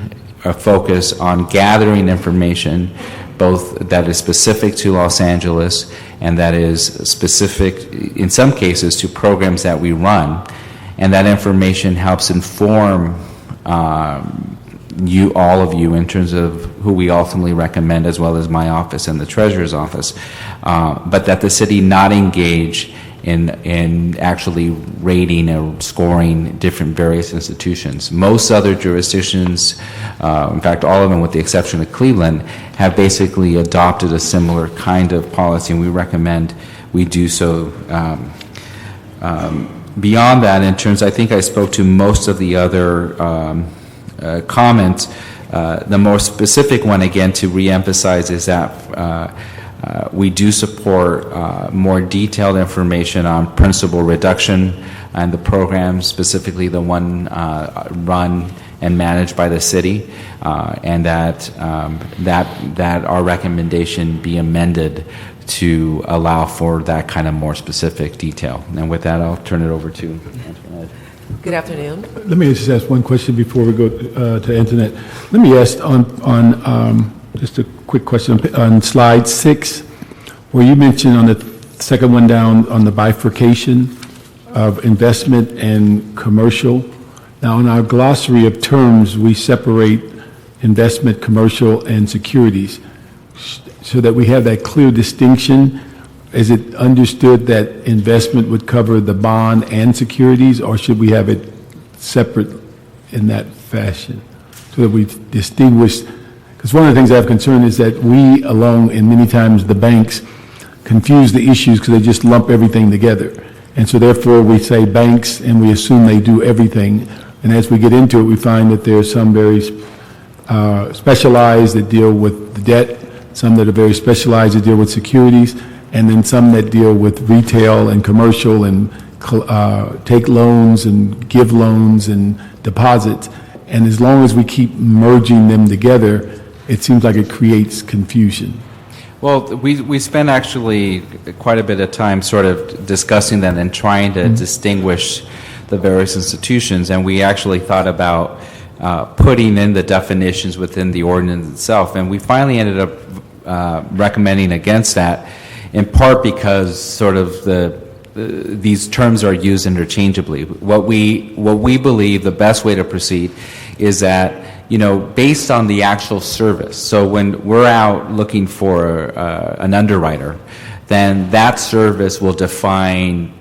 a focus on gathering information, both that is specific to Los Angeles and that is specific, in some cases, to programs that we run. And that information helps inform all of you in terms of who we ultimately recommend, as well as my office and the treasurer's office, but that the city not engage in actually rating or scoring different various institutions. Most other jurisdictions, in fact all of them with the exception of Cleveland, have basically adopted a similar kind of policy, and we recommend we do so. Beyond that, in terms, I think I spoke to most of the other comments. The more specific one, again, to reemphasize, is that we do support more detailed information on principal reduction and the program, specifically the one run and managed by the city, and that our recommendation be amended to allow for that kind of more specific detail. And with that, I'll turn it over to Antoinette. Good afternoon. Let me just ask one question before we go to Antoinette. Let me ask on just a quick question on slide 6, where you mentioned on the second one down on the bifurcation of investment and commercial. Now, in our glossary of terms, we separate investment, commercial, and securities, so that we have that clear distinction. Is it understood that investment would cover the bond and securities, or should we have it separate in that fashion so that we distinguish? Because one of the things I have concern is that we, along, and many times the banks, confuse the issues because they just lump everything together. And so therefore we say banks and we assume they do everything. And as we get into it, we find that there are some very specialized that deal with the debt, some that are very specialized that deal with securities, and then some that deal with retail and commercial and take loans and give loans and deposits. And as long as we keep merging them together, it seems like it creates confusion. Well, we spent actually quite a bit of time sort of discussing that and trying to distinguish the various institutions, and we actually thought about putting in the definitions within the ordinance itself, and we finally ended up recommending against that, in part because sort of these terms are used interchangeably. What we believe the best way to proceed is that, you know, based on the actual service. So when we're out looking for an underwriter, then that service will define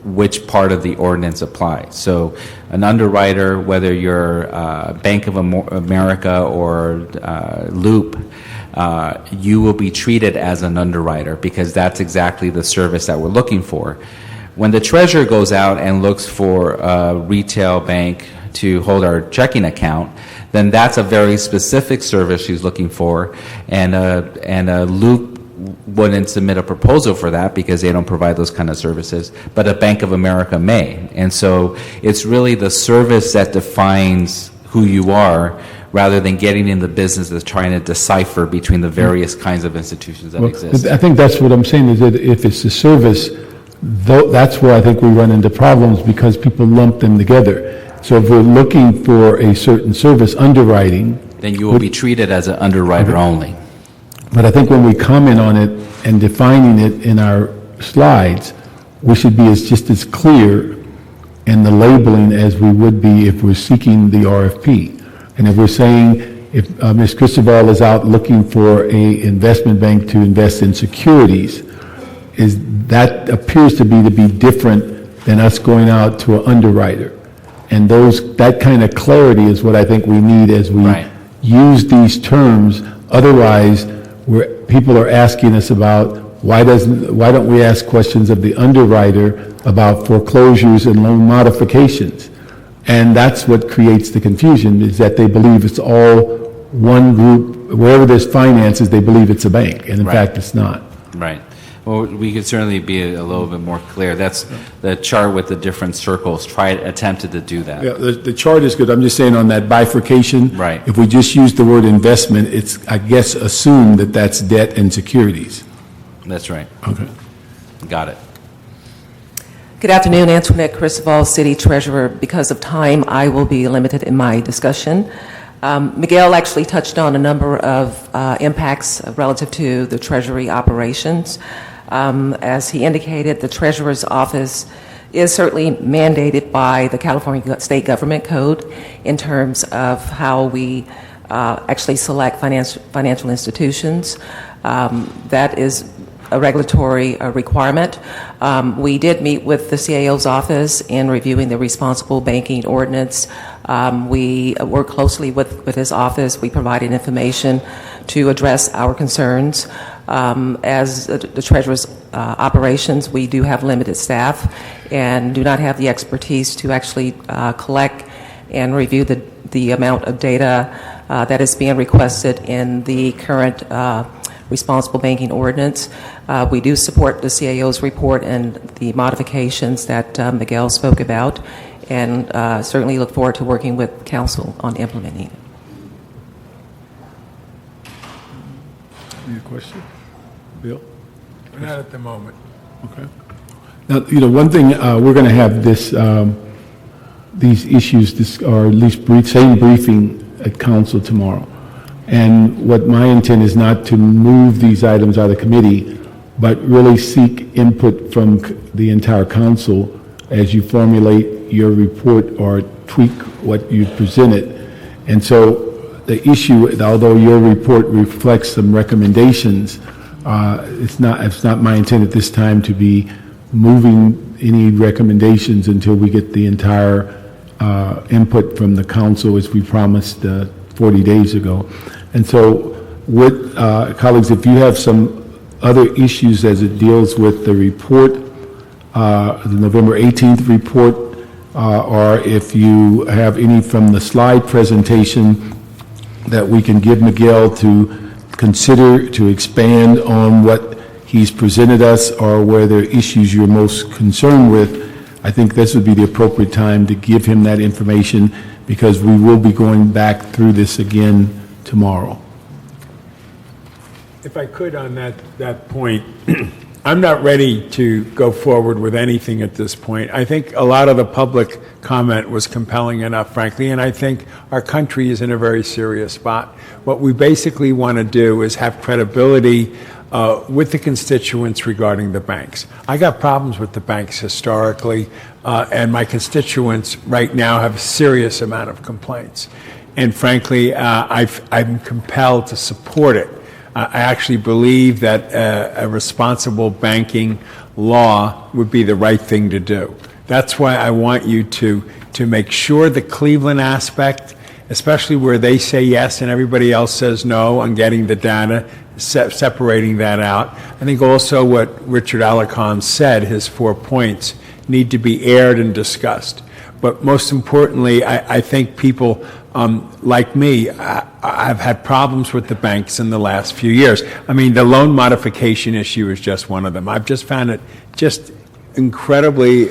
which part of the ordinance applies. So an underwriter, whether you're Bank of America or Loop, you will be treated as an underwriter because that's exactly the service that we're looking for. When the treasurer goes out and looks for a retail bank to hold our checking account, then that's a very specific service she's looking for, and a Loop wouldn't submit a proposal for that because they don't provide those kind of services, but a Bank of America may. And so it's really the service that defines who you are, rather than getting in the business of trying to decipher between the various kinds of institutions that exist. I think that's what I'm saying, is that if it's a service, that's where I think we run into problems, because people lump them together. So if we're looking for a certain service, underwriting, then you will be treated as an underwriter only. But I think when we comment on it and defining it in our slides, we should be just as clear in the labeling as we would be if we're seeking the RFP. And if we're saying, if Ms. Cristobal is out looking for a investment bank to invest in securities, that appears to be different than us going out to an underwriter. And that kind of clarity is what I think we need as we use these terms. Otherwise, people are asking us about, why don't we ask questions of the underwriter about foreclosures and loan modifications? And that's what creates the confusion, is that they believe it's all one group. Wherever there's finances, they believe it's a bank, and in fact, it's not. Right. Well, we could certainly be a little bit more clear. That's the chart with the different circles. Attempted to do that. Yeah, the chart is good. I'm just saying on that bifurcation, right. If we just use the word investment, it's, I guess, assume that that's debt and securities. That's right. Okay. Got it. Good afternoon, Antoinette Cristobal, City Treasurer. Because of time, I will be limited in my discussion. Miguel actually touched on a number of impacts relative to the Treasury operations. As he indicated, the Treasurer's Office is certainly mandated by the California State Government Code in terms of how we actually select financial institutions. That is a regulatory requirement. We did meet with the CAO's office in reviewing the Responsible Banking Ordinance. We work closely with his office. We provided information to address our concerns. As the Treasurer's operations, we do have limited staff and do not have the expertise to actually collect and review the amount of data that is being requested in the current Responsible Banking Ordinance. We do support the CAO's report and the modifications that Miguel spoke about, and certainly look forward to working with Council on implementing it. Any question? Bill? Not at the moment. Okay. Now, one thing, we're going to have these issues, or at least same briefing at Council tomorrow. And what my intent is not to move these items out of committee, but really seek input from the entire council as you formulate your report or tweak what you presented. And so the issue, although your report reflects some recommendations, it's not my intent at this time to be moving any recommendations until we get the entire input from the council, as we promised 40 days ago. And so, colleagues, if you have some other issues as it deals with the report, the November 18th report, or if you have any from the slide presentation that we can give Miguel to consider to expand on what he's presented us, or where there are issues you're most concerned with, I think this would be the appropriate time to give him that information, because we will be going back through this again tomorrow. If I could, on that point, I'm not ready to go forward with anything at this point. I think a lot of the public comment was compelling enough, frankly, and I think our country is in a very serious spot. What we basically want to do is have credibility with the constituents regarding the banks. I got problems with the banks historically, and my constituents right now have a serious amount of complaints. And frankly, I'm compelled to support it. I actually believe that a responsible banking law would be the right thing to do. That's why I want you to make sure the Cleveland aspect, especially where they say yes and everybody else says no on getting the data, separating that out. I think also what Richard Alarcon said, his 4 points, need to be aired and discussed. But most importantly, I think people like me, I've had problems with the banks in the last few years. I mean, the loan modification issue is just one of them. I've just found it just incredibly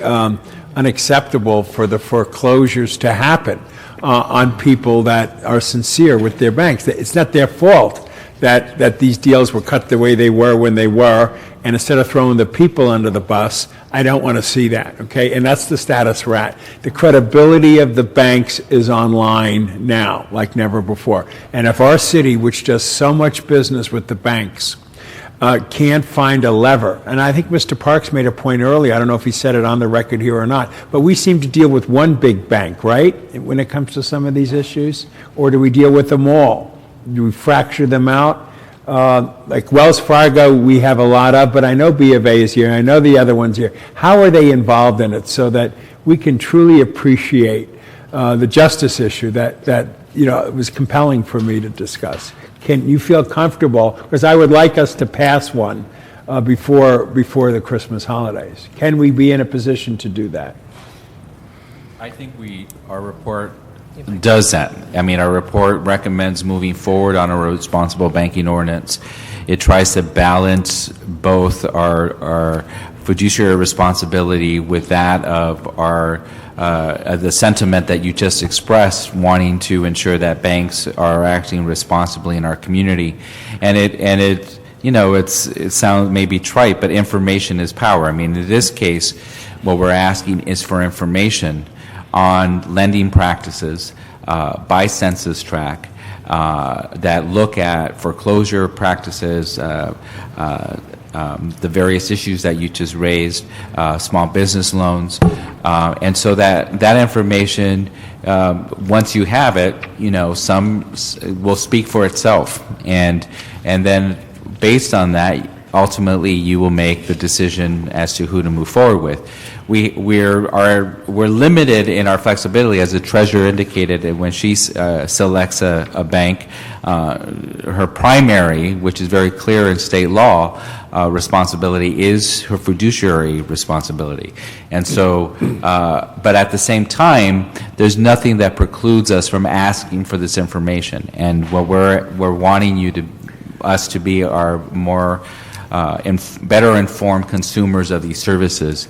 unacceptable for the foreclosures to happen on people that are sincere with their banks. It's not their fault that these deals were cut the way they were when they were, and instead of throwing the people under the bus, I don't want to see that, okay? And that's the status we're at. The credibility of the banks is online now, like never before. And if our city, which does so much business with the banks, can't find a lever, and I think Mr. Parks made a point earlier, I don't know if he said it on the record here or not, but we seem to deal with one big bank, right, when it comes to some of these issues? Or do we deal with them all? Do we fracture them out? Like Wells Fargo, we have a lot of, but I know B of A is here, and I know the other ones here. How are they involved in it so that we can truly appreciate the justice issue that it was compelling for me to discuss? Can you feel comfortable? Because I would like us to pass one before the Christmas holidays. Can we be in a position to do that? I think our report does that. I mean, our report recommends moving forward on a responsible banking ordinance. It tries to balance both our fiduciary responsibility with that of our the sentiment that you just expressed, wanting to ensure that banks are acting responsibly in our community, and it sounds maybe trite, but information is power. I mean, in this case, what we're asking is for information on lending practices by census tract that look at foreclosure practices, the various issues that you just raised, small business loans, and so that information, once you have it, some will speak for itself, and then based on that, ultimately you will make the decision as to who to move forward with. We're limited in our flexibility, as the treasurer indicated, that when she selects a bank, her primary, which is very clear in state law, responsibility is her fiduciary responsibility. And so, but at the same time, there's nothing that precludes us from asking for this information. And what we're wanting us to be our more better informed consumers of these services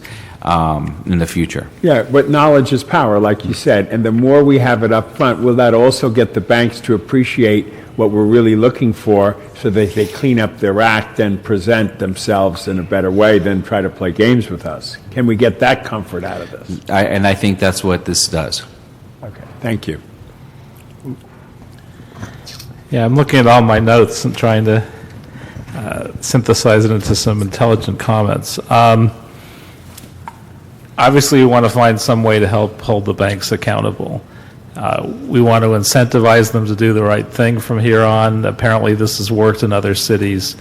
in the future. Yeah, but knowledge is power, like you said, and the more we have it up front, will that also get the banks to appreciate what we're really looking for so that they clean up their act and present themselves in a better way than try to play games with us? Can we get that comfort out of this? And I think that's what this does. Okay, thank you. Yeah, I'm looking at all my notes and trying to synthesize it into some intelligent comments. Obviously, we want to find some way to help hold the banks accountable. We want to incentivize them to do the right thing from here on. Apparently, this has worked in other cities,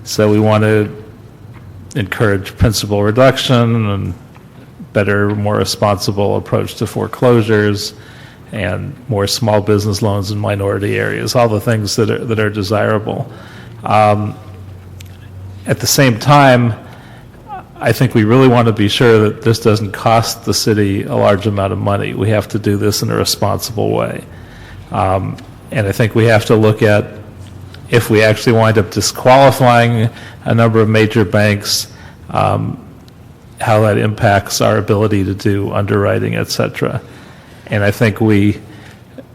so we want to encourage principal reduction and better, more responsible approach to foreclosures and more small business loans in minority areas, all the things that are desirable. At the same time, I think we really want to be sure that this doesn't cost the city a large amount of money. We have to do this in a responsible way. And I think we have to look at, if we actually wind up disqualifying a number of major banks, how that impacts our ability to do underwriting, et cetera. And I think we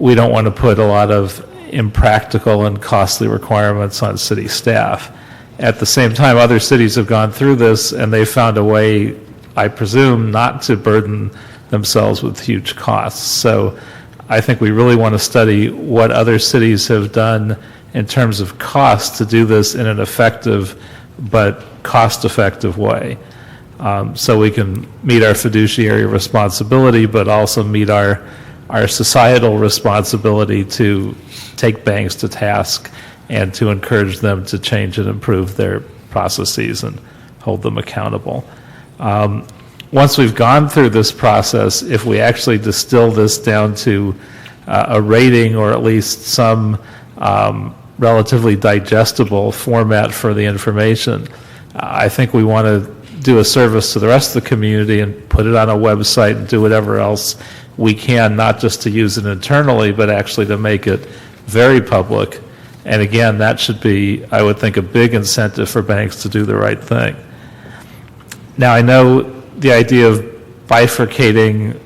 don't want to put a lot of impractical and costly requirements on city staff. At the same time, other cities have gone through this, and they found a way, I presume, not to burden themselves with huge costs. So I think we really want to study what other cities have done in terms of cost to do this in an effective but cost-effective way. So we can meet our fiduciary responsibility, but also meet our societal responsibility to take banks to task and to encourage them to change and improve their processes and hold them accountable. Once we've gone through this process, if we actually distill this down to a rating or at least some relatively digestible format for the information, I think we want to do a service to the rest of the community and put it on a website and do whatever else we can, not just to use it internally, but actually to make it very public. And again, that should be, I would think, a big incentive for banks to do the right thing. Now, I know the idea of bifurcating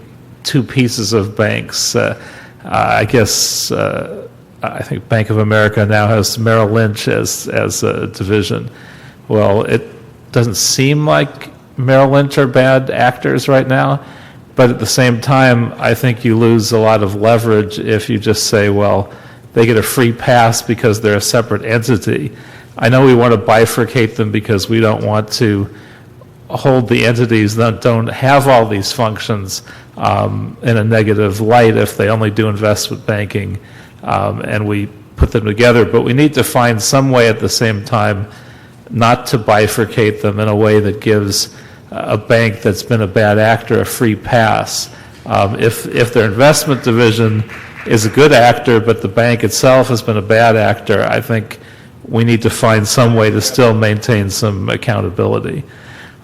two pieces of banks. I guess I think Bank of America now has Merrill Lynch as a division. Well, it doesn't seem like Merrill Lynch are bad actors right now, but at the same time, I think you lose a lot of leverage if you just say, well, they get a free pass because they're a separate entity. I know we want to bifurcate them because we don't want to hold the entities that don't have all these functions in a negative light if they only do investment banking, and we put them together. But we need to find some way at the same time not to bifurcate them in a way that gives a bank that's been a bad actor a free pass. If their investment division is a good actor, but the bank itself has been a bad actor, I think we need to find some way to still maintain some accountability.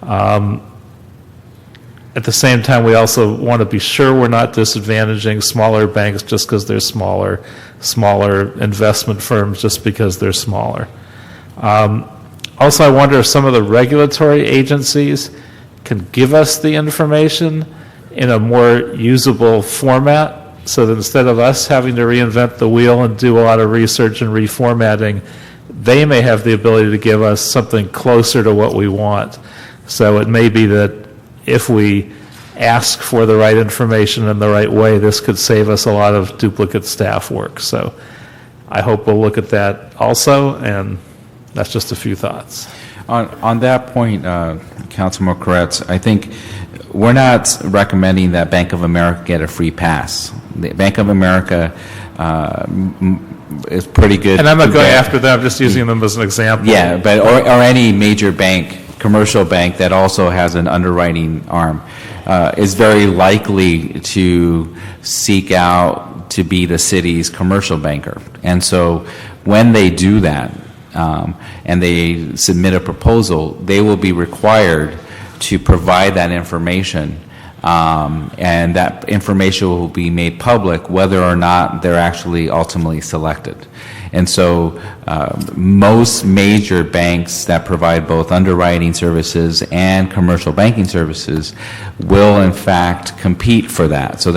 At the same time, we also want to be sure we're not disadvantaging smaller banks just because they're smaller investment firms just because they're smaller. Also, I wonder if some of the regulatory agencies can give us the information in a more usable format, so that instead of us having to reinvent the wheel and do a lot of research and reformatting, they may have the ability to give us something closer to what we want. So it may be that if we ask for the right information in the right way, this could save us a lot of duplicate staff work. So I hope we'll look at that also, and that's just a few thoughts. On that point, Councilman Koretz, I think we're not recommending that Bank of America get a free pass. The Bank of America is pretty good. And I'm not going after them, I'm just using them as an example. Yeah, but or any major bank, commercial bank that also has an underwriting arm, is very likely to seek out to be the city's commercial banker. And so when they do that, and they submit a proposal, they will be required to provide that information, and that information will be made public whether or not they're actually ultimately selected. And so most major banks that provide both underwriting services and commercial banking services will in fact compete for that. So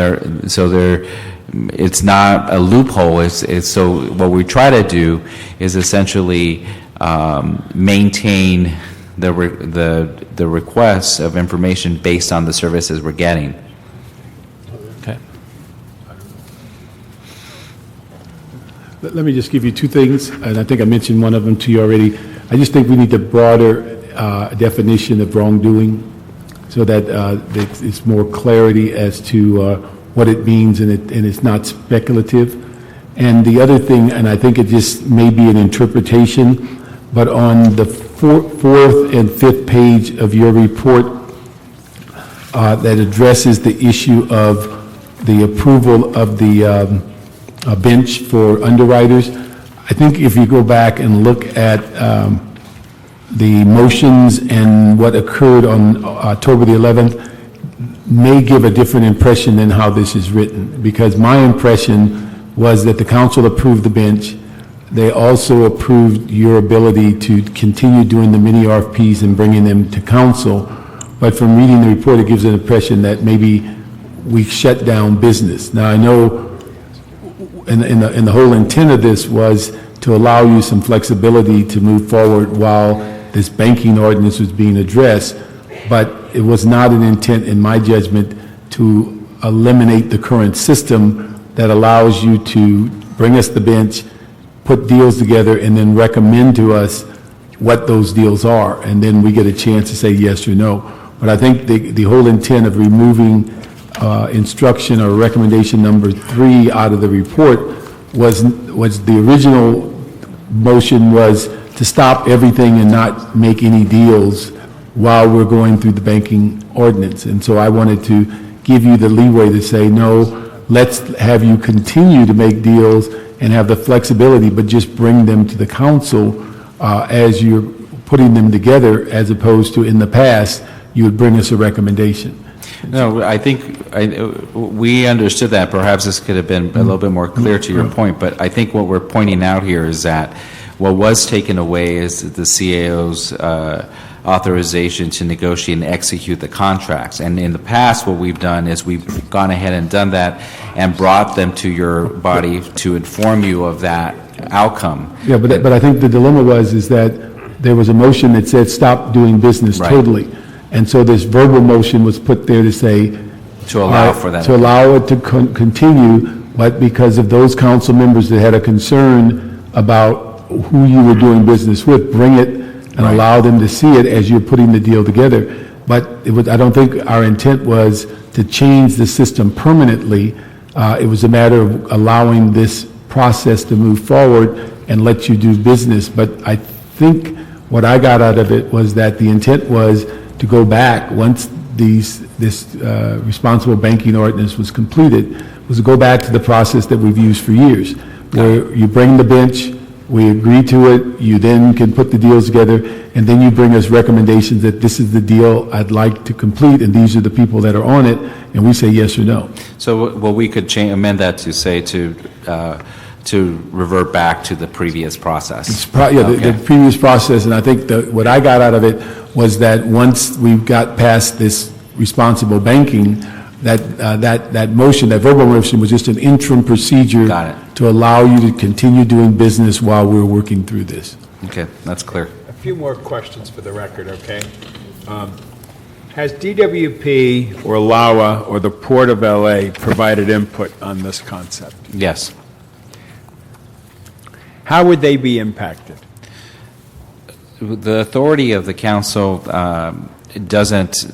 it's not a loophole. So what we try to do is essentially maintain the requests of information based on the services we're getting. Okay. Let me just give you two things, and I think I mentioned one of them to you already. I just think we need a broader definition of wrongdoing so that it's more clarity as to what it means, and it's not speculative. And the other thing, and I think it just may be an interpretation, but on the fourth and fifth page of your report that addresses the issue of the approval of the bench for underwriters, I think if you go back and look at the motions and what occurred on October the 11th, may give a different impression than how this is written, because my impression was that the council approved the bench. They also approved your ability to continue doing the mini RFPs and bringing them to council. But from reading the report, it gives an impression that maybe we shut down business. Now, I know and the whole intent of this was to allow you some flexibility to move forward while this banking ordinance was being addressed, but it was not an intent, in my judgment, to eliminate the current system that allows you to bring us the bench, put deals together, and then recommend to us what those deals are, and then we get a chance to say yes or no. But I think the whole intent of removing instruction or recommendation number 3 out of the report was the original motion was to stop everything and not make any deals while we're going through the banking ordinance. And so I wanted to give you the leeway to say, no, let's have you continue to make deals and have the flexibility, but just bring them to the council as you're putting them together, as opposed to in the past, you would bring us a recommendation. No, I think we understood that. Perhaps this could have been a little bit more clear to your point, but I think what we're pointing out here is that what was taken away is the CAO's authorization to negotiate and execute the contracts. And in the past, what we've done is we've gone ahead and done that and brought them to your body to inform you of that outcome. Yeah, but I think the dilemma is that there was a motion that said stop doing business totally. And so this verbal motion was put there to say, to allow for that. To allow it to continue, but because of those council members that had a concern about who you were doing business with, bring it and allow them to see it as you're putting the deal together. But I don't think our intent was to change the system permanently. It was a matter of allowing this process to move forward and let you do business. But I think what I got out of it was that the intent was to go back once this responsible banking ordinance was completed, was to go back to the process that we've used for years, where you bring the bench, we agree to it, you then can put the deals together, and then you bring us recommendations that this is the deal I'd like to complete, and these are the people that are on it, and we say yes or no. So, well, we could amend that to say to revert back to the previous process. The previous process, and I think what I got out of it was that once we got past this responsible banking, that motion, that verbal motion was just an interim procedure to allow you to continue doing business while we're working through this. Okay, that's clear. A few more questions for the record, okay? Has DWP or LAWA or the Port of LA provided input on this concept? Yes. How would they be impacted? The authority of the council doesn't,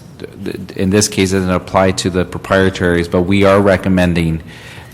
in this case, doesn't apply to the proprietaries, but we are recommending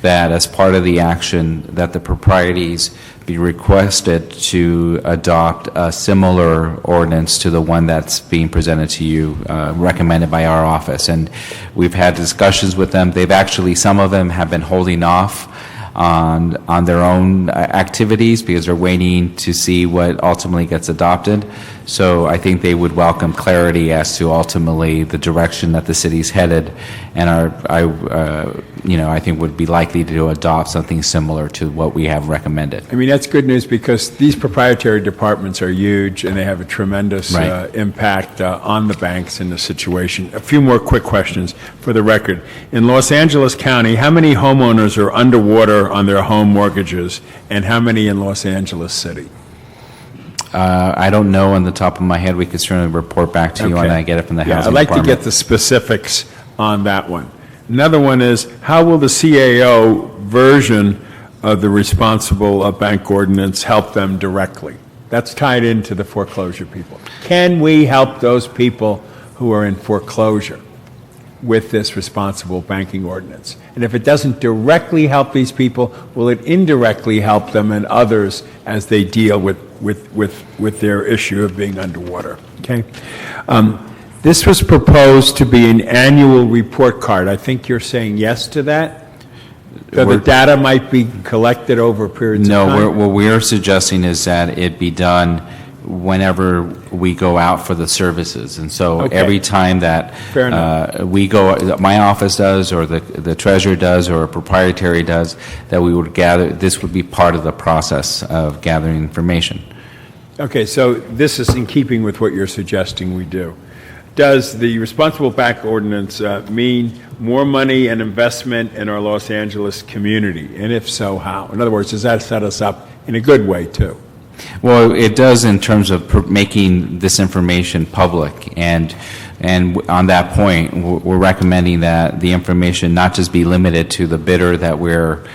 that as part of the action that the proprietaries be requested to adopt a similar ordinance to the one that's being presented to you, recommended by our office. And we've had discussions with them. They've actually, some of them have been holding off on their own activities because they're waiting to see what ultimately gets adopted. So I think they would welcome clarity as to ultimately the direction that the city's headed, and I think would be likely to adopt something similar to what we have recommended. I mean, that's good news because these proprietary departments are huge and they have a tremendous impact on the banks in the situation. A few more quick questions for the record. In Los Angeles County, how many homeowners are underwater on their home mortgages, and how many in Los Angeles City? I don't know on the top of my head. We could certainly report back to you on that. I get it from the housing I'd like department. to get the specifics on that one. Another one is, how will the CAO version of the responsible bank ordinance help them directly? That's tied into the foreclosure people. Can we help those people who are in foreclosure with this responsible banking ordinance? And if it doesn't directly help these people, will it indirectly help them and others as they deal with their issue of being underwater? Okay. This was proposed to be an annual report card. I think you're saying yes to that? So the data might be collected over periods of time? No, what we're suggesting is that it be done whenever we go out for the services. And so every time that we go, my office does, or the treasurer does, or a proprietary does, that we would gather, this would be part of the process of gathering information. Okay, so this is in keeping with what you're suggesting we do. Does the responsible bank ordinance mean more money and investment in our Los Angeles community? And if so, how? In other words, does that set us up in a good way, too? Well, it does in terms of making this information public, and on that point, we're recommending that the information not just be limited to the bidder that we're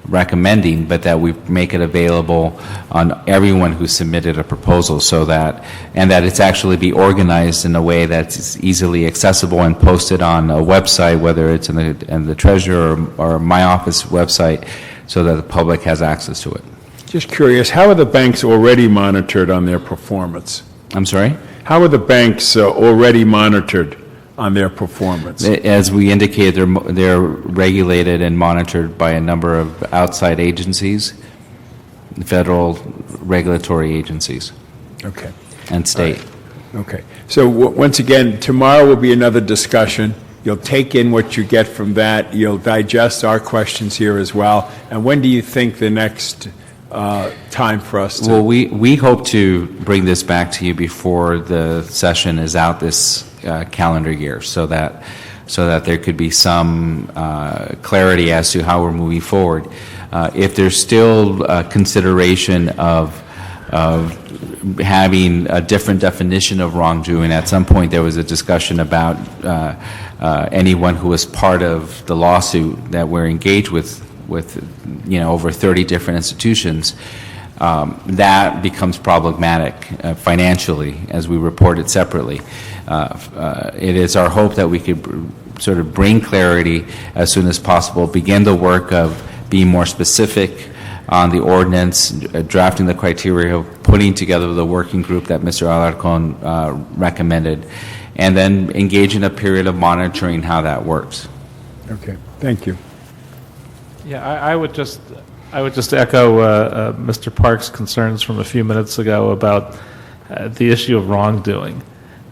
recommending, but that we make it available on everyone who submitted a proposal, so that it's actually be organized in a way that's easily accessible and posted on a website, whether it's in the treasurer or my office website, so that the public has access to it. Just curious, how are the banks already monitored on their performance? I'm sorry? How are the banks already monitored on their performance? As we indicated, they're regulated and monitored by a number of outside agencies, federal regulatory agencies. Okay. And state. Okay. So once again, tomorrow will be another discussion. You'll take in what you get from that. You'll digest our questions here as well. And when do you think the next time for us to... Well, we hope to bring this back to you before the session is out this calendar year, so that there could be some clarity as to how we're moving forward. If there's still consideration of having a different definition of wrongdoing, at some point there was a discussion about anyone who was part of the lawsuit that we're engaged with over 30 different institutions. That becomes problematic financially as we report it separately. It is our hope that we could sort of bring clarity as soon as possible, begin the work of being more specific on the ordinance, drafting the criteria, putting together the working group that Mr. Alarcon recommended, and then engage in a period of monitoring how that works. Okay, thank you. Yeah, I would just echo Mr. Park's concerns from a few minutes ago about the issue of wrongdoing.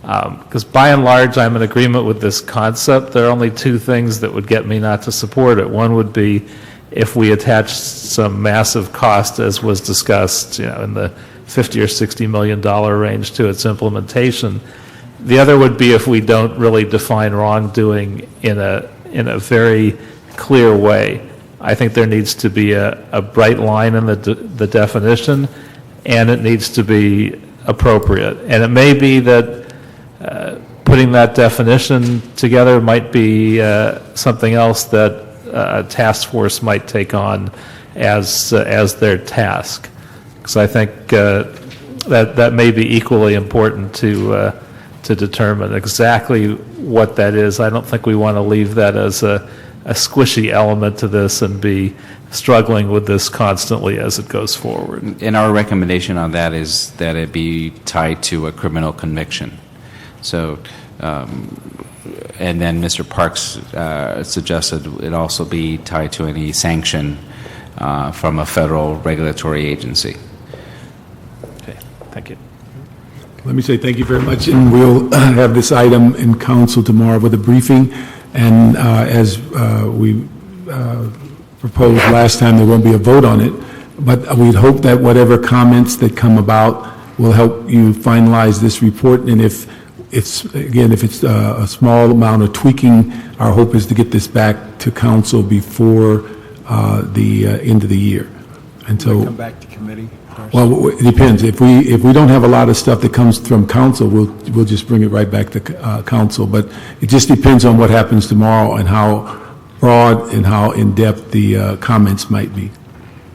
Because by and large, I'm in agreement with this concept. There are only two things that would get me not to support it. One would be if we attach some massive cost, as was discussed, in the $50 or $60 million range to its implementation. The other would be if we don't really define wrongdoing in a very clear way. I think there needs to be a bright line in the definition, and it needs to be appropriate. And it may be that putting that definition together might be something else that a task force might take on as their task. Because I think that may be equally important to determine exactly what that is. I don't think we want to leave that as a squishy element to this and be struggling with this constantly as it goes forward. And our recommendation on that is that it be tied to a criminal conviction. So, and then Mr. Parks suggested it also be tied to any sanction from a federal regulatory agency. Okay, thank you. Let me say thank you very much, and we'll have this item in council tomorrow with a briefing. And as we proposed last time, there won't be a vote on it, but we'd hope that whatever comments that come about will help you finalize this report. And if it's a small amount of tweaking, our hope is to get this back to council before the end of the year. And so, come back to committee. well, it depends. If we don't have a lot of stuff that comes from council, we'll just bring it right back to council. But it just depends on what happens tomorrow and how broad and how in-depth the comments might be.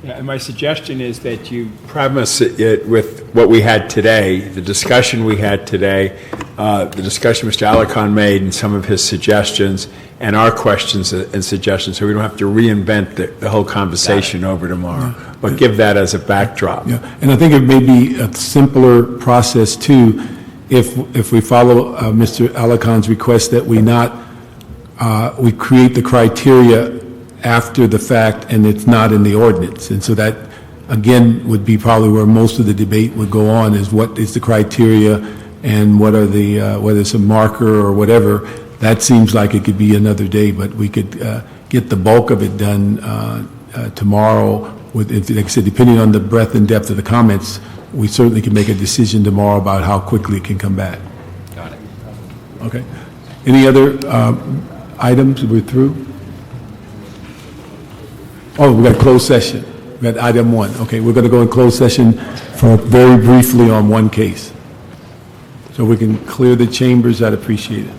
Yeah, and my suggestion is that you premise it with what we had today, the discussion we had today, the discussion Mr. Alarcon made and some of his suggestions, and our questions and suggestions, so we don't have to reinvent the whole conversation over tomorrow, but give that as a backdrop. Yeah, and I think it may be a simpler process too, if we follow Mr. Alarcon's request that we create the criteria after the fact and it's not in the ordinance. And so that, again, would be probably where most of the debate would go on, is what is the criteria and what are the, whether it's a marker or whatever. That seems like it could be another day, but we could get the bulk of it done tomorrow. Like I said, depending on the breadth and depth of the comments, we certainly can make a decision tomorrow about how quickly it can come back. Got it. Okay. Any other items? We're through? Oh, we got a closed session. We got item 1. Okay, we're going to go in closed session for very briefly on one case. So we can clear the chambers. I'd appreciate it.